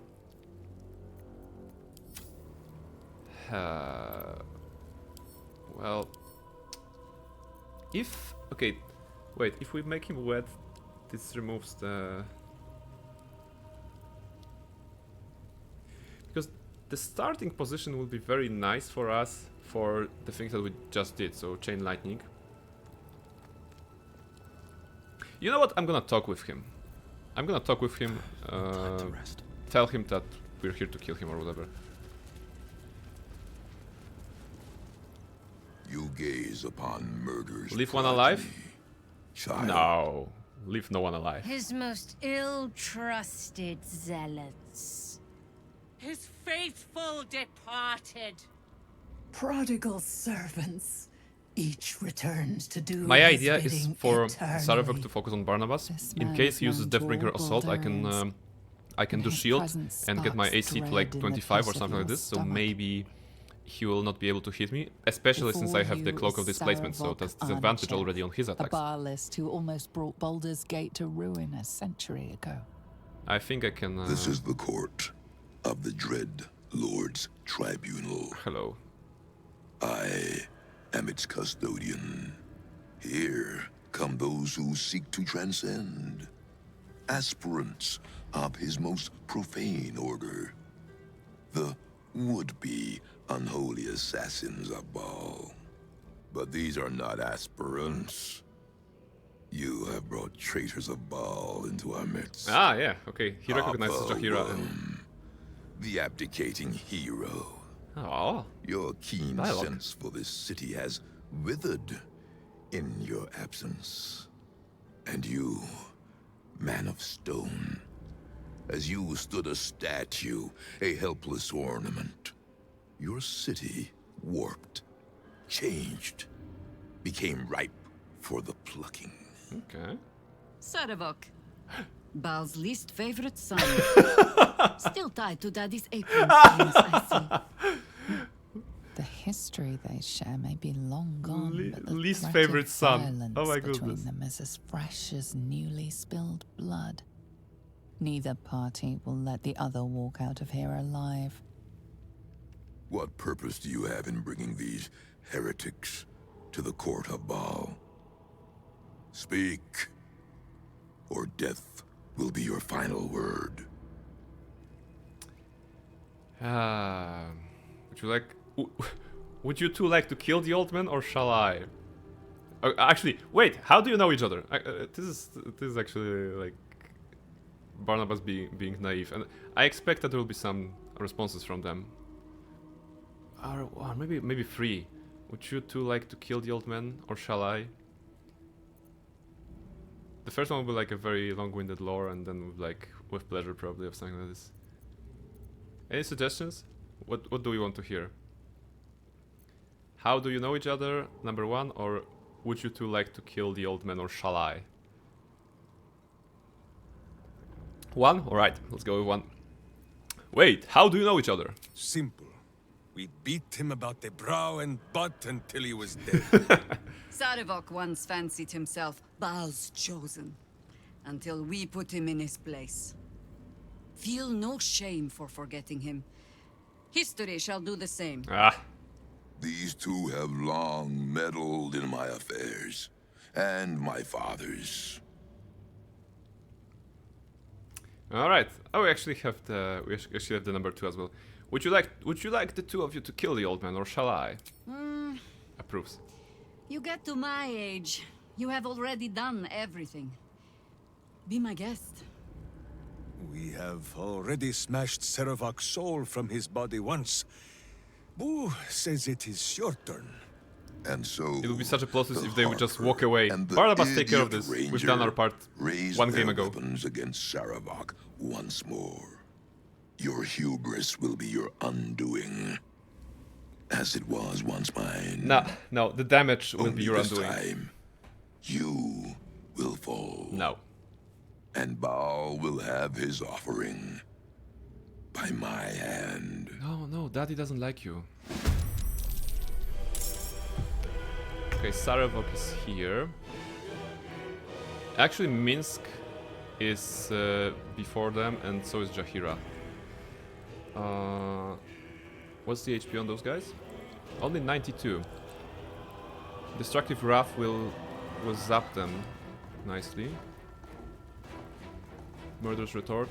Well, if... Okay, wait, if we make him wet, this removes the... Because the starting position will be very nice for us for the things that we just did, so Chain Lightning. You know what? I'm gonna talk with him. I'm gonna talk with him, tell him that we're here to kill him or whatever. You gaze upon murders. Leave one alive? Child. No. Leave no one alive. His most ill-trusted zealots. His faithful departed. Prodigal servants. Each returns to do My his idea is bidding for eternally. Saravok to focus on Barnabas. In case he uses Deathbringer Assault, I can do shield and get my AC to like 25 or something like this, so maybe he will not be able to hit me, especially since I have the Cloak of Displacement, so that's disadvantage already on his A attacks. Baalist who almost brought Baldur's Gate to ruin a century ago. I think I can... This is the court of the Dread Lord's Tribunal. Hello. I am its custodian. Here come those who seek to transcend. Aspirants of his most profane order. The would-be unholy assassins of Baal. But these are not aspirants. You have brought traitors of Baal into our midst. Ah, yeah, okay. He recognizes Jahira and... The abdicating hero. Oh. Your keen Dialogue. sense for this city has withered in your absence. And you, man of stone, as you stood a statue, a helpless ornament, your city warped, changed, became ripe for the plucking. Okay. Saravok. Baal's least favorite son. Still tied to Daddy's apron strings, I see. The history they share may be long gone, but the least threat favorite of son. violence Oh my between goodness. them is as fresh as newly spilled blood. Neither party will let the other walk out of here alive. What purpose do you have in bringing these heretics to the court of Baal? Speak, or death will be your final word. Would you two like to kill the old man, or shall I? Actually, wait. How do you know each other? This is actually like Barnabas being naive, and I expect that there will be some responses from them. Or maybe 3. Would you two like to kill the old man, or shall I? The first one will be like a very long-winded lore, and then like with pleasure probably, or something like this. Any suggestions? What do we want to hear? How do you know each other? Number 1, or would you two like to kill the old man, or shall I? 1? Alright, let's go with 1. Wait, how do you know each other? Simple. We beat him about the brow and butt until he was dead. Saravok once fancied himself Baal's chosen, until we put him in his place. Feel no shame for forgetting him. History shall do the same. These two have long meddled in my affairs, and my father's. All right. Oh, we actually have the number 2 as well. Would you like the two of you to kill the old man, or shall I? Approves. You get to my age, you have already done everything. Be my guest. We have already smashed Saravok's soul from his body once. Boo says it is your turn. And so It would be such a plot twist if they would just walk away. Barnabas, take care of this. We've done our part raise 1 game their ago. weapons against Saravok once more. Your hubris will be your undoing, as it was once mine. No, the damage will Only be your this undoing. time, you will fall. No. and Baal will have his offering. By my hand. No, no, Daddy doesn't like you. Okay, Sarevok is here. Actually, Minsk is before them, and so is Jahira. What's the HP on those guys? Only 92. Destructive Wrath will zap them nicely. Murderous Retort.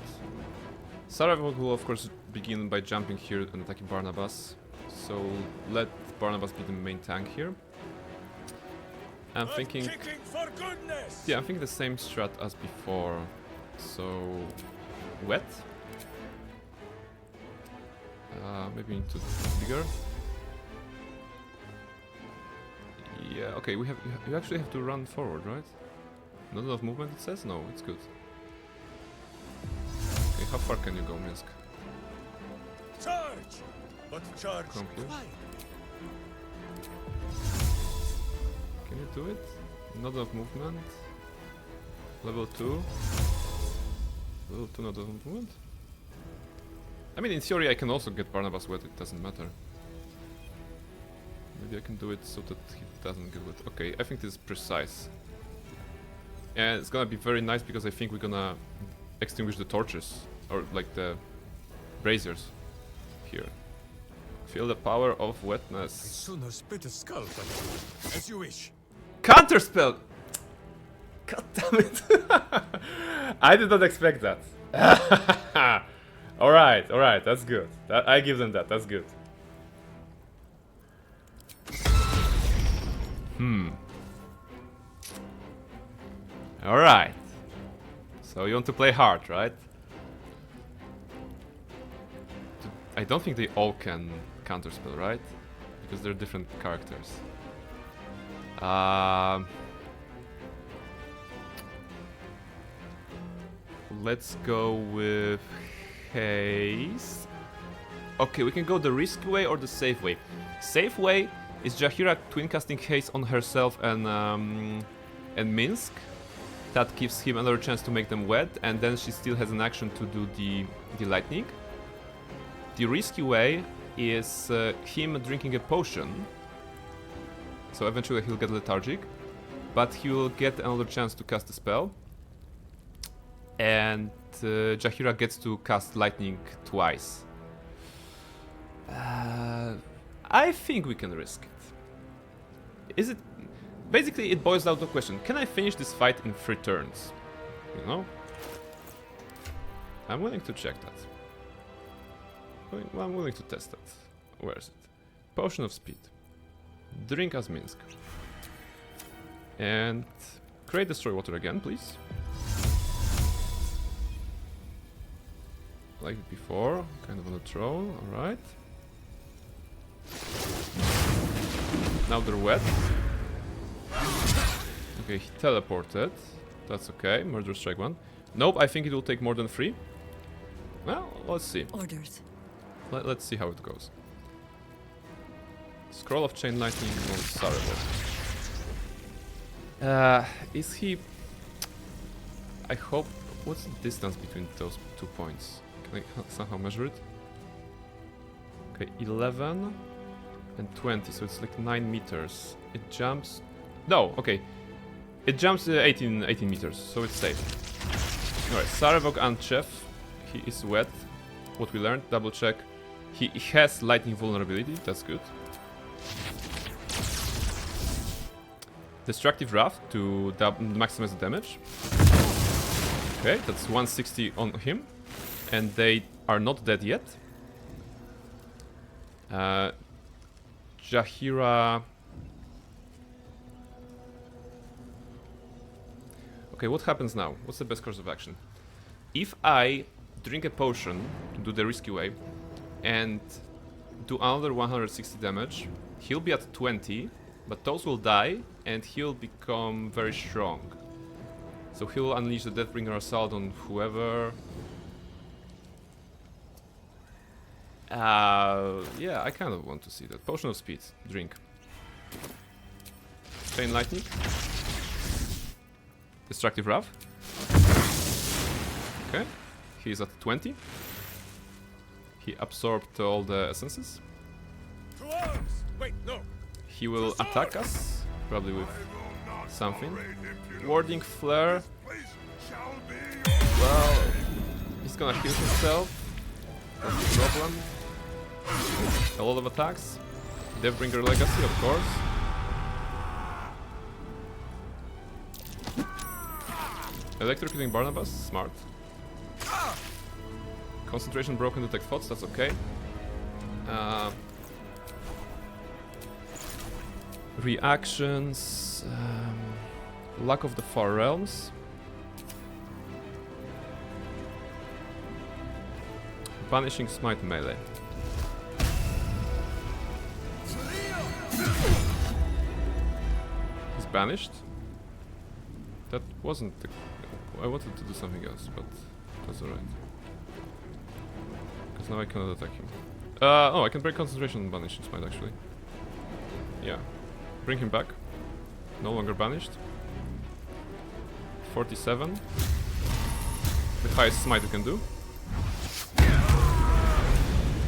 Sarevok will of course begin by jumping here and attacking Barnabas. So let Barnabas be the main tank here. I'm thinking... Yeah, I'm thinking the same strat as before. So... Wet? Maybe into bigger. Yeah, okay, we have... You actually have to run forward, right? Not enough movement, it says? No, it's good. Okay, how far can you go, Minsk? Charge! But charge quietly. Can you do it? Not enough movement. Level 2. Level 2, not enough movement. I mean, in theory, I can also get Barnabas wet, it doesn't matter. Maybe I can do it so that he doesn't get wet. Okay, I think this is precise. And it's gonna be very nice because I think we're gonna extinguish the torches. Or like the braziers here. Feel the power of wetness. Sooner split a skull, but as you wish. Counterspell! God damn it. I did not expect that. Alright, that's good. I give them that, that's good. Alright. So you want to play hard, right? I don't think they all can counterspell, right? Because they're different characters. Let's go with haste. Okay, we can go the risky way or the safe way. Safe way is Jahira twin casting haste on herself and Minsk. That gives him another chance to make them wet, and then she still has an action to do the lightning. The risky way is him drinking a potion. So eventually he'll get lethargic, but he will get another chance to cast a spell. And Jahira gets to cast lightning twice. I think we can risk it. Is it... Basically it boils down to a question. Can I finish this fight in 3 turns? You know? I'm willing to check that. I'm willing to test that. Where is it? Potion of Speed. Drink as Minsk. And create Destroy Water again, please. Like before, kind of on a throne, alright. Now they're wet. Okay, he teleported. That's okay. Murder Strike 1. Nope, I think it will take more than 3. Well, let's see. Orders. Let's see how it goes. Scroll of Chain Lightning on Sarevok. Is he... I hope... What's the distance between those 2 points? Can I somehow measure it? Okay, 11 and 20, so it's like 9 meters. It jumps... No, okay. It jumps 18 meters, so it's safe. Alright, Sarevok and Chef. He is wet. What we learned, double check. He has lightning vulnerability, that's good. Destructive Wrath to maximize the damage. Okay, that's 160 on him. And they are not dead yet. Jahira... Okay, what happens now? What's the best course of action? If I drink a potion to do the risky way and do another 160 damage, he'll be at 20, but those will die and he'll become very strong. So he'll unleash the Deathbringer Assault on whoever. Yeah, I kind of want to see that. Potion of Speed. Drink. Chain Lightning. Destructive Wrath. Okay, he's at 20. He absorbed all the essences. Wait, no. He will attack us, probably with something. Warding Flare. Well, he's gonna heal himself. That's the problem. A lot of attacks. Deathbringer Legacy, of course. Electrocuting Barnabas, smart. Concentration broken, detect thoughts, that's okay. Reactions. Lack of the Far Realms. Banishing Smite melee. He's banished. That wasn't the... I wanted to do something else, but that's alright. Because now I cannot attack him. Oh, I can break concentration and banishing smite actually. Yeah. Bring him back. No longer banished. 47. The highest smite you can do.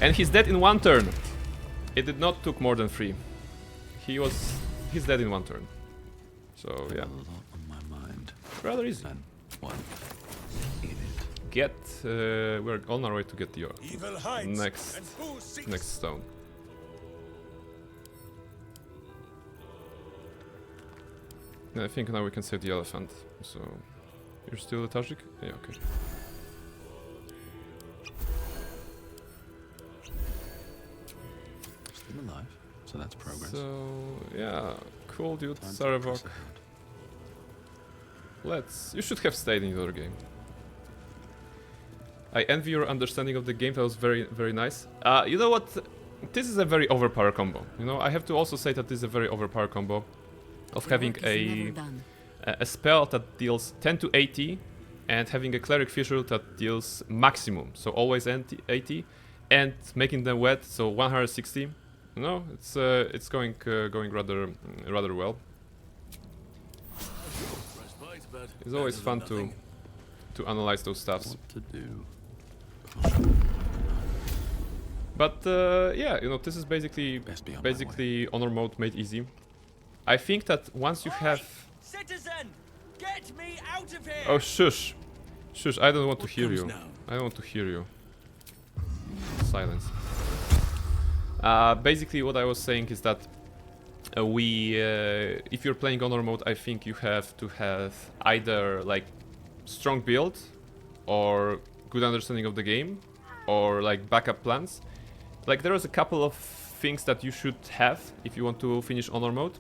And he's dead in one turn. It did not took more than 3. He's dead in one turn. So yeah. Rather easy. Get we're on our way to get the next stone. And I think now we can save the elephant. So you're still lethargic? Yeah, okay. Still alive, so that's progress. So yeah, cool dude, Sarevok. You should have stayed in your game. I envy your understanding of the game, that was very, very nice. You know what? This is a very overpowered combo. You know, I have to also say that this is a very overpowered combo of having a spell that deals 10 to 80 and having a Cleric Fissure that deals maximum, so always 80, and making them wet, so 160. You know, it's going rather well. It's always fun to analyze those stuffs. What to do? But yeah, you know, this is basically honor mode made easy. I think that once you have... Citizen, get me out of here! Oh, shush. Shush, I don't want to hear you. I don't want to hear you. Silence. Basically what I was saying is that if you're playing honor mode, I think you have to have either like strong build or good understanding of the game or like backup plans. Like there is a couple of things that you should have if you want to finish honor mode,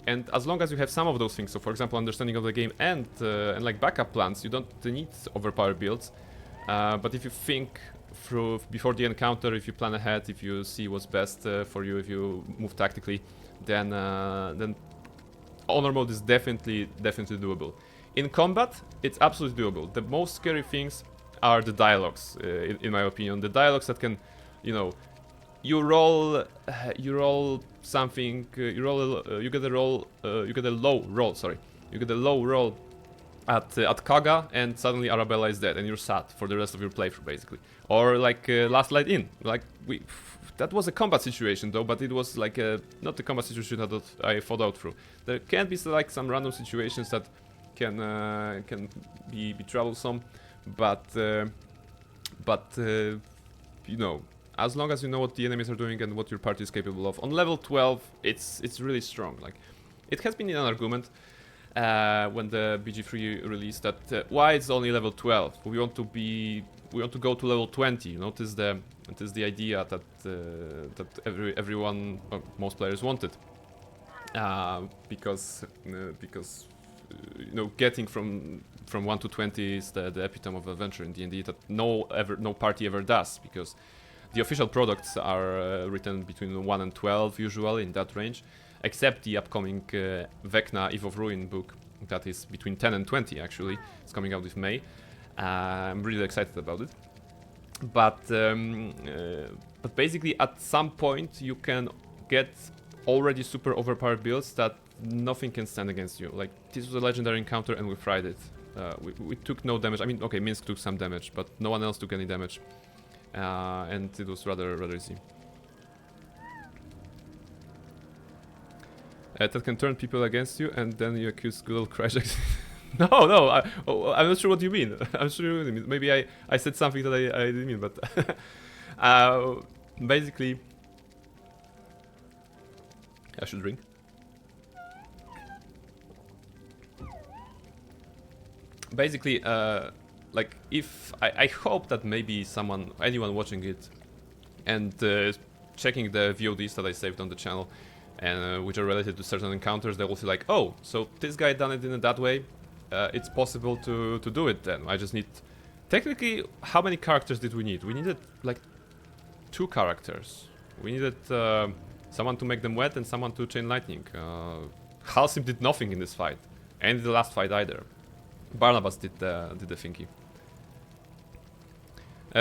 and as long as you have some of those things, so for example understanding of the game and like backup plans, you don't need overpowered builds. But if you think through before the encounter, if you plan ahead, if you see what's best for you, if you move tactically, then honor mode is definitely doable. In combat, it's absolutely doable. The most scary things are the dialogues, in my opinion. The dialogues that can, you know, you roll something, you get a low roll at Kaga, and suddenly Arabella is dead, and you're sad for the rest of your playthrough, basically. Or like Last Light In, like that was a combat situation though, but it was like not the combat situation that I thought out through. There can be like some random situations that can be troublesome, but you know, as long as you know what the enemies are doing and what your party is capable of. On level 12, it's really strong. Like, it has been an argument when the BG3 released that why it's only level 12. We want to go to level 20. You know, it is the idea that everyone, most players wanted, because you know, getting from 1 to 20 is the epitome of adventure in D&D that no party ever does, because the official products are written between 1 and 12 usually, in that range, except the upcoming Vecna Eve of Ruin book that is between 10 and 20 actually. It's coming out with May. I'm really excited about it. But basically at some point you can get already super overpowered builds that nothing can stand against you. Like, this was a legendary encounter and we fried it. we took no damage. I mean, okay, Minsk took some damage, but no one else took any damage. And it was rather easy. That can turn people against you, and then you accuse good old Krajak. No, I'm not sure what you mean. I'm sure what you mean. Maybe I said something that I didn't mean, but basically, I should drink. Basically, like, if I hope that maybe anyone watching it and checking the VODs that I saved on the channel, and which are related to certain encounters, they will see like, oh, so this guy done it in that way. It's possible to do it then. I just need... Technically, how many characters did we need? We needed, like, 2 characters. We needed someone to make them wet and someone to chain lightning. Halsim did nothing in this fight. And in the last fight either. Barnabas did the thingy.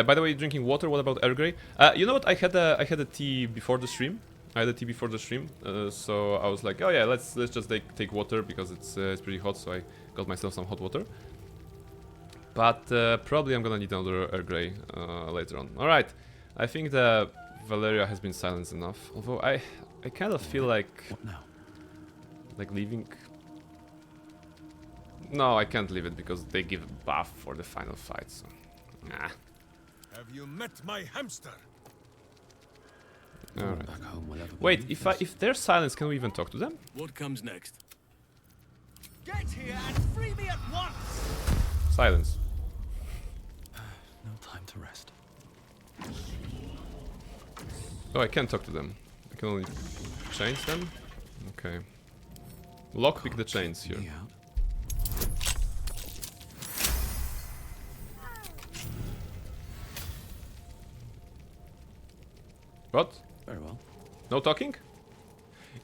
By the way, drinking water, what about Earl Grey? You know what, I had a tea before the stream. So I was like, oh yeah, let's just take water because it's pretty hot, so I got myself some hot water. But probably I'm gonna need another Earl Grey later on. Alright, I think the Valeria has been silenced enough. Although I kind of feel like... What now? Like leaving... No, I can't leave it because they give a buff for the final fight, so... Nah. Have you met my hamster? Alright. Wait, if they're silenced, can we even talk to them? What comes next? Get here and free me at once! Silence. No time to rest. Oh, I can't talk to them. I can only change them? Okay. Lockpick the chains here. What? Very well. No talking?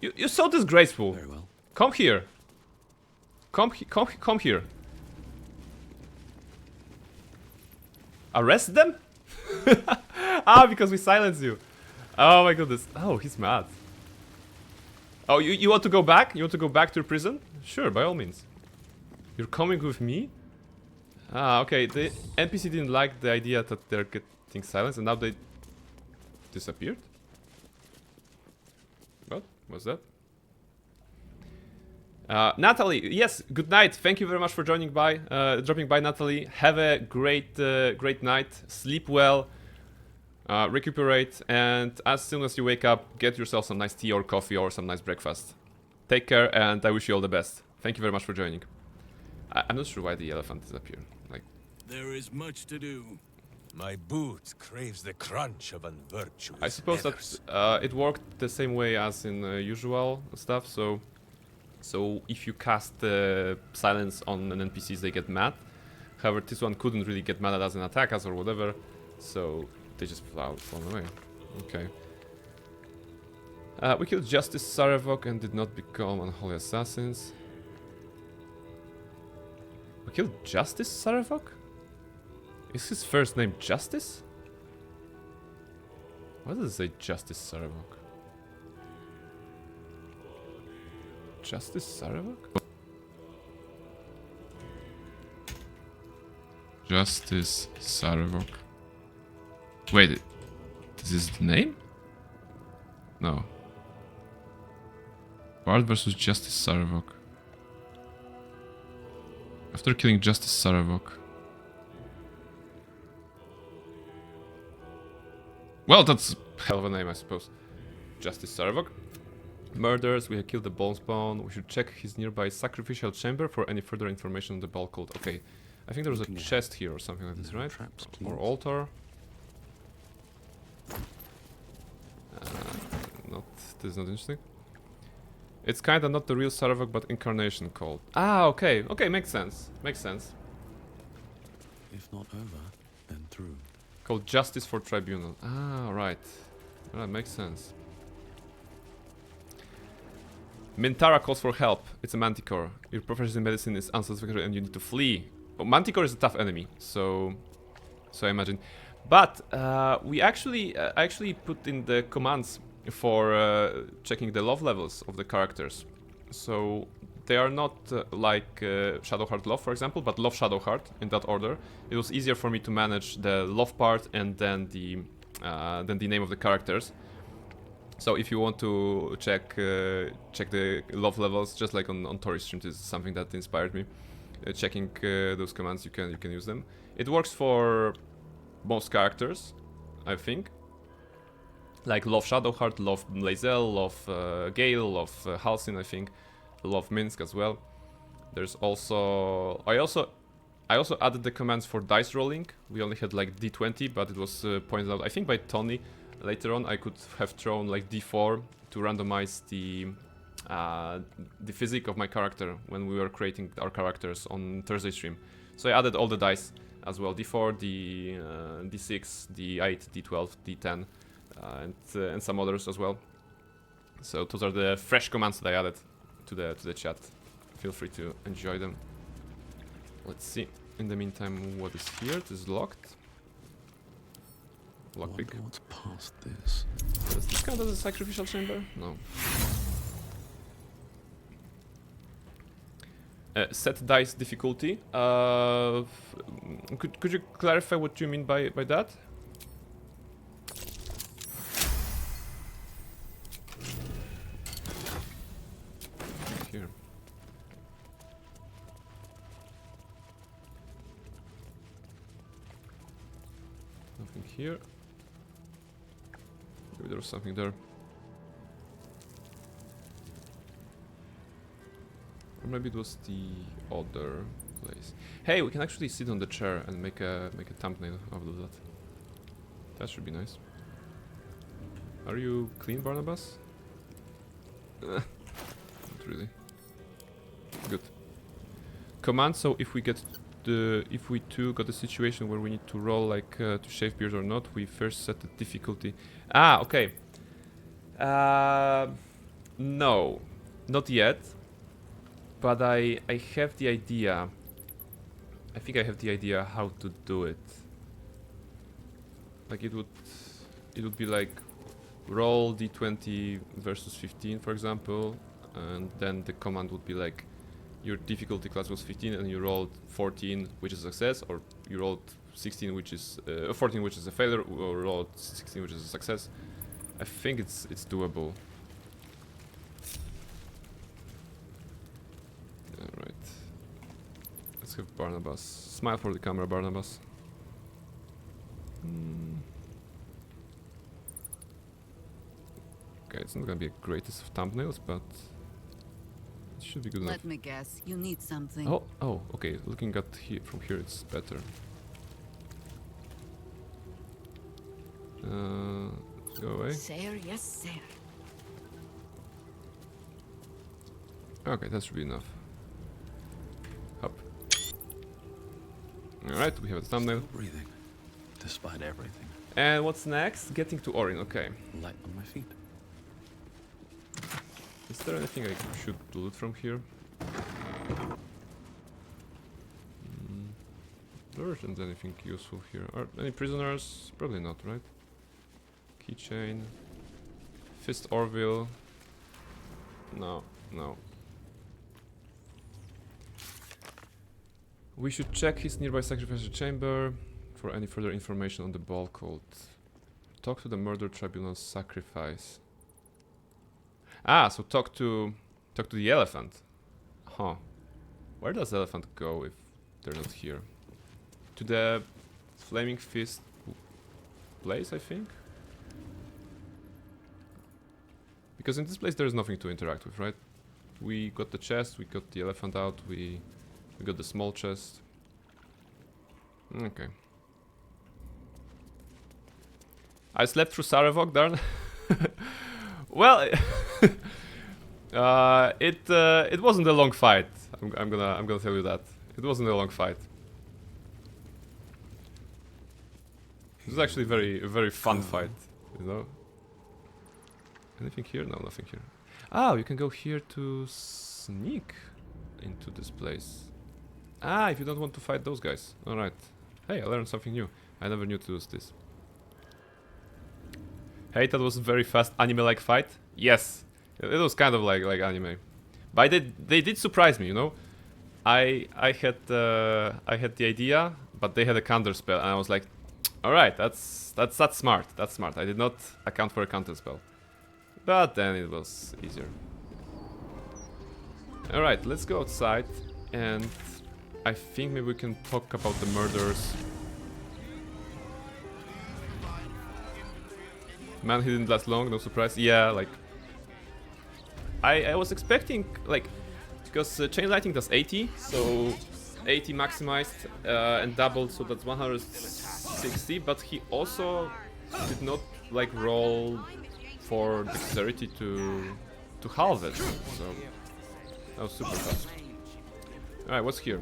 You're so disgraceful. Very well. Come here. Come here. Arrest them? Because we silenced you. Oh my goodness. Oh, he's mad. Oh, you want to go back? You want to go back to your prison? Sure, by all means. You're coming with me? Okay. The NPC didn't like the idea that they're getting silenced, and now they disappeared? What was that? Natalie, yes, good night. Thank you very much for dropping by, Natalie. Have a great night. Sleep well, recuperate, and as soon as you wake up, get yourself some nice tea or coffee or some nice breakfast. Take care, and I wish you all the best. Thank you very much for joining. I'm not sure why the elephant disappeared. Like, there is much to do. My boot craves the crunch of unvirtuous I suppose leathers. that it worked the same way as in usual stuff. So if you cast silence on an NPCs, they get mad. However, this one couldn't really get mad at us and attack us or whatever, so they just flown away. Okay. We killed Justice Sarevok and did not become unholy assassins. We killed Justice Sarevok? Is his first name Justice? Why does it say Justice Sarevok? Justice Sarevok? Justice Sarevok. Wait, this is the name? No. Bard versus Justice Sarevok. After killing Justice Sarevok. Well, that's a hell of a name, I suppose. Justice Sarevok. Murders, we have killed the bone spawn. We should check his nearby sacrificial chamber for any further information on the ball cult. Okay, I think there was a chest here or something like this, right? Traps, or altar. This is not interesting. It's kinda not the real Sarevok, but incarnation cult. Okay, makes sense. Makes sense. If not over, then through. Called Justice for Tribunal. Right. That makes sense. Mintara calls for help. It's a manticore. Your proficiency in medicine is unsatisfactory and you need to flee. Oh, manticore is a tough enemy, so I imagine. But we actually put in the commands for checking the love levels of the characters. So they are not like Shadowheart Love, for example, but Love Shadowheart in that order. It was easier for me to manage the love part and then the name of the characters. So if you want to check the love levels, just like on Tori streams, is something that inspired me. Checking those commands, you can use them. It works for most characters, I think. Like Love Shadowheart, Love Blazel, Love Gale, Love Halcyon, I think. Love Minsk as well. There's also... I also added the commands for dice rolling. We only had like D20, but it was pointed out, I think by Tony. Later on, I could have thrown like D4 to randomize the physique of my character when we were creating our characters on Thursday stream. So I added all the dice as well: D4, D6, D8, D12, D10, and some others as well. So those are the fresh commands that I added to the chat. Feel free to enjoy them. Let's see. In the meantime, what is here? It is locked. Lockpick. What's past this? Does this count as a sacrificial chamber? No. Set dice difficulty. Could you clarify what you mean by that? Here. Nothing here. Maybe there was something there. Or maybe it was the other place. Hey, we can actually sit on the chair and make a thumbnail of that. That should be nice. Are you clean, Barnabas? Not really. Good. Command. So if we got a situation where we need to roll like to shave beard or not, we first set the difficulty. Ah, okay. No, not yet. But I have the idea. I think I have the idea how to do it. Like it would be like roll d20 versus 15, for example, and then the command would be like your difficulty class was 15 and you rolled 14, which is a success, or you rolled 16, which is 14, which is a failure, or rolled 16, which is a success. I think it's doable. Alright. Let's have Barnabas. Smile for the camera, Barnabas. Okay, it's not gonna be a greatest of thumbnails, but it should be good enough. Let me guess, you need something. Oh, okay. Looking at from here, it's better. Let's go away. Sir, yes, sir. Okay, that should be enough. Up. Alright, we have a thumbnail. Breathing, despite everything. And what's next? Getting to Orin, okay. Light on my feet. Is there anything I should loot from here? There isn't anything useful here. Are any prisoners? Probably not, right? Keychain. Fist Orville. No. We should check his nearby sacrificial chamber for any further information on the ball code. Talk to the murder tribunal's sacrifice. Ah, so talk to the elephant. Huh. Where does the elephant go if they're not here? To the Flaming Fist place, I think? Because in this place there is nothing to interact with, right? We got the chest, we got the elephant out, we got the small chest. Okay. I slept through Sarevok, darn. Well, it wasn't a long fight. I'm gonna tell you that. It wasn't a long fight. It was actually a very fun fight, you know. Anything here? No, nothing here. Oh, you can go here to sneak into this place. Ah, if you don't want to fight those guys. Alright. Hey, I learned something new. I never knew to use this. Hey, that was a very fast anime-like fight. Yes, it was kind of like anime. But they did surprise me, you know. I had the idea, but they had a counter spell, and I was like, all right, that's smart. That's smart. I did not account for a counter spell, but then it was easier. All right, let's go outside, and I think maybe we can talk about the murderers. Man, he didn't last long. No surprise. Yeah, like I was expecting like. Because Chain Lightning does 80, so 80 maximized and doubled, so that's 160. But he also did not like roll for dexterity to halve it, so that was super fast. All right, what's here?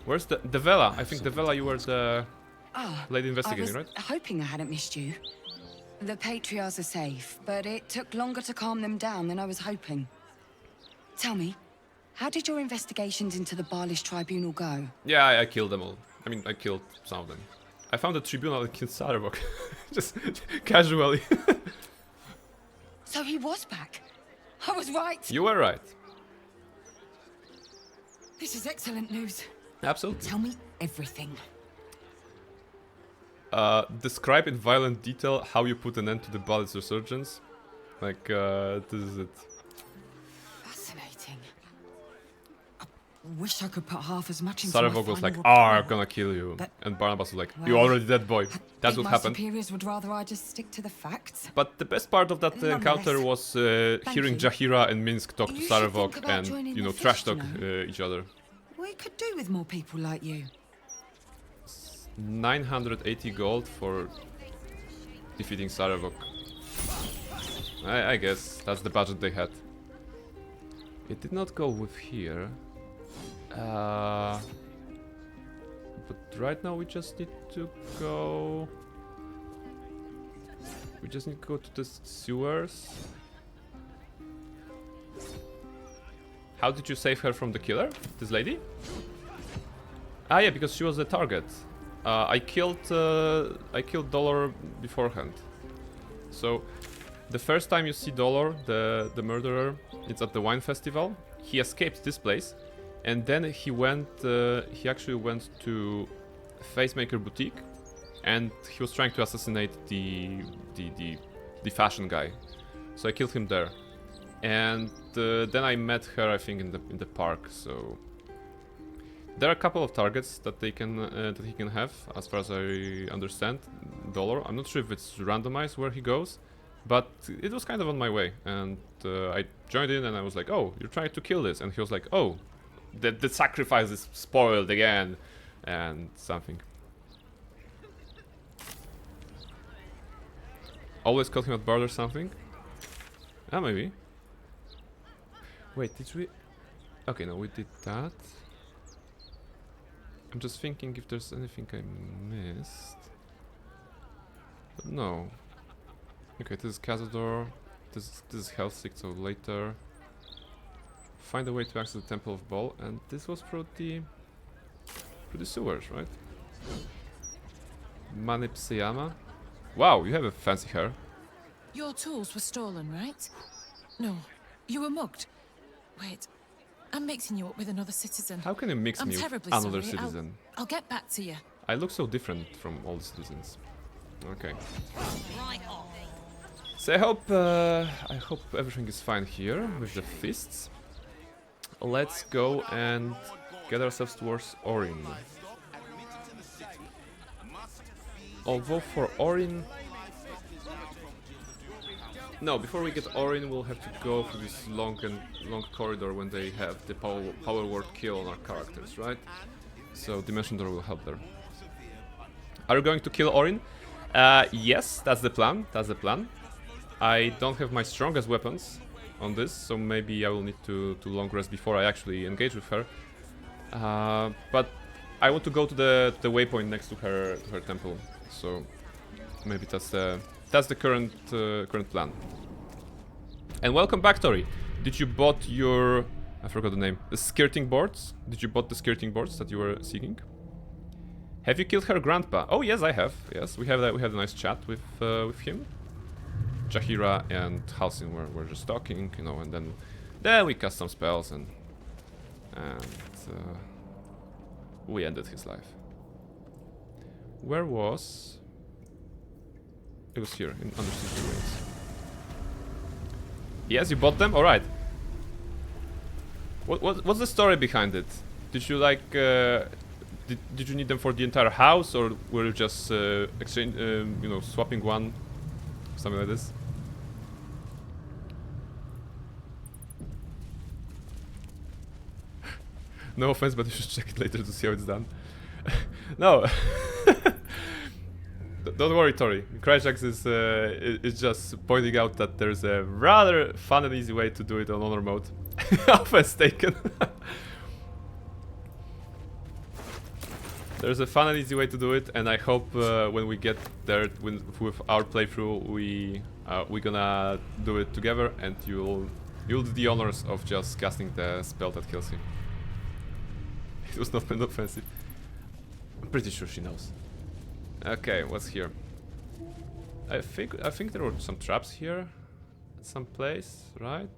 Where's the Vela? I think the Vela, you were the lady investigating, right? I was hoping I hadn't missed you. The Patriarchs are safe, but it took longer to calm them down than I was hoping. Tell me, how did your investigations into the Baalish tribunal go? Yeah, I killed them all. I mean, I killed some of them. I found the tribunal in Kinsarevok. Just casually. So he was back. I was right. You were right. This is excellent news. Absolutely. Tell me everything. Describe in violent detail how you put an end to the Baalish resurgence. Like, this is it. Fascinating. I wish I could put half as much into Sarevok was like, I'm gonna kill you. And Barnabas was like, you're already dead, boy. That's what happened. My superiors would rather I just stick to the facts. But the best part of that encounter was hearing Jahira and Minsk talk to Sarevok and, you know, trash talk each other. We could do with more people like you. 980 gold for defeating Sarevok. I guess that's the budget they had. It did not go with here. But right now we just need to go... We just need to go to the sewers. How did you save her from the killer? This lady? Ah yeah, because she was the target. I killed Dollar beforehand. So the first time you see Dollar, the murderer, it's at the wine festival. He escaped this place, and then he went. He actually went to Facemaker Boutique, and he was trying to assassinate the fashion guy. So I killed him there, and then I met her, I think, in the park. So there are a couple of targets that he can have, as far as I understand. Dollar. I'm not sure if it's randomized where he goes, but it was kind of on my way, and I joined in, and I was like, "Oh, you're trying to kill this," and he was like, "Oh, the sacrifice is spoiled again," and something. Always call him at Baldur something. Ah, maybe. Wait, did we? Okay, no, we did that. I'm just thinking if there's anything I missed. But no. Okay, this is Cazador. This is Hellsick, so later. Find a way to access the Temple of Ball, and this was through the sewers, right? Manipsayama. Wow, you have a fancy hair. Your tools were stolen, right? No, you were mugged. Wait, I'm mixing you up with another citizen. How can you mix me with another citizen? I'll get back to you. I look so different from all the citizens. Okay. So I hope everything is fine here with the fists. Let's go and get ourselves towards Orin. Although for Orin... No, before we get Orin, we'll have to go through this long corridor when they have the power word kill on our characters, right? So Dimension Door will help there. Are you going to kill Orin? Yes, that's the plan. That's the plan. I don't have my strongest weapons on this, so maybe I will need to long rest before I actually engage with her. But I want to go to the waypoint next to her temple, so maybe that's the current plan. And welcome back, Tori. Did you bought your... I forgot the name. The skirting boards? Did you bought the skirting boards that you were seeking? Have you killed her grandpa? Oh yes, I have. Yes, we had a nice chat with him. Jahira and Halsin were just talking, you know, and then Then we cast some spells and we ended his life. Where was... It was here, in Undercity Ruins. Yes, you bought them? Alright. What's the story behind it? Did you like... Did you need them for the entire house, or were you just exchange, you know, swapping one? Something like this? No offense, but you should check it later to see how it's done. No. Don't worry, Tori. Cryjax is just pointing out that there's a rather fun and easy way to do it on honor mode. Offense taken. There's a fun and easy way to do it, and I hope when we get there with our playthrough, we're gonna do it together, and you'll do the honors of just casting the spell that kills him. It was not meant offensive. I'm pretty sure she knows. Okay, what's here? I think there were some traps here, at some place, right?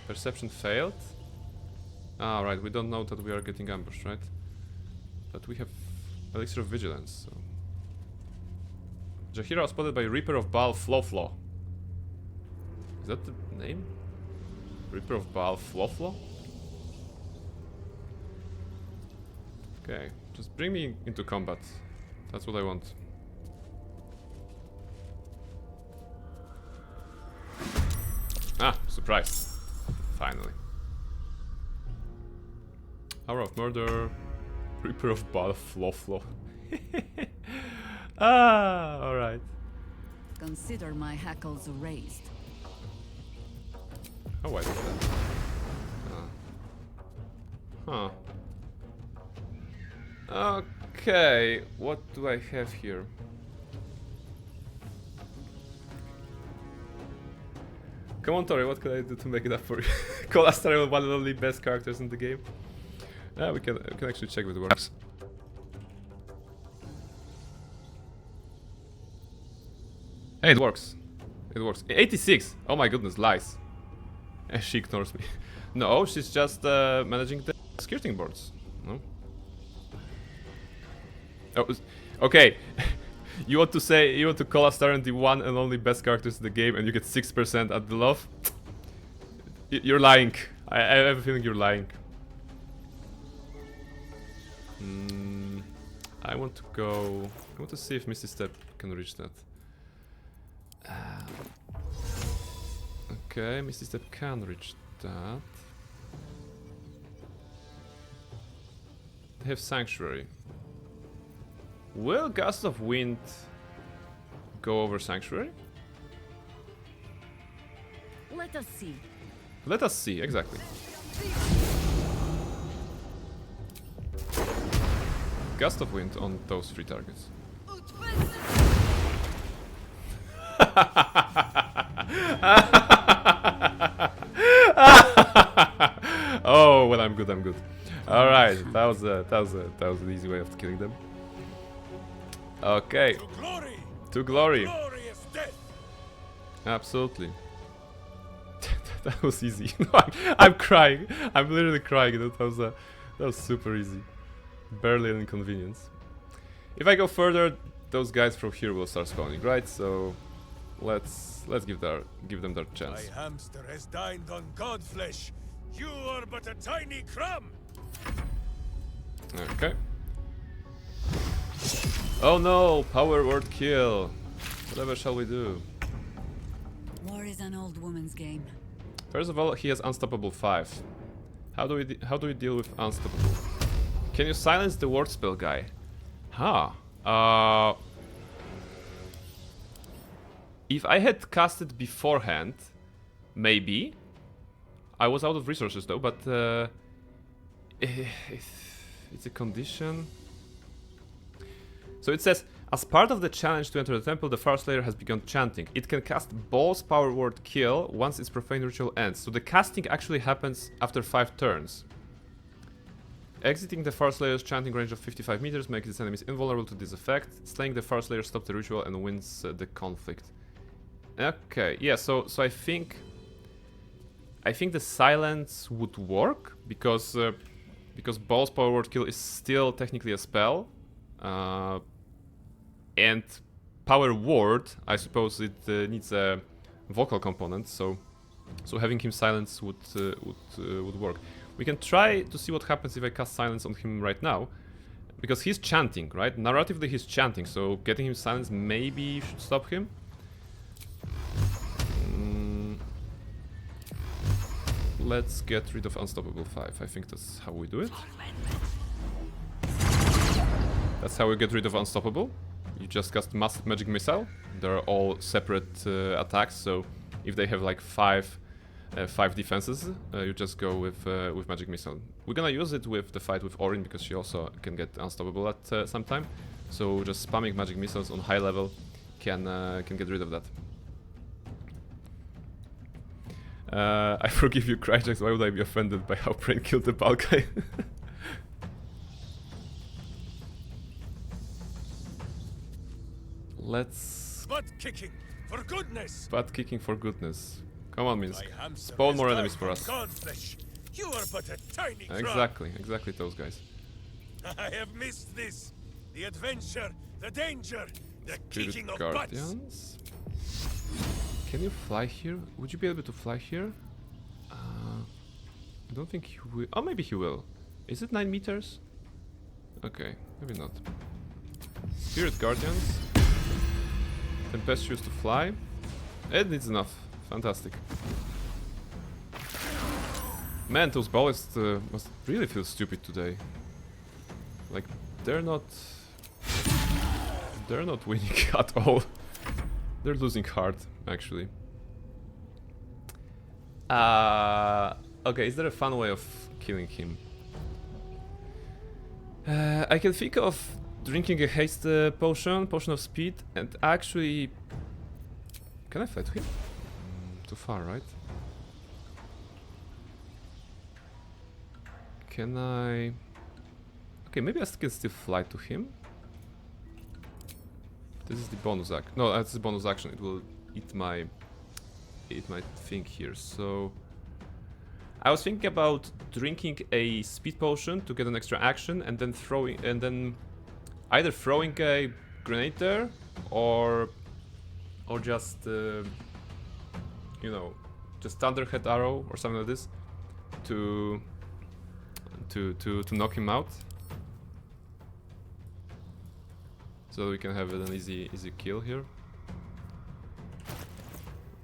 Perception failed. Ah, right. We don't know that we are getting ambushed, right? But we have Elixir of Vigilance, so... Jaheira was spotted by Reaper of Baal Floflo. Is that the name? Reaper of Baal Floflo? Okay, just bring me into combat. That's what I want. Ah, surprise. Finally. Hour of Murder. Reaper of Baal Floflo. Ah, alright. Consider my hackles raised. How wide is that? Huh. Okay, what do I have here? Come on, Tori, what can I do to make it up for you? Call Astarion one of the only best characters in the game. We can actually check if it works. Hey, it works. It works. 86! Oh my goodness, lies. She ignores me. No, she's just managing the skirting boards. No? Oh, okay. You want to call Astarion the one and only best characters in the game, and you get 6% at the love? You're lying. I have a feeling you're lying. I want to go... I want to see if Misty Step can reach that. Okay, Misty Step can reach that. They have Sanctuary. Will Gust of Wind go over Sanctuary? Let us see. Let us see, exactly. Gust of Wind on those 3 targets. Oh, well, I'm good, I'm good. Alright, that was an easy way of killing them. Okay. To glory. Absolutely. That was easy. I'm crying. I'm literally crying. That was super easy. Barely an inconvenience. If I go further, those guys from here will start spawning, right? So let's give them their chance. My hamster has dined on godflesh. You are but a tiny crumb. Okay. Oh no! Power word kill. Whatever shall we do? War is an old woman's game. First of all, he has Unstoppable 5. How do we deal with Unstoppable? Can you silence the word spell guy? Huh. If I had cast it beforehand, maybe. I was out of resources though, but it's a condition. So it says, as part of the challenge to enter the temple, the Fire Slayer has begun chanting. It can cast Ball's power word kill once its profane ritual ends. So the casting actually happens after 5 turns. Exiting the Fire Slayer's chanting range of 55 meters makes its enemies invulnerable to this effect. Slaying the Fire Slayer stops the ritual and wins the conflict. Okay, yeah, so I think I think the silence would work because Ball's power word kill is still technically a spell, and power word, I suppose it needs a vocal component, so having him silence would work. We can try to see what happens if I cast silence on him right now, because he's chanting, right? Narratively he's chanting, so getting him silence maybe should stop him. Let's get rid of Unstoppable 5. I think that's how we do it. That's how we get rid of Unstoppable. You just cast Massive Magic Missile. They're all separate attacks, so if they have like 5 defenses, you just go with Magic Missile. We're gonna use it with the fight with Orin because she also can get Unstoppable at some time. So just spamming Magic Missiles on high level can get rid of that. I forgive you, Cryjax. Why would I be offended by how Brain killed the ball guy? Let's... Butt kicking, for goodness! Butt kicking for goodness. Come on, Minsk. Spawn more enemies for us. You are but a tiny Exactly those guys. I have missed this. The adventure, the danger, the kicking of Guardians. Can you fly here? Would you be able to fly here? I don't think he will. Oh, maybe he will. Is it 9 meters? Okay, maybe not. Spirit Guardians. Tempestuous to fly. It needs enough. Fantastic. Man, those ballists must really feel stupid today. Like, they're not winning at all. They're losing hard, actually. Okay, is there a fun way of killing him? I can think of drinking a haste potion of speed, and actually... Can I fly to him? Too far, right? Can I... Okay, maybe I can still fly to him. This is the bonus action. No, that's the bonus action. It will eat my thing here. So I was thinking about drinking a speed potion to get an extra action, and then either throwing a grenade there, or just you know, just Thunderhead arrow or something like this to knock him out. So we can have an easy kill here.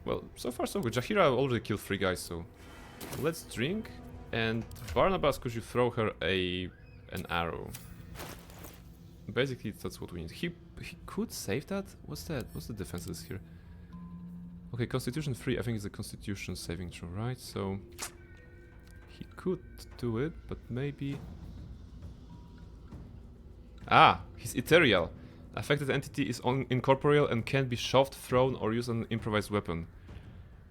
Well, so far so good. Jaheira already killed 3 guys, so let's drink. And Barnabas, could you throw her an arrow? Basically, that's what we need. He could save that. What's that? What's the defenses here? Okay, Constitution 3. I think it's a Constitution saving throw, right? So he could do it, but maybe. Ah, he's ethereal. Affected entity is incorporeal and can be shoved, thrown, or use an improvised weapon.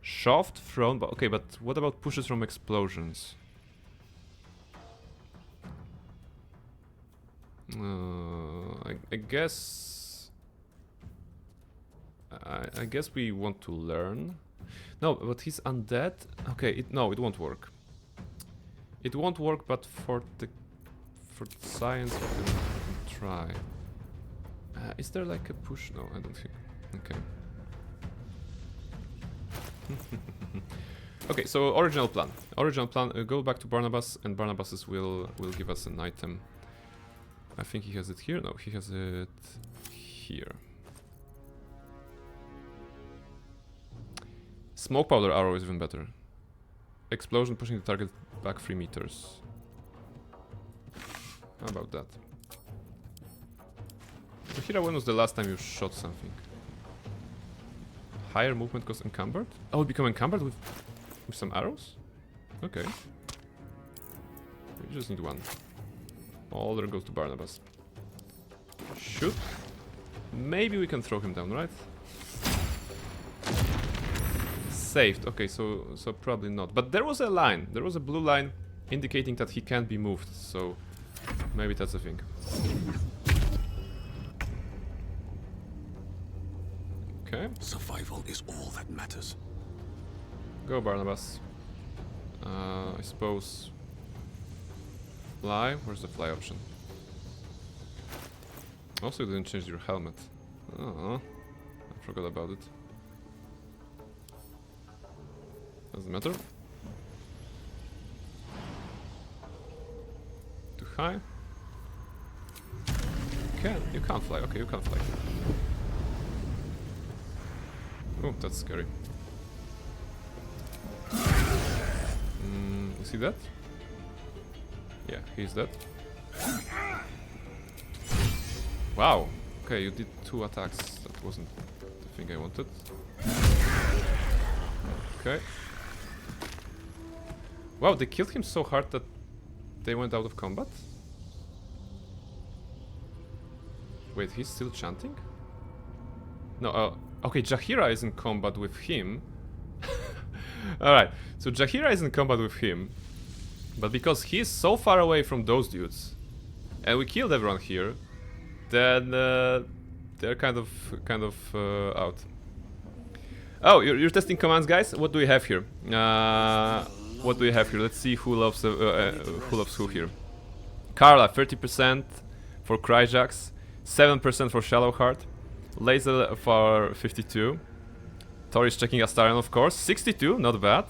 Shoved, thrown, but okay, but what about pushes from explosions? I guess... I guess we want to learn. No, but he's undead. Okay, no, it won't work. It won't work, but for science we can try. Is there like a push? No, I don't think. Okay. Okay, so original plan. Go back to Barnabas, and Barnabas will give us an item. I think he has it here. No, he has it here. Smoke powder arrow is even better. Explosion pushing the target back 3 meters. How about that? Jaheira, when was the last time you shot something? Higher movement cost encumbered? Oh, become encumbered with some arrows? Okay. We just need 1. All there goes to Barnabas. Shoot. Maybe we can throw him down, right? Saved. Okay, so probably not. But there was a line. There was a blue line indicating that he can't be moved. So maybe that's the thing. Okay. Survival is all that matters. Go, Barnabas. I suppose... Fly? Where's the fly option? Also, you didn't change your helmet. Oh, I forgot about it. Doesn't matter. Too high? You can't fly. Okay, you can't fly. Oh, that's scary. You see that? Yeah, he's dead. Wow. Okay, you did 2 attacks. That wasn't the thing I wanted. Okay. Wow, they killed him so hard that they went out of combat? Wait, he's still chanting? No, okay, Jaheira is in combat with him. Alright, so Jaheira is in combat with him. But because he's so far away from those dudes, and we killed everyone here, then they're kind of out. Oh, you're testing commands, guys? What do we have here? What do we have here? Let's see who loves who here. Carla, 30% for Kryjax, 7% for Shadowheart, Laser for 52. Tor is checking Astarion, of course, 62, not bad.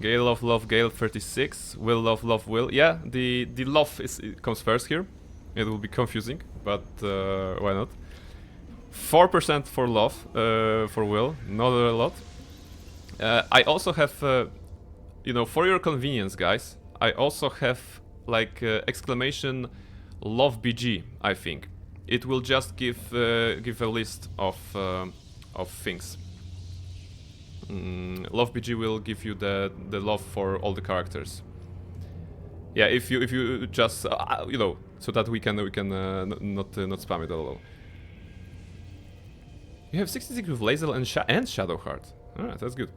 Gale love Gale 36. Will love Will. Yeah, the love comes first here. It will be confusing, but why not? 4% for love for Will, not a lot. I also have, you know, for your convenience, guys, I also have like exclamation love BG. I think it will just give a list of things. Love BG will give you the love for all the characters. Yeah, if you just you know, so that we can not spam it at all. You have 66 with Lazel and Shadowheart. Alright, that's good.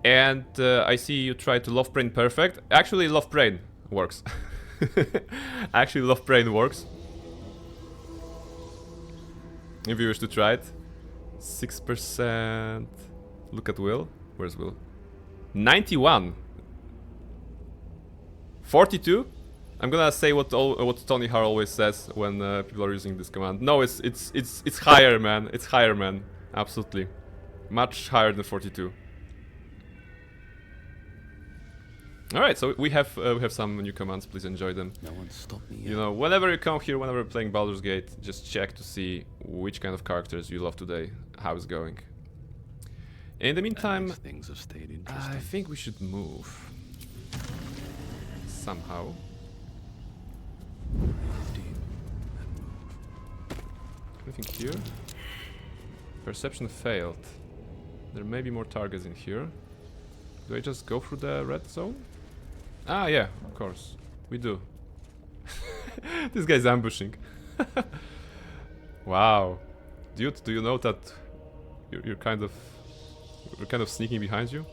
And I see you try to Love Brain Perfect. Actually, Love Brain works. Actually, Love Brain works. If you wish to try it. 6%. Look at Will. Where's Will? 91. 42. I'm gonna say what Tony Har always says when people are using this command. No, it's higher, man. It's higher, man. Absolutely, much higher than 42. All right, so we have some new commands. Please enjoy them. No one stopped me yet. You know, whenever you come here, whenever you're playing Baldur's Gate, just check to see which kind of characters you love today, how it's going. In the meantime, things have stayed interesting. I think we should move somehow. Anything here? Perception failed. There may be more targets in here. Do I just go through the red zone? Ah, yeah, of course. We do. This guy's ambushing. Wow. Dude, do you know that you're kind of sneaking behind you?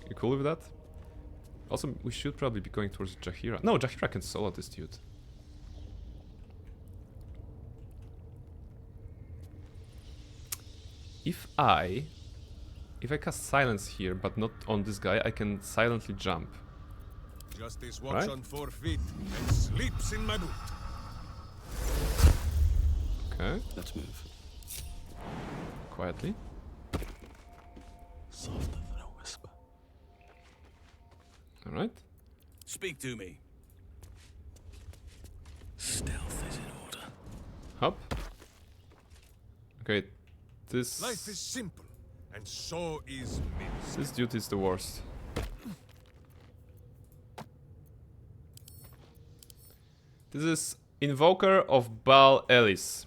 You cool with that? Also, we should probably be going towards Jaheira. No, Jaheira can solo this dude. If I cast silence here, but not on this guy, I can silently jump. Justice walks on 4 feet and sleeps in my boot. Okay. Let's move. Quietly. Softer than a whisper. Alright. Speak to me. Stealth is in order. Hop. Okay. This... Life is simple, and so is Minsk. This dude is the worst. This is Invoker of Baal Ellis.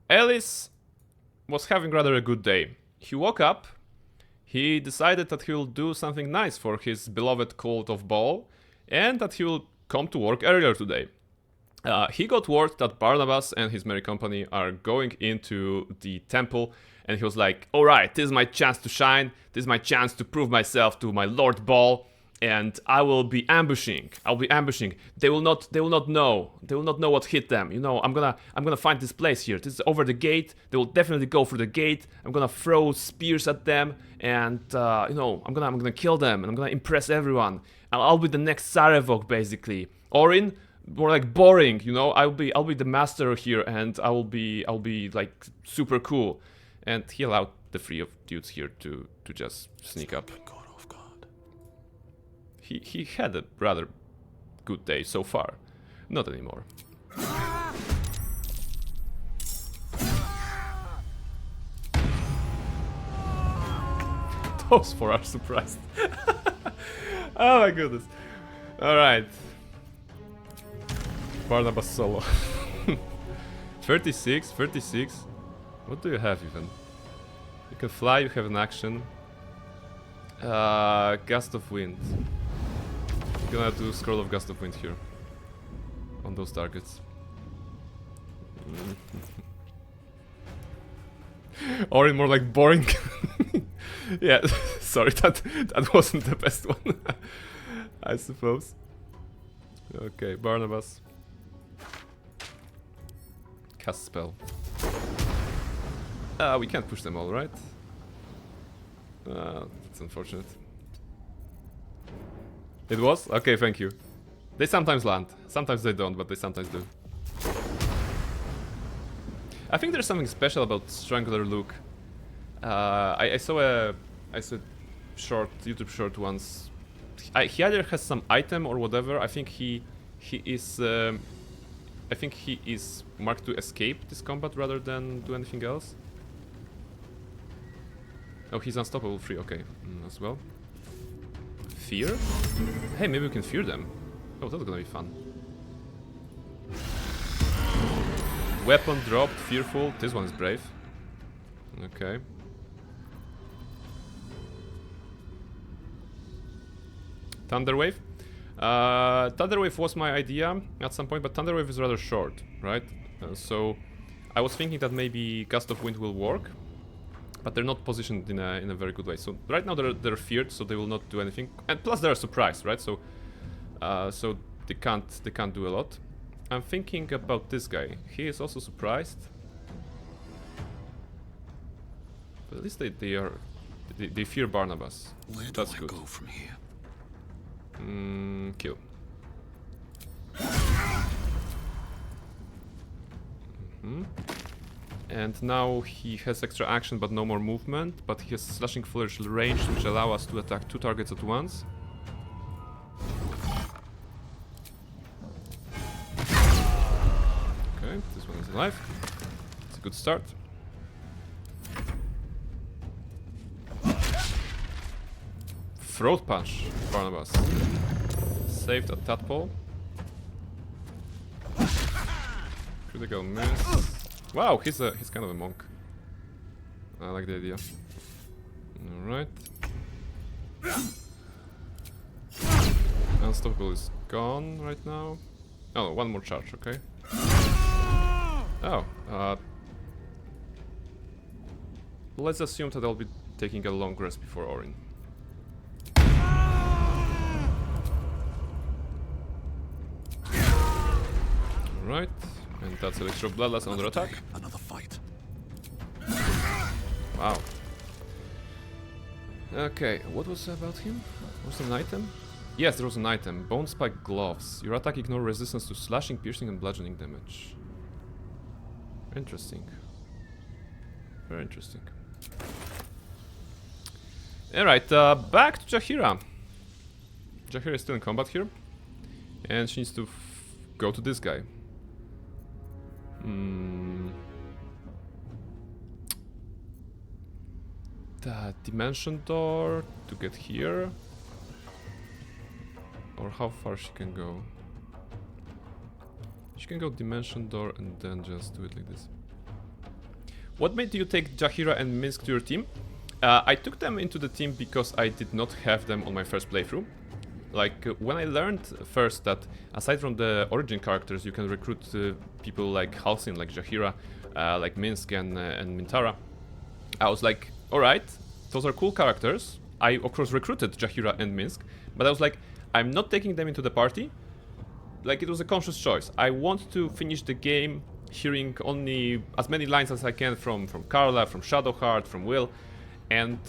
Ellis was having rather a good day. He woke up, he decided that he will do something nice for his beloved cult of Baal, and that he will come to work earlier today. He got word that Barnabas and his merry company are going into the temple, and he was like, alright, this is my chance to shine, this is my chance to prove myself to my Lord Baal, and I will be ambushing. I'll be ambushing. They will not know. They will not know what hit them. You know, I'm gonna find this place here. This is over the gate. They will definitely go for the gate. I'm gonna throw spears at them, and you know, I'm gonna kill them, and I'm gonna impress everyone. And I'll be the next Sarevok, basically. Orin, more like boring. You know, I'll be the master here, and I'll be like super cool. And he allowed the three of dudes here to just sneak up. He had a rather good day so far. Not anymore. Those four are surprised. Oh my goodness. Alright. Barnabas solo. 36. What do you have even? You can fly, you have an action. Gust of wind. Gonna do Scroll of Gust of Wind here on those targets. Or more like boring. Yeah, sorry, that wasn't the best one. I suppose. Okay, Barnabas. Cast spell. We can't push them all, right? That's unfortunate. It was? Okay, thank you. They sometimes land. Sometimes they don't, but they sometimes do. I think there's something special about Strangler Luke. I saw a YouTube short once. He either has some item or whatever. I think he is marked to escape this combat rather than do anything else. Oh, he's unstoppable 3. Okay, as well. Fear? Hey, maybe we can fear them. Oh, that's gonna be fun. Weapon dropped, fearful. This one is brave. Okay. Thunderwave. Thunderwave was my idea at some point, but Thunderwave is rather short, right? So I was thinking that maybe Gust of Wind will work. But they're not positioned in a very good way. So right now they're feared, so they will not do anything. And plus they're surprised, right? So so they can't do a lot. I'm thinking about this guy. He is also surprised. But at least they fear Barnabas. Where That's do I good. go from here? Kill. And now he has extra action but no more movement, but he has slashing flourish range which allow us to attack 2 targets at once. Okay, this one is alive. It's a good start. Throat punch, Barnabas. Saved a tadpole. Critical miss. Wow, he's kind of a monk. I like the idea. Alright. Unstoppable is gone right now. Oh, one more charge, okay. Oh, let's assume that I'll be taking a long rest before Orin. Alright. And that's Electro Bloodlust under attack. Another fight. Wow. Okay, what was about him? Was there an item? Yes, there was an item. Bone Spike Gloves. Your attack ignores resistance to slashing, piercing, and bludgeoning damage. Interesting. Very interesting. Alright, back to Jaheira. Jaheira is still in combat here. And she needs to go to this guy. The dimension door to get here, or how far she can go? She can go dimension door and then just do it like this. What made you take Jaheira and Minsk to your team? I took them into the team because I did not have them on my first playthrough. Like, when I learned first that aside from the origin characters, you can recruit people like Halsin, like Jaheira, like Minsk and Mintara, I was like, alright, those are cool characters, I of course recruited Jahira and Minsk, but I was like, I'm not taking them into the party. Like, it was a conscious choice. I want to finish the game hearing only as many lines as I can from Carla, from Shadowheart, from Will, and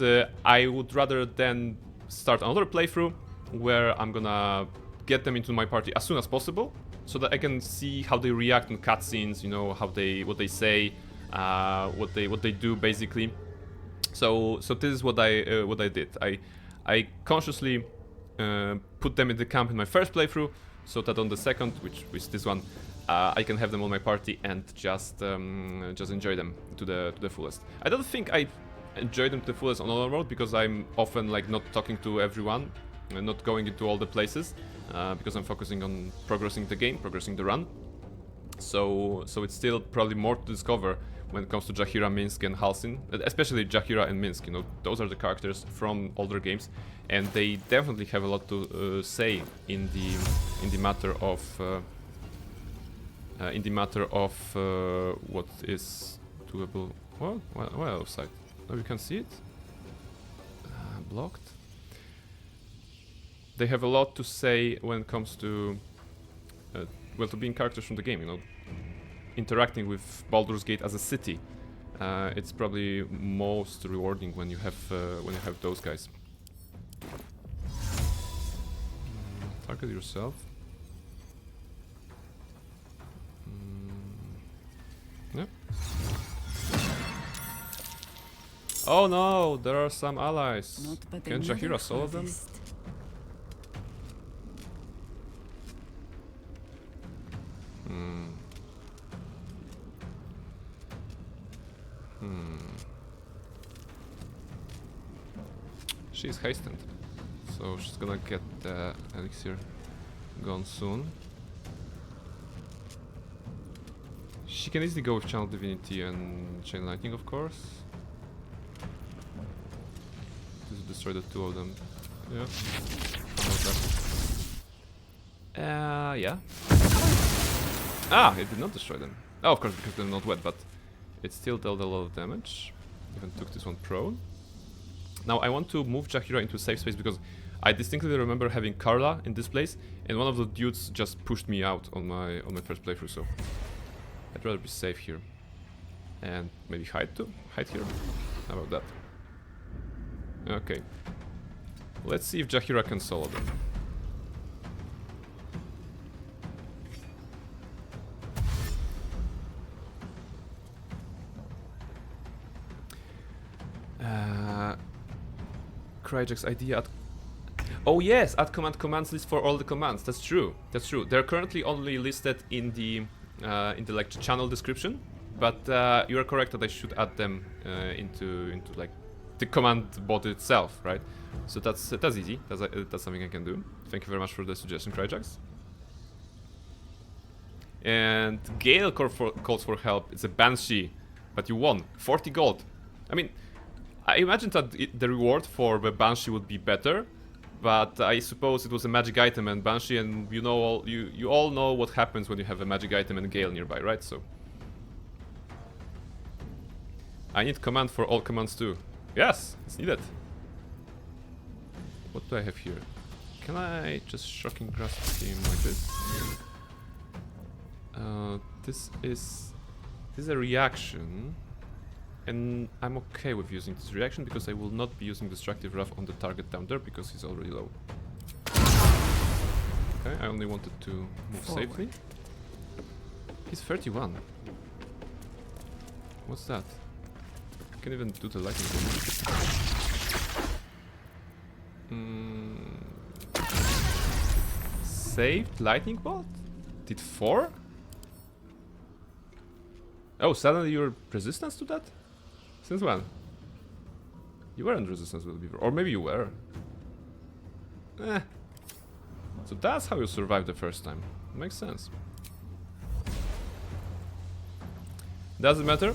I would rather then start another playthrough where I'm gonna get them into my party as soon as possible, so that I can see how they react in cutscenes, you know, what they say, what they do basically. So this is what I did. I consciously put them in the camp in my first playthrough, so that on the second, which is this one, I can have them on my party and just enjoy them to the fullest. I don't think I enjoy them to the fullest on normal mode, because I'm often like not talking to everyone and not going into all the places, because I'm focusing on progressing the game, progressing the run. So it's still probably more to discover when it comes to Jahira, Minsk, and Halsin, especially Jahira and Minsk. You know, those are the characters from older games, and they definitely have a lot to say in the matter of what is doable. Well, offside. Now you can see it. Blocked. They have a lot to say when it comes to to being characters from the game. You know, interacting with Baldur's Gate as a city. It's probably most rewarding when you have those guys. Target yourself. Yep. Oh no, there are some allies. Can Jahira solo them? She's hastened, so she's gonna get the elixir gone soon. She can easily go with Channel Divinity and Chain Lightning, of course. This will destroy the two of them. Yeah. Yeah. Ah, it did not destroy them. Oh, of course, because they're not wet, but it still dealt a lot of damage. Even took this one prone. Now I want to move Jahira into a safe space, because I distinctly remember having Carla in this place, and one of the dudes just pushed me out on my first playthrough, so I'd rather be safe here. And maybe hide too? Hide here? How about that? Okay. Let's see if Jahira can solo them. Kryjak's idea. Oh yes, add commands list for all the commands. That's true. That's true. They're currently only listed in the like channel description, but you are correct that I should add them into like the command bot itself, right? So that's easy. That's something I can do. Thank you very much for the suggestion, Kryjax. And Gale calls for help. It's a Banshee, but you won 40 gold. I mean, I imagine that the reward for the Banshee would be better, but I suppose it was a magic item and Banshee, and you know you all know what happens when you have a magic item and Gale nearby, right? So I need command for all commands too. Yes, it's needed. What do I have here? Can I just shocking grasp him like this? This is a reaction. And I'm okay with using this reaction, because I will not be using Destructive Wrath on the target down there, because he's already low. Okay, I only wanted to move safely. He's 31. What's that? I can even do the lightning bolt. Saved lightning bolt? Did 4? Oh, suddenly you're resistant to that? Since when? You weren't resistant with Beaver. Or maybe you were. So that's how you survived the first time. Makes sense. Doesn't matter.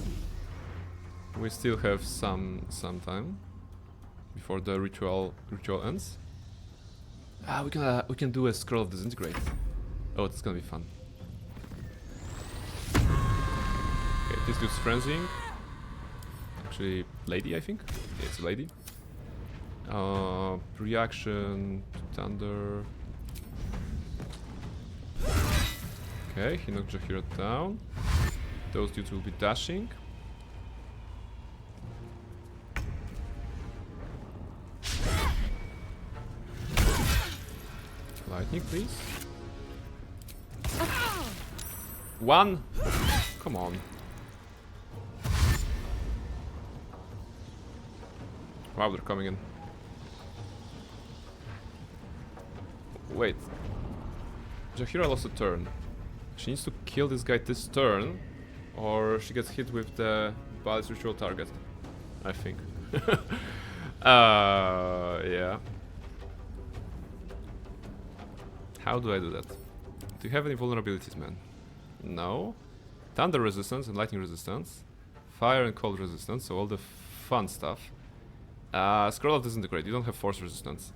We still have some time before the ritual ends. We can do a Scroll of Disintegrate. Oh, it's gonna be fun. Okay, this dude's frenzying. Actually, lady, I think. Yeah, it's a lady. Reaction to Thunder. Okay, he knocked Jahira down. Those dudes will be dashing. Lightning, please. One! Come on. Wow, they're coming in. Wait. Jahira lost a turn. She needs to kill this guy this turn, or she gets hit with the Bal's ritual target, I think. Yeah. How do I do that? Do you have any vulnerabilities, man? No. Thunder resistance and lightning resistance. Fire and cold resistance, so all the fun stuff. Scroll of Disintegrate. You don't have force resistance.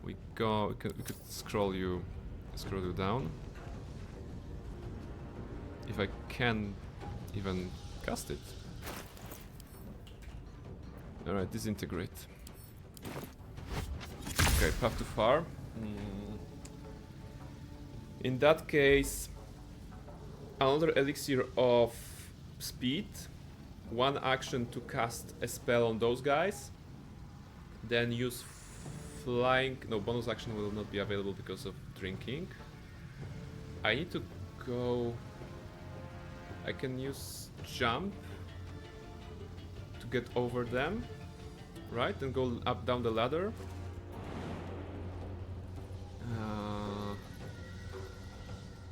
We could scroll you down. If I can even cast it. Alright, Disintegrate. Okay, path too far. In that case, another elixir of speed. One action to cast a spell on those guys. Then use flying. No, bonus action will not be available because of drinking. I need to go. I can use jump to get over them, right? And go up down the ladder.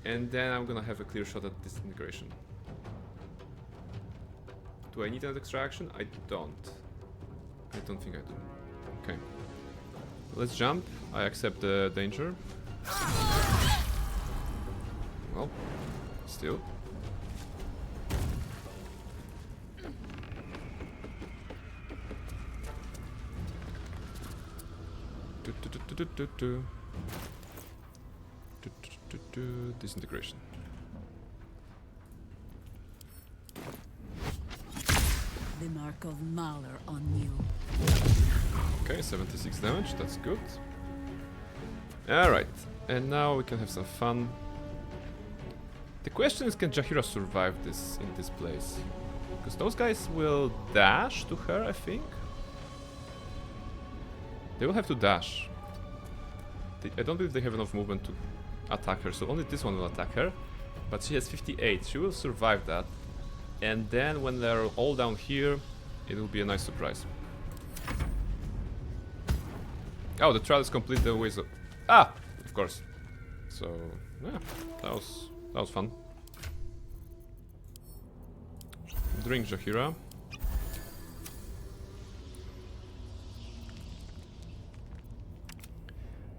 And then I'm gonna have a clear shot at Disintegration. Do I need an extra action? I don't. I don't think I do. Okay. Let's jump. I accept the danger. Well, still. Disintegration. The mark of Mahler on you. Okay, 76 damage, that's good. Alright, and now we can have some fun. The question is, can Jahira survive this in this place? Because those guys will dash to her, I think. They will have to dash. I don't believe they have enough movement to attack her, so only this one will attack her. But she has 58, she will survive that. And then when they're all down here, it will be a nice surprise. Oh, the trial is complete the ways of... Ah! Of course. So, yeah, that was fun. Drink Jahira.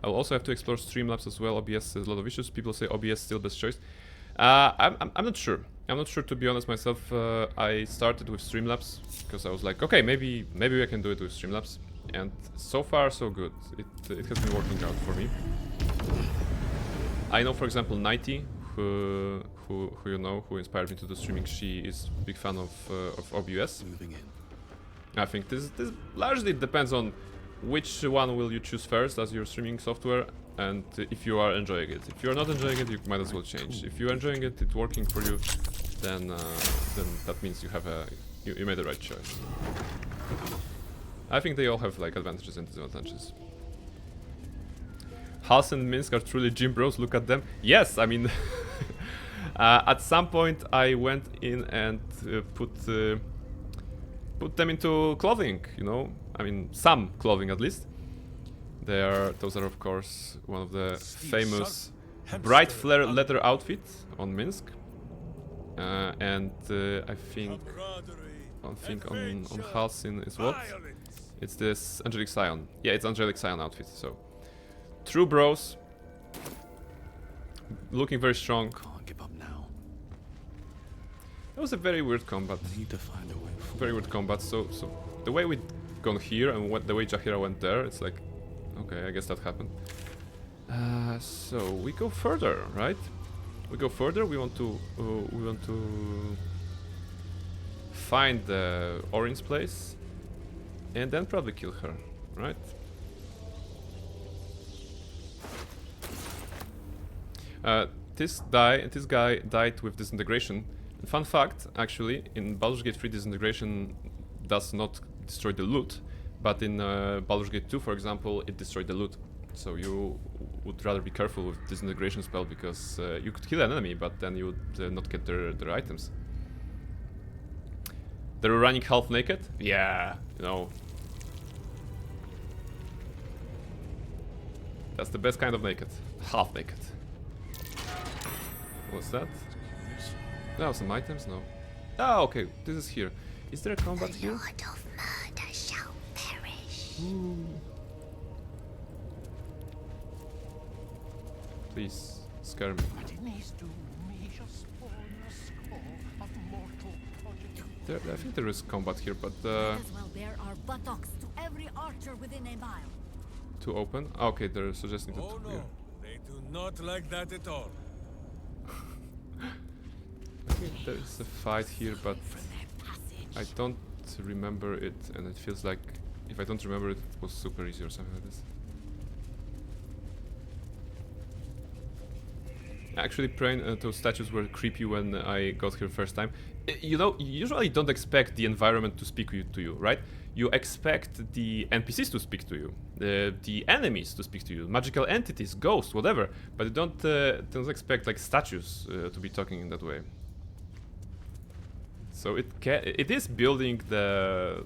I'll also have to explore Streamlabs as well. OBS has a lot of issues. People say OBS still best choice. I'm not sure. I'm not sure, to be honest myself. I started with Streamlabs because I was like, okay, maybe I can do it with Streamlabs, and so far so good. It has been working out for me. I know, for example, Nighty, who you know, who inspired me to do streaming. She is a big fan of OBS. Moving in. I think this largely depends on which one will you choose first as your streaming software, and if you are enjoying it. If you are not enjoying it, you might as well change. If you're enjoying it, it's working for you, then that means you have you made the right choice. I think they all have like advantages and disadvantages. Hals and Minsk are truly gym bros. Look at them. Yes, I mean, at some point I went in and put them into clothing. You know, I mean, some clothing at least. Those are of course one of the famous bright flare leather outfits on Minsk, and I think on Halcyon is what? It's this Angelic Scion. Yeah, it's Angelic Scion outfit. So true bros, looking very strong. Can't give up now. That was a very weird combat. I need to find a way forward. Very weird combat. So the way we gone here and the way Jahira went there, it's like, okay, I guess that happened. So we go further, right? We go further. We want to find the Orin's place, and then probably kill her, right? This guy died with disintegration. Fun fact, actually, in Baldur's Gate 3 disintegration does not destroy the loot, but in Baldur's Gate 2, for example, it destroyed the loot. So you would rather be careful with disintegration spell because you could kill an enemy, but then you would not get their items. They're running half naked? Yeah, you know. That's the best kind of naked. Half naked. What's that? No, some items? No. Ah, okay, this is here. Is there a combat here? Lord of murder shall perish. Ooh. Please, scare me. I think there is combat here, but As well bear our buttocks to every archer within a mile. to open? Ah, okay, they're suggesting that. Oh no, Yeah. they do not like that at all. I think there's a fight here, but I don't remember it, and it feels like if I don't remember it, it was super easy or something like this. Actually, praying those statues were creepy when I got here first time. You know, you usually don't expect the environment to speak to you, right? You expect the NPCs to speak to you, the enemies to speak to you, magical entities, ghosts, whatever. But you don't expect like statues to be talking in that way. So it is building the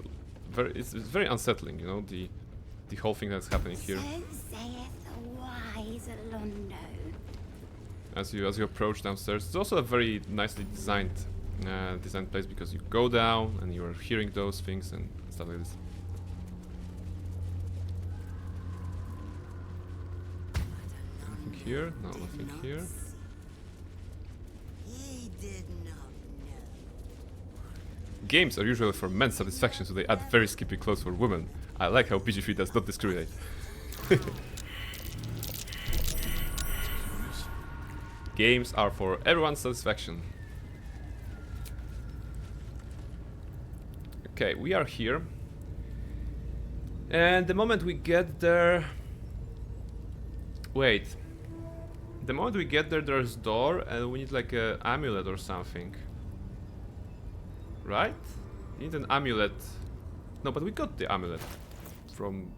it's very unsettling, you know, the whole thing that's happening here. So saith the wise Londo. As you approach downstairs, it's also a very nicely designed place because you go down and you are hearing those things and stuff like this. Nothing here? No, nothing here. Games are usually for men's satisfaction, so they add very skimpy clothes for women. I like how PG3 does not discriminate. Games are for everyone's satisfaction. Okay, we are here. And the moment we get there... Wait. The moment we get there, there's a door and we need like an amulet or something. Right? We need an amulet. No, but we got the amulet from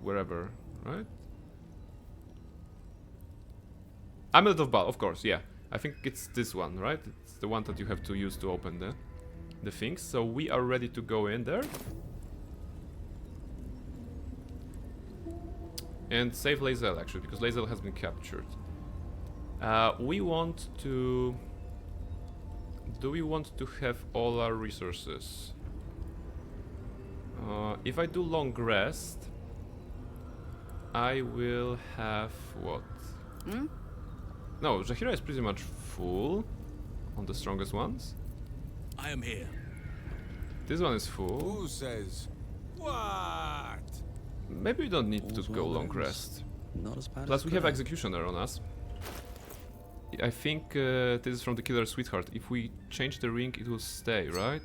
wherever, right? Amulet of Baal, of course, yeah. I think it's this one, right? It's the one that you have to use to open the things. So we are ready to go in there. And save Lae'zel, actually, because Lae'zel has been captured. We want to... Do we want to have all our resources? If I do long rest, I will have what? Hmm? No, Jaheira is pretty much full on the strongest ones. I am here. This one is full. Who says what? Maybe we don't need to go long rest. Not as bad Plus as we have Executioner on us. I think this is from the Killer Sweetheart. If we change the ring, it will stay, right?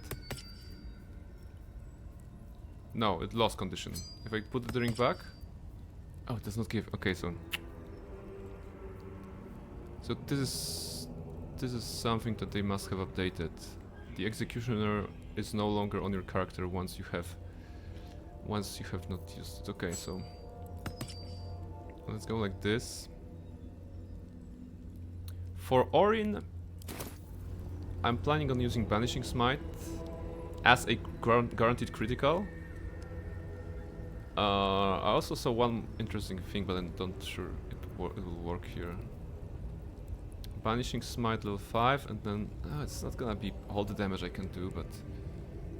No, it lost condition. If I put the ring back... Oh, it does not give. Okay, so... So this is something that they must have updated. The Executioner is no longer on your character once you have not used it. Okay, so let's go like this. For Orin, I'm planning on using Banishing Smite as a guaranteed critical. I also saw one interesting thing, but I'm not sure it will work here. Banishing Smite level 5, and then it's not gonna be all the damage I can do, but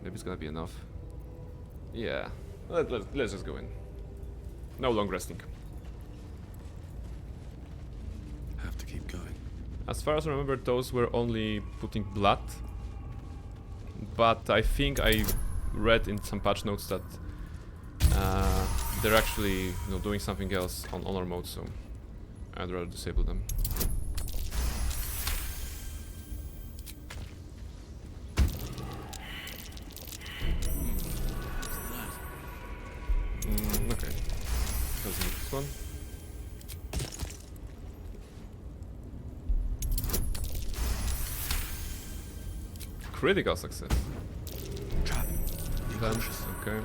maybe it's gonna be enough. Yeah, let's just go in. No long resting. Have to keep going. As far as I remember, those were only putting blood, but I think I read in some patch notes that they're actually doing something else on honor mode, so I'd rather disable them. Okay, doesn't need this one. critical success. Then, okay.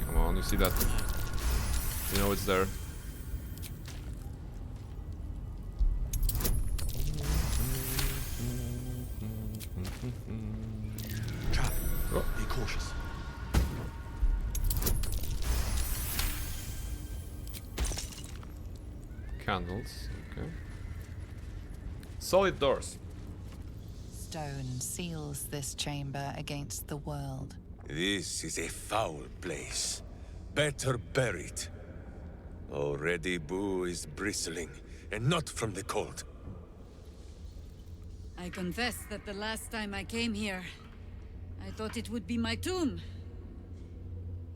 Come on, you see that? You know it's there. Oh. Be cautious. Candles, okay. Solid doors. Stone seals this chamber against the world. This is a foul place. Better buried. Already Boo is bristling, and not from the cold. I confess that the last time I came here, I thought it would be my tomb.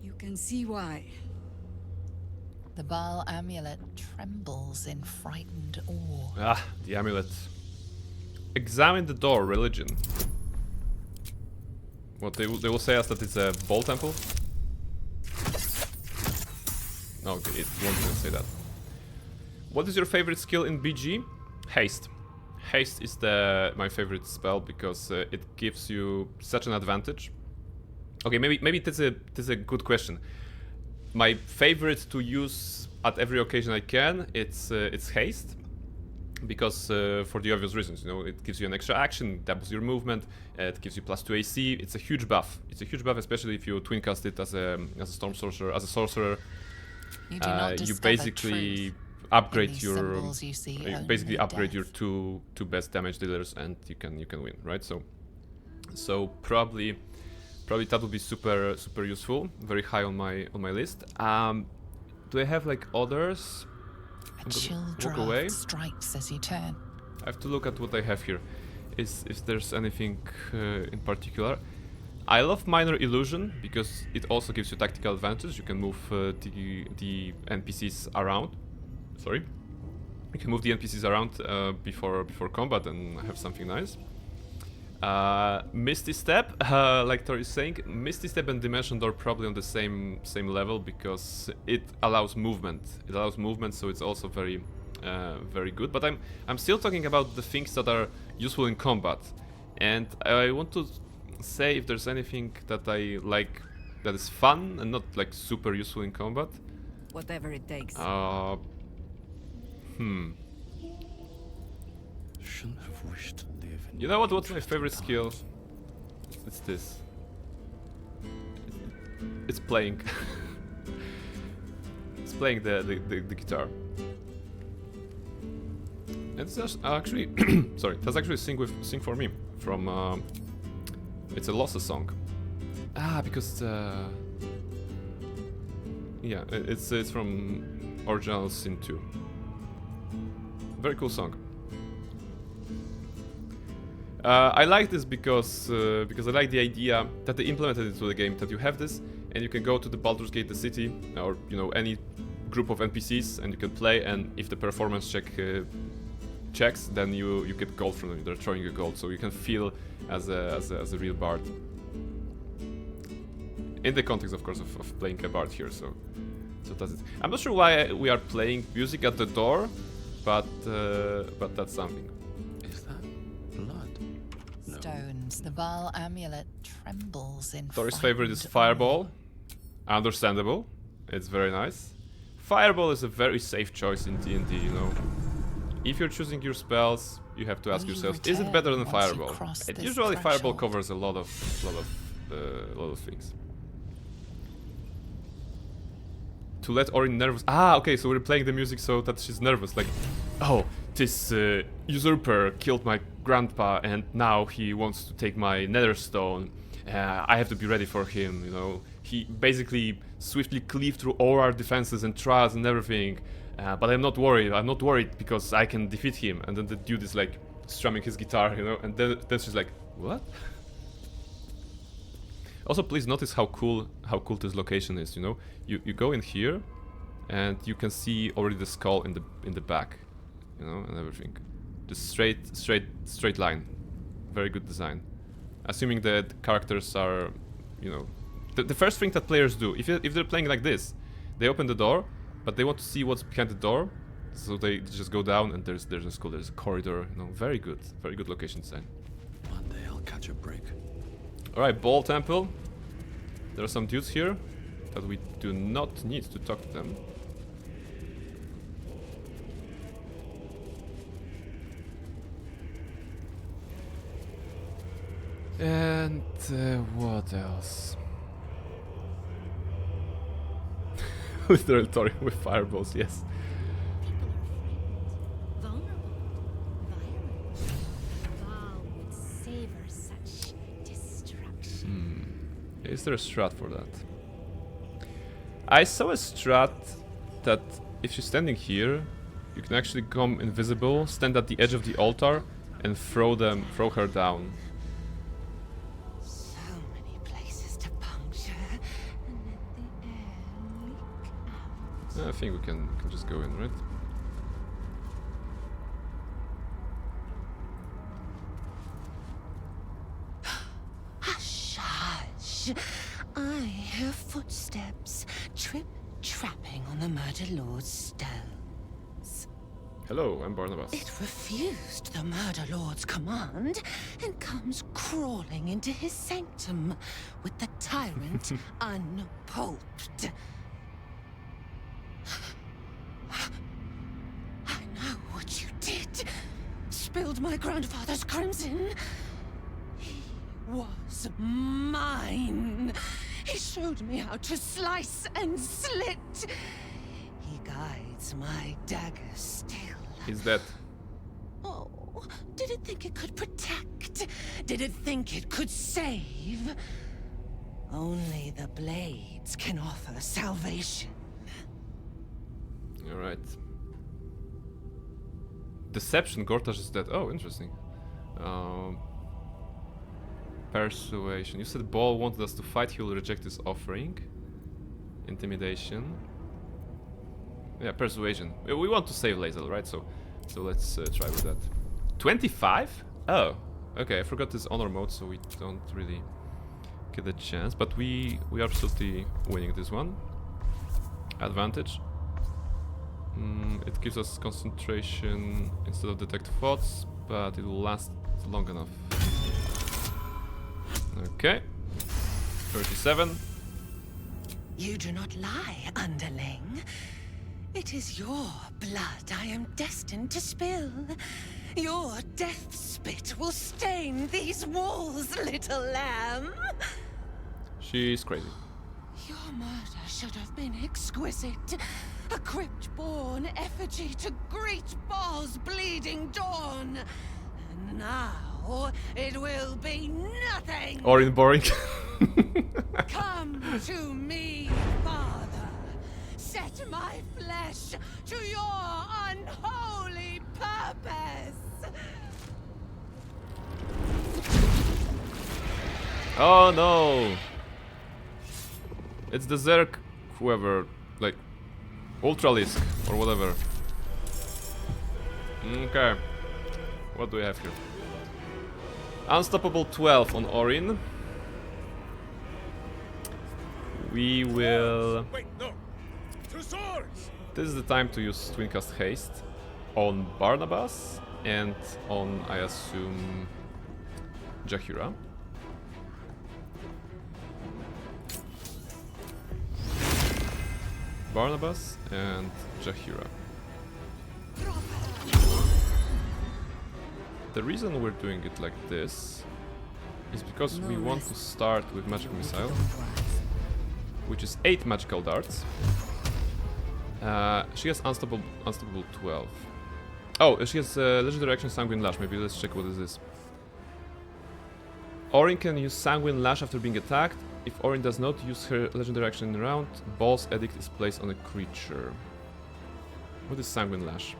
You can see why. The Baal amulet trembles in frightened awe. Ah, the amulet. Examine the door, religion. What, they will say us that it's a Baal temple? No, okay, it won't even say that. What is your favorite skill in BG? Haste. Haste is my favorite spell because it gives you such an advantage. Okay, maybe that's a good question. My favorite to use at every occasion I can, it's haste, because for the obvious reasons, you know, it gives you an extra action, doubles your movement, it gives you +2 AC. It's a huge buff. It's a huge buff, especially if you twin cast it as a storm sorcerer, as a sorcerer. You basically upgrade your your two best damage dealers, and you can win, right? So probably that would be super useful, very high on my list. Do I have like others? A chill draft strikes as you turn. I have to look at what I have here. If there's anything in particular. I love Minor Illusion because it also gives you tactical advantage. You can move the NPCs around. Sorry. You can move the NPCs around before combat and have something nice. Misty Step, like Tori is saying, Misty Step and Dimension Door probably on the same level because it allows movement. It allows movement, so it's also very good. But I'm still talking about the things that are useful in combat, and I want to say if there's anything that I like that is fun and not like super useful in combat. Whatever it takes. Shouldn't have wished to live in. You know what? What's my favorite skill? It's this. It's playing. It's playing the guitar. It's just actually sorry. That's actually Sing for Me from. It's a Losses song. Because yeah, it's from original Sin 2. Very cool song. I like this because I like the idea that they implemented into the game, that you have this and you can go to the Baldur's Gate, the city, or you know, any group of NPCs, and you can play, and if the performance checks, then you get gold from them. They're throwing you gold, so you can feel as a real bard. In the context, of course, of playing a bard here, so that's it. I'm not sure why we are playing music at the door, but that's something. Is that blood? No. Stones. The Baal amulet trembles in. Tori's favorite is Fireball. Understandable. It's very nice. Fireball is a very safe choice in D&D, you know. If you're choosing your spells, you have to ask yourself, is it better than Fireball? And usually Fireball covers a lot of things. To let Orin nervous. Okay, so we're playing the music so that she's nervous. Like, oh, this usurper killed my grandpa, and now he wants to take my Netherstone. I have to be ready for him. You know, he basically swiftly cleaved through all our defenses and trials and everything. But I'm not worried. I'm not worried because I can defeat him. And then the dude is like strumming his guitar, you know, and then she's like, what? Also, please notice how cool this location is. You know, you go in here, and you can see already the skull in the back, you know, and everything. Just straight line. Very good design. Assuming that characters are, you know, the first thing that players do if they're playing like this, they open the door, But they want to see what's behind the door, so they just go down and there's a school, there's a corridor. You know, very good location design. One day I'll catch a break. All right, Ball Temple. There are some dudes here, but we do not need to talk to them. And what else? Literal Tori with fireballs, yes. Is there a strat for that? I saw a strat that if you're standing here, you can actually come invisible, stand at the edge of the altar, and throw her down. So many places to puncture, and let the air leak out. I think we can just go in, right? Hush, hush. I hear footsteps trip-trapping on the Murder Lord's stones. Hello, I'm Barnabas. It refused the Murder Lord's command and comes crawling into his sanctum with the tyrant unpulped. I know what you did. Spilled my grandfather's crimson. He was mine. He showed me how to slice and slit. He guides my dagger still. He's dead. Oh, did it think it could protect? Did it think it could save? Only the blades can offer salvation. Alright. Deception, Gortash is dead. Oh, interesting. Persuasion. You said Ball wanted us to fight, he will reject his offering. Intimidation. Yeah, persuasion. We want to save Lae'zel, right? So let's try with that. 25? Oh, okay. I forgot this honor mode, so we don't really get a chance. But we are absolutely winning this one. Advantage. It gives us concentration instead of detect thoughts, but it will last long enough. Okay. 37. You do not lie, underling. It is your blood I am destined to spill. Your death spit will stain these walls, little lamb. She's crazy. Your murder should have been exquisite. A crypt-born effigy to greet Baal's bleeding dawn. And now it will be nothing. Or in boring. Come to me, Father. Set my flesh to your unholy purpose. Oh no! It's the Zerg, whoever, like Ultralisk or whatever. Okay. What do we have here? Unstoppable 12 on Orin. We will... Wait, no! Two swords! This is the time to use Twincast Haste on Barnabas and on, I assume, Jaheira. Barnabas and Jaheira. The reason we're doing it like this is because we want to start with Magic Missile, which is 8 magical darts. She has unstoppable 12. Oh, she has Legendary Action Sanguine Lash. Maybe let's check what this is. Orin can use Sanguine Lash after being attacked. If Orin does not use her Legendary Action in the round, Baal's Edict is placed on a creature. What is Sanguine Lash?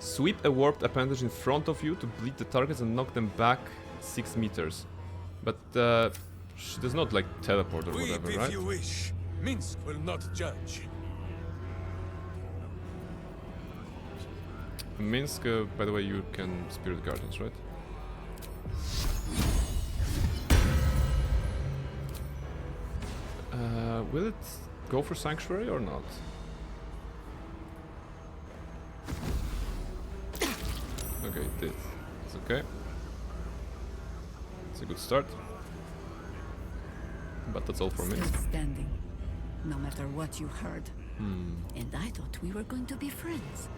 Sweep a warped appendage in front of you to bleed the targets and knock them back 6 meters. But she does not like teleport or whatever, Weep right? if you wish. Minsk will not judge. Minsk, by the way, you can Spirit Guardians, right? Will it go for Sanctuary or not? Okay, it did. It's okay. It's a good start. But that's all for me. Still standing, no matter what you heard. Hmm. And I thought we were going to be friends.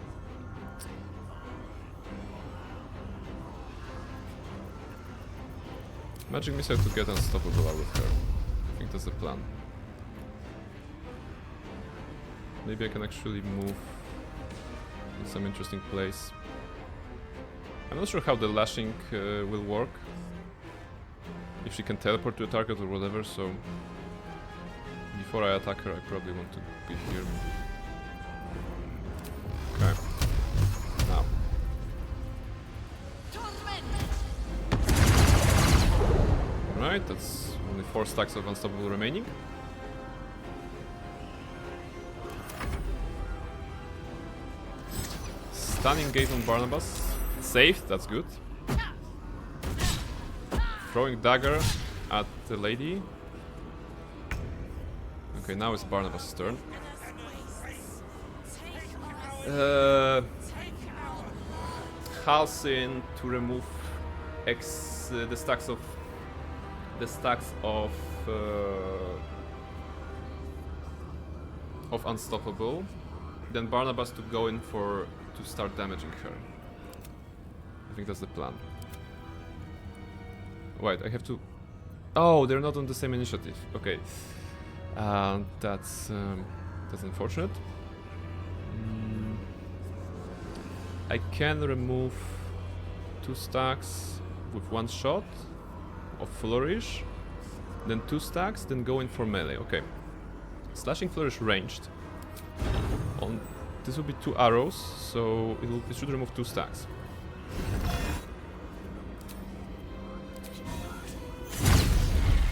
Magic Missile to get unstoppable out with her. I think that's the plan. Maybe I can actually move in some interesting place. I'm not sure how the lashing will work. If she can teleport to a target or whatever, so before I attack her I probably want to be here. Okay. Now. Right, that's only 4 stacks of unstoppable remaining. Stunning Gaze on Barnabas. Safe, that's good. Throwing dagger at the lady. Okay, now it's Barnabas' turn. Halcyon to remove the stacks of unstoppable. Then Barnabas to go in to start damaging her. I think that's the plan. Wait, I have to... Oh, they're not on the same initiative. Okay. That's unfortunate. I can remove 2 stacks with 1 shot of Flourish. Then 2 stacks, then go in for melee. Okay. Slashing Flourish ranged. This will be 2 arrows, so it should remove 2 stacks.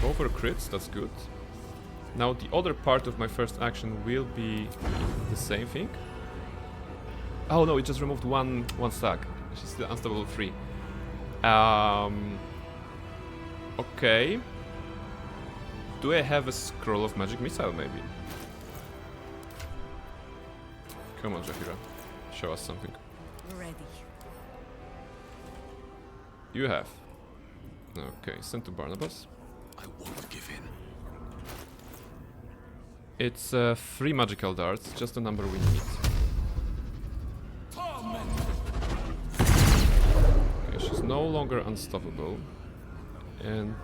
Go for crits, that's good. Now the other part of my first action will be the same thing. Oh no, it just removed one stack. She's still unstoppable 3. Okay. Do I have a scroll of magic missile maybe? Come on, Jaheira. Show us something. Ready. You have. Okay, send to Barnabas. I won't give in. It's 3 magical darts, just the number we need. Okay, she's no longer unstoppable. And...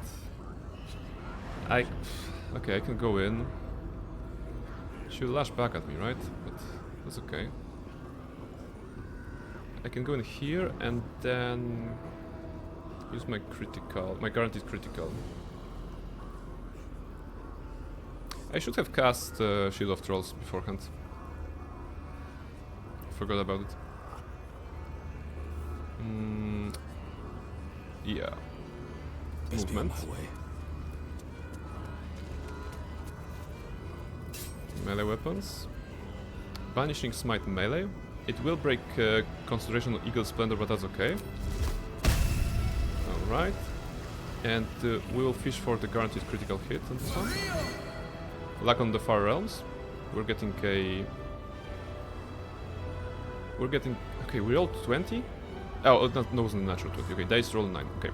Okay, I can go in. She'll lash back at me, right? But that's okay. I can go in here and then... use my guaranteed critical. I should have cast Shield of Trolls beforehand. Forgot about it. Yeah. Movement. Melee weapons. Vanishing Smite melee. It will break concentration on Eagle Splendor, but that's okay. Alright. And we will fish for the guaranteed critical hit on this one. Luck on the Far Realms. We're getting a... Okay, we rolled 20? Oh, that wasn't a natural 20. Okay, dice roll 9. Okay.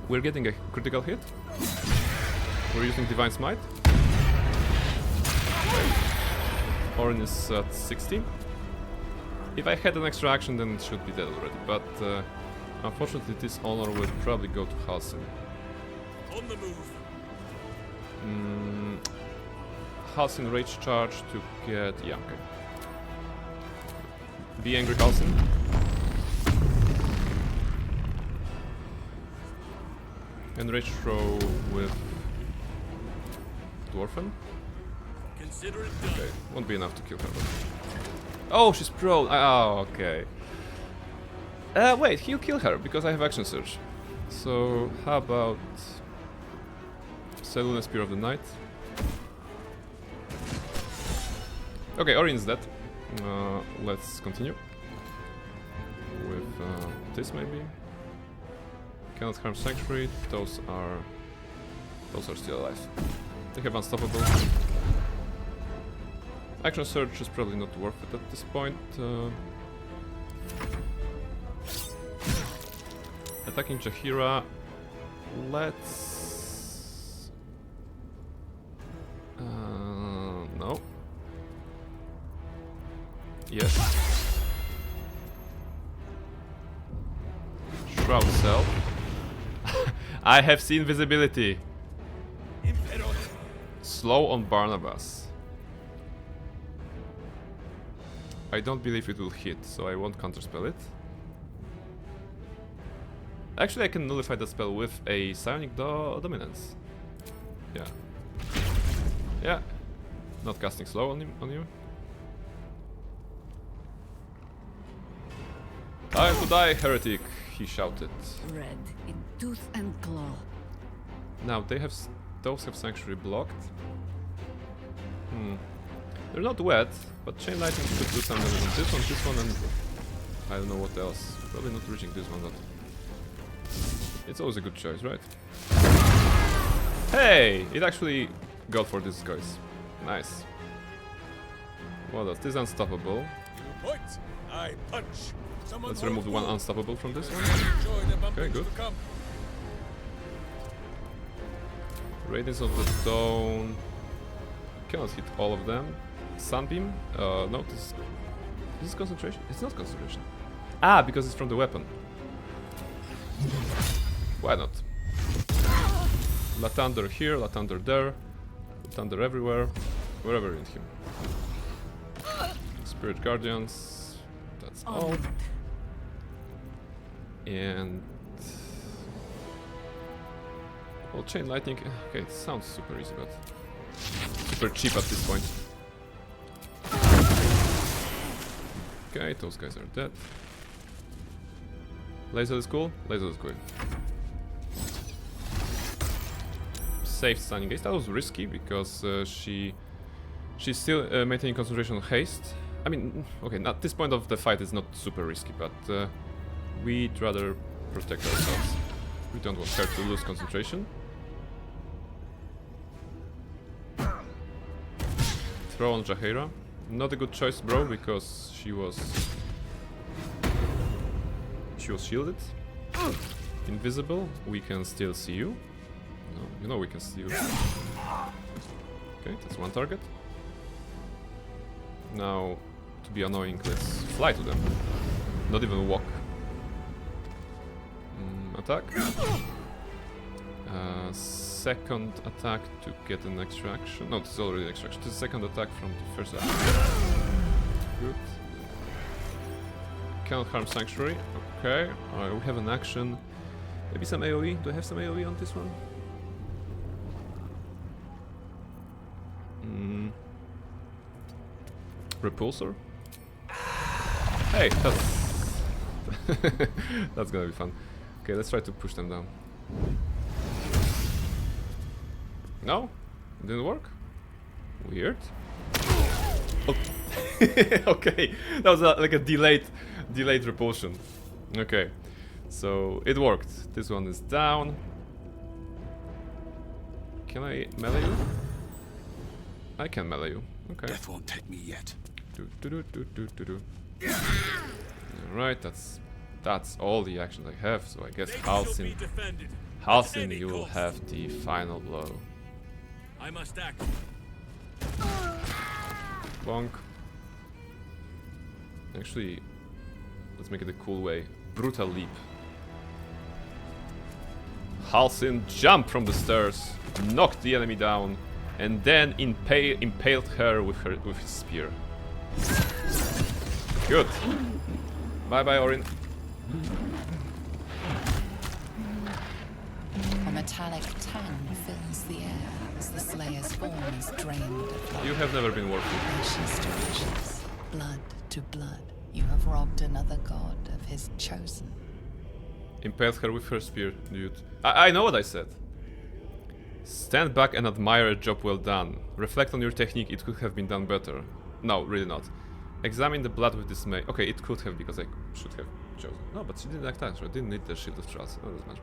We're getting a critical hit. We're using Divine Smite. Okay. Orin is at 60. If I had an extra action, then it should be dead already. But unfortunately, this honor will probably go to Halcyon. On the move. Halcyon Rage Charge to get... Yeah, okay. Be angry, Halcyon. And Rage Throw with... Dwarfen? Consider it done. Okay, won't be enough to kill her. But... Oh, she's prone! Oh, okay. Wait, he'll kill her, because I have Action Surge. So, how about... Selûne Spear of the Night? Okay, Orin's dead. Let's continue. With this maybe. Cannot harm Sanctuary. Those are still alive. They have Unstoppable. Action Surge is probably not worth it at this point. Attacking Jaheira. Let's... no. Yes. Shroud Cell. I have seen visibility. Slow on Barnabas. I don't believe it will hit, so I won't counterspell it. Actually, I can nullify the spell with a Psionic Dominance. Yeah. Yeah. Not casting slow on you. Time to die, heretic, he shouted. Red in tooth and claw. Now, they have... those have Sanctuary blocked. They're not wet, but Chain Lightning could do some damage on this one, and... I don't know what else. Probably not reaching this one, but... it's always a good choice, right? Hey! It actually got for these guys. Nice. What else? This is unstoppable. Point. I punch. Let's remove the one unstoppable from this one. Okay, good. Radiance of the Dawn. Cannot hit all of them. Sunbeam. No, this is concentration. It's not concentration. Ah, because it's from the weapon. Why not? La Thunder here, La Thunder there, La Thunder everywhere, wherever in him. Spirit Guardians, that's all. And... well, Chain Lightning, okay, it sounds super easy, but... super cheap at this point. Okay, those guys are dead. Laser is cool? Laser is cool. Saved Stunning Haste. That was risky because she's still maintaining concentration on haste. I mean, okay, at this point of the fight it's not super risky, but we'd rather protect ourselves. We don't want her to lose concentration. Throw on Jaheira. Not a good choice, bro, because she was shielded. Invisible. We can still see you. No, you know we can see you. Okay, that's one target. Now, to be annoying, let's fly to them. Not even walk. Attack. Second attack to get an extra action. No, this is already an extra action. This is second attack from the first action. Good. Cannot harm Sanctuary. Okay. We have an action. Maybe some AoE. Do I have some AoE on this one? Repulsor? Hey, that's... that's gonna be fun. Okay, let's try to push them down. No? It didn't work? Weird. Oh. Okay, that was like a delayed repulsion. Okay, so it worked. This one is down. Can I melee you? I can melee you. Okay. Death won't take me yet. Alright, that's all the actions I have, so I guess Halcyon, you will have the final blow. I must act. Bonk. Actually, let's make it a cool way. Brutal leap. Halcyon jumped from the stairs, knocked the enemy down, and then impaled her with his spear. Good. Bye bye, Orin. A metallic tang fills the air as the Slayer's form is drained of blood. You have never been working. Ashes to ashes, blood to blood. You have robbed another god of his chosen. Impaled her with her spear, dude. I know what I said. Stand back and admire a job well done. Reflect on your technique, it could have been done better. No, really not. Examine the blood with dismay. Okay, it could have, because I should have chosen. No, but she didn't act so I didn't need the Shield of Trust. Not as much.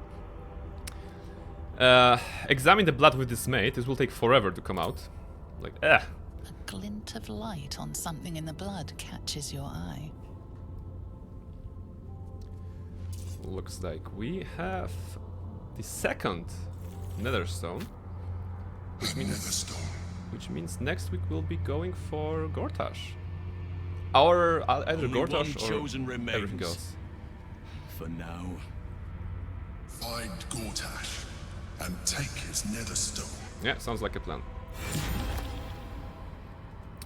Examine the blood with dismay. This will take forever to come out. Like, A glint of light on something in the blood catches your eye. Looks like we have the second Netherstone, which means next week we'll be going for Gortash. Our either Only Gortash one or chosen remains. everything else. For now. Find Gortash and take his Netherstone. Yeah, sounds like a plan.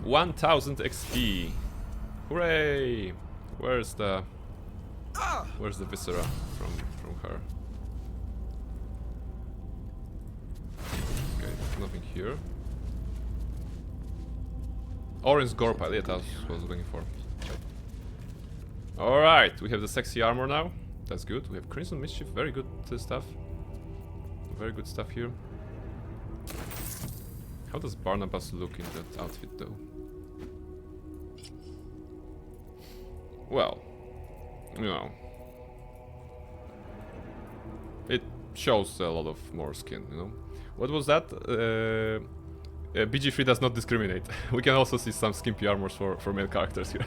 1000 XP. Hooray! Where's the viscera from her? Okay, nothing here. Orange gore pile, yeah, that's what I was looking for. Alright, we have the sexy armor now. That's good. We have Crimson Mischief, very good stuff. Very good stuff here. How does Barnabas look in that outfit though? Well, you know, it shows a lot of more skin, you know. What was that? BG3 does not discriminate. We can also see some skimpy armors for male characters here.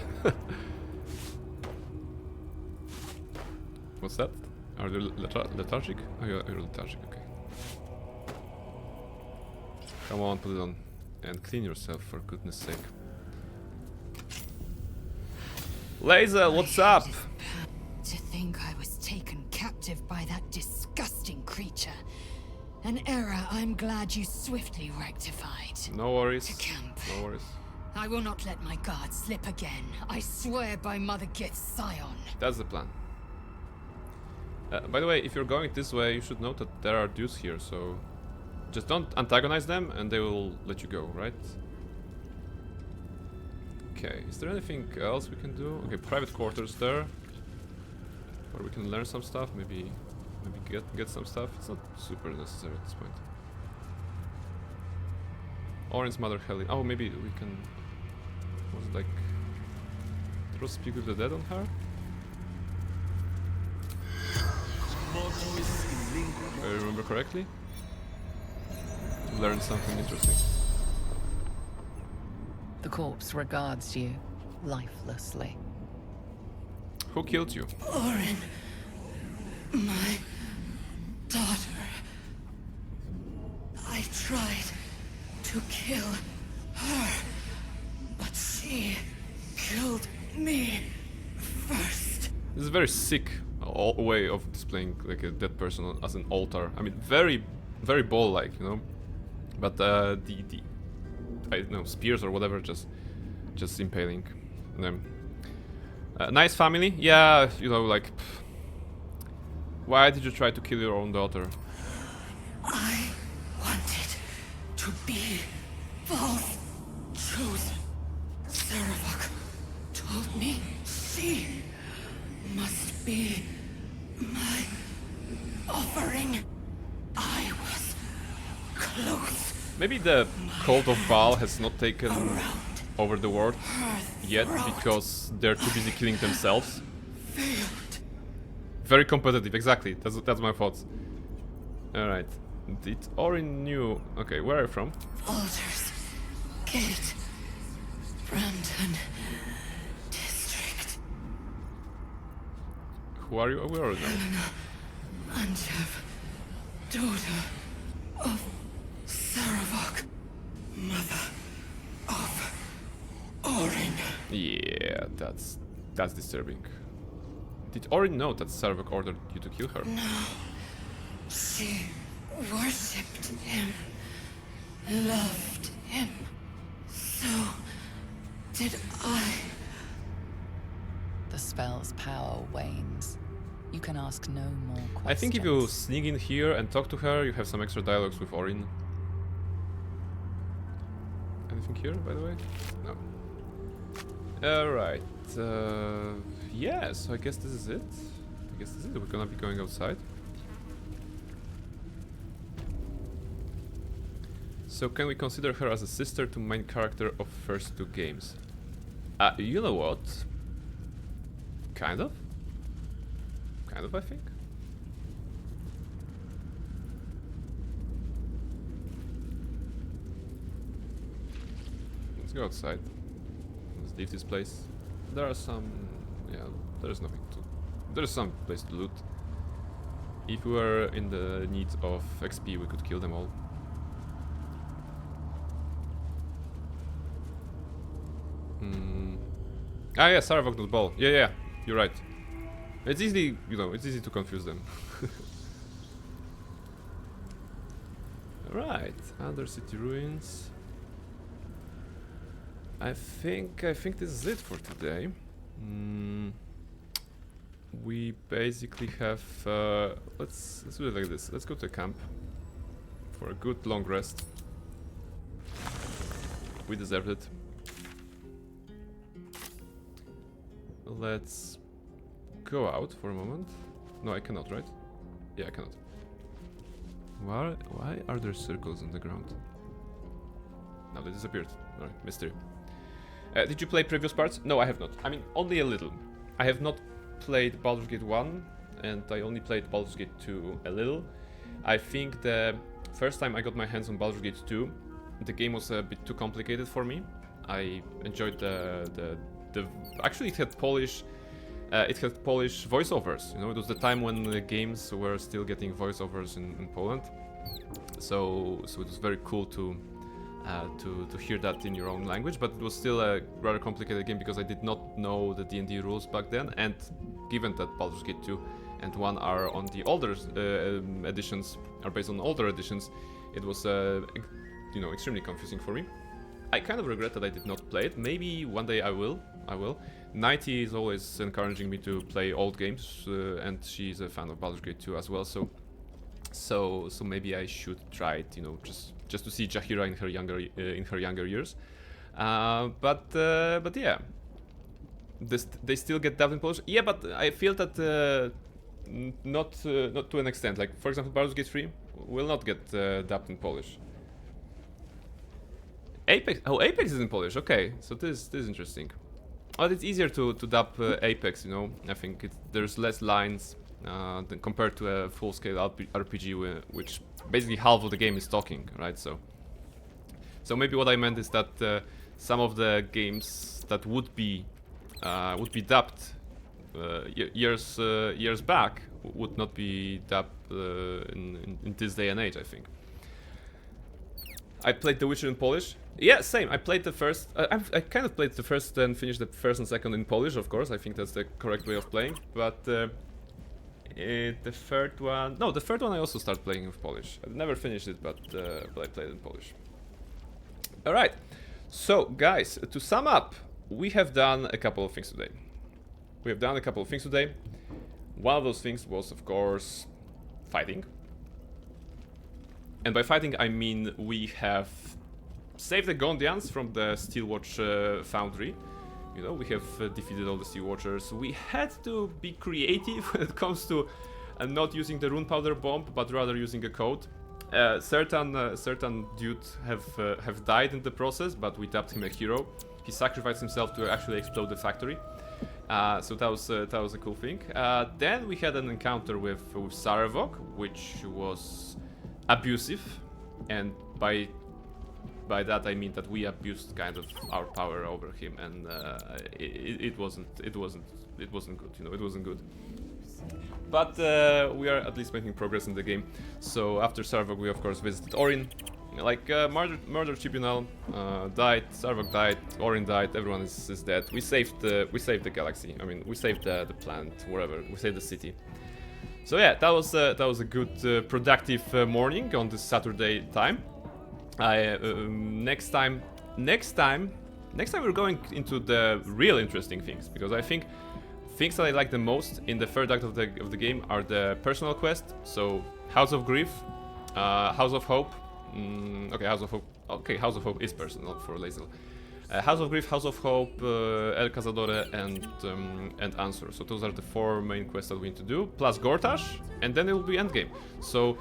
What's that? Are they lethargic? Oh, you're lethargic, okay. Come on, put it on. And clean yourself, for goodness sake. Laser, what's up? To think I was taken captive by that disgusting creature. An error I'm glad you swiftly rectified. No worries. To camp. No worries. I will not let my guard slip again. I swear by Mother Gith's Scion. That's the plan. By the way, if you're going this way, you should note that there are dudes here, so just don't antagonize them and they will let you go, right? Okay, is there anything else we can do? Okay, private quarters there. Or we can learn some stuff, maybe get some stuff. It's not super necessary at this point. Orange Mother Heli. Oh, maybe we can... Was it like... Throw Speak with the Dead on her? If I remember correctly. Learn something interesting. The corpse regards you lifelessly. Who killed you? Orin, my daughter. I tried to kill her, but she killed me first. This is a very sick way of displaying like a dead person as an altar. I mean, very ball-like, you know. But the I don't know, spears or whatever, just impaling them. Nice family, yeah. You know, like, why did you try to kill your own daughter? I wanted to be false chosen. Saravok told me she must be my offering. I was close. Maybe the cult of Baal has not taken over the world yet because they're too busy killing themselves. Very competitive, exactly. That's my thoughts. All right. Did Orin knew? Okay, where are you from? Baldur's Gate, Brandon District. Who are you? Where are you now? Helena Anjev, daughter of Saravok, mother of Orin. Yeah, that's disturbing. Did Orin know that Saravok ordered you to kill her? No. She worshipped him, loved him. So did I. The spell's power wanes. You can ask no more questions. I think if you sneak in here and talk to her, you have some extra dialogues with Orin. Anything here, by the way? No. Alright. Yeah, so I guess this is it. We're gonna be going outside. So can we consider her as a sister to main character of first two games? You know what? Kind of, I think. Let's go outside. Let's leave this place. There are some... yeah, there's nothing to... there's some place to loot. If we were in the need of XP, we could kill them all. Ah yeah, Saravok not ball. Yeah, you're right. It's easy, you know, it's easy to confuse them. Right, Undercity ruins. I think this is it for today. We basically have. Let's do it like this. Let's go to camp for a good long rest. We deserved it. Let's go out for a moment. No, I cannot, right? Yeah, I cannot. Why are there circles on the ground? Now they disappeared. Alright, mystery. Did you play previous parts? No, I have not. I mean, only a little. I have not played Baldur's Gate 1, and I only played Baldur's Gate 2 a little. I think the first time I got my hands on Baldur's Gate 2, the game was a bit too complicated for me. I enjoyed actually it had Polish voiceovers. You know, it was the time when the games were still getting voiceovers in Poland. So it was very cool to hear that in your own language, but it was still a rather complicated game because I did not know the D&D rules back then, and given that Baldur's Gate 2 and 1 are on the older editions, are based on older editions, it was you know, extremely confusing for me. I kind of regret that I did not play it. Maybe one day I will. Nighty is always encouraging me to play old games, and she's a fan of Baldur's Gate 2 as well, so maybe I should try it, you know, just to see Jaheira in her younger years. But yeah, they still get dubbed in Polish. Yeah, but I feel that not to an extent. Like for example, Baldur's Gate 3 will not get dubbed in Polish. Apex. Oh, Apex is in Polish. Okay, so this is interesting. But it's easier to dub Apex. You know, I think there's less lines than compared to a full-scale RPG, which basically half of the game is talking, right? So maybe what I meant is that some of the games that would be dubbed years back would not be dubbed in this day and age, I think. I played The Witcher in Polish. Yeah, same. I played the first. I kind of played the first and finished the first and second in Polish, of course. I think that's the correct way of playing. But the third one, no, the third one I also started playing in Polish. I never finished it, but I played in Polish. All right. So, guys, to sum up, we have done a couple of things today. One of those things was, of course, fighting. And by fighting, I mean we have saved the Gondians from the Steelwatch Foundry. You know, we have defeated all the Steelwatchers. We had to be creative when it comes to not using the Rune Powder Bomb, but rather using a code. Certain dude have died in the process, but we dubbed him a hero. He sacrificed himself to actually explode the factory. So that was a cool thing. Then we had an encounter with Saravok, which was abusive, and by that I mean that we abused kind of our power over him, and it wasn't good. You know, it wasn't good. But we are at least making progress in the game. So after Saravok, we of course visited Orin. Like murder tribunal died, Saravok died, Orin died, everyone is dead. We saved the galaxy. I mean, we saved the planet, wherever. We saved the city. So yeah, that was a good, productive morning on this Saturday time. Next time we're going into the real interesting things, because I think things that I like the most in the third act of the game are the personal quest. So House of Grief, House of Hope. Okay, House of Hope. Okay, House of Hope is personal for Lae'zel. House of Grief, House of Hope, El Cazadore, and Answer. So those are the 4 main quests that we need to do, plus Gortash, and then it will be endgame. So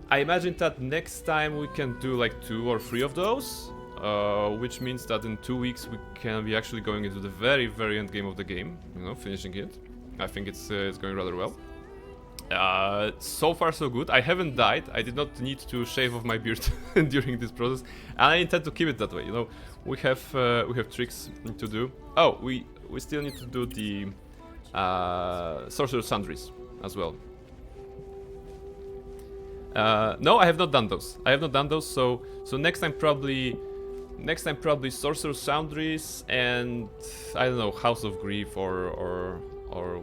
I imagine that next time we can do like 2 or 3 of those, which means that in 2 weeks we can be actually going into the very, very end game of the game. You know, finishing it. I think it's going rather well. So far so good. I haven't died. I did not need to shave off my beard during this process, and I intend to keep it that way. You know, we have tricks to do. Oh, we still need to do the sorcerer sundries as well. No, I have not done those. So next time probably sorcerer sundries and I don't know, House of Grief or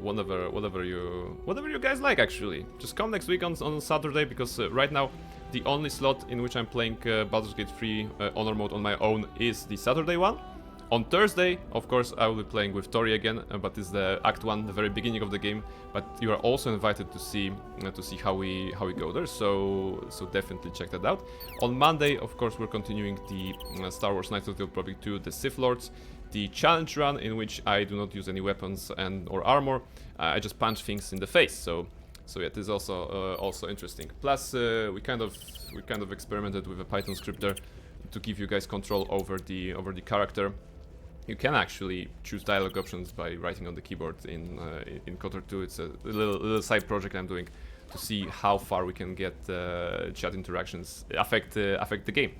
whatever you guys like. Actually, just come next week on Saturday, because right now the only slot in which I'm playing Baldur's Gate 3 honor mode on my own is the Saturday one. On Thursday, of course, I will be playing with Tori again, but it's the Act 1, the very beginning of the game. But you are also invited to see how we go there. So definitely check that out. On Monday, of course, we're continuing the Star Wars Knights of the Old Republic 2, the Sith Lords, the challenge run in which I do not use any weapons or armor. I just punch things in the face. So yeah, this is also interesting. Plus, we kind of experimented with a Python script there to give you guys control over the character. You can actually choose dialogue options by writing on the keyboard in KOTOR 2. It's a little side project I'm doing to see how far we can get chat interactions affect the game.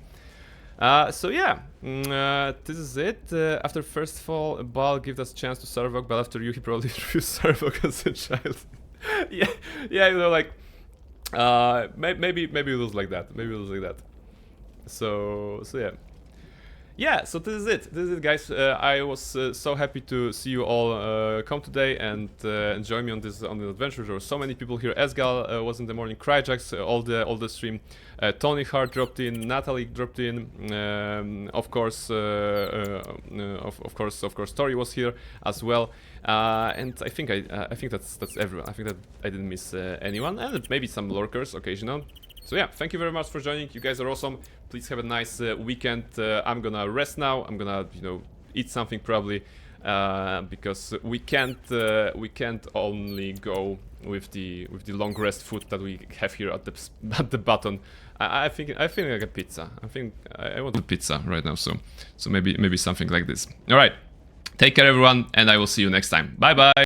So yeah, this is it. After first fall, Bal gave us a chance to Sarvok, but after you, he probably refused Sarvok as a child. yeah, you know, like maybe it was like that. So yeah. Yeah, so this is it guys. I was so happy to see you all come today and join me on the adventure. There were so many people here. Esgal was in the morning, Cryjax, all the stream. Tony Hart dropped in, Natalie dropped in, of course Tori was here as well. And I think that's everyone. I think that I didn't miss anyone, and maybe some lurkers occasional. So yeah, thank you very much for joining. You guys are awesome. Please have a nice weekend. I'm gonna rest now. I'm gonna, eat something probably, because we can't only go with the long rest food that we have here at the button. I think like a pizza. I want a pizza right now. So maybe something like this. All right, take care everyone, and I will see you next time. Bye bye.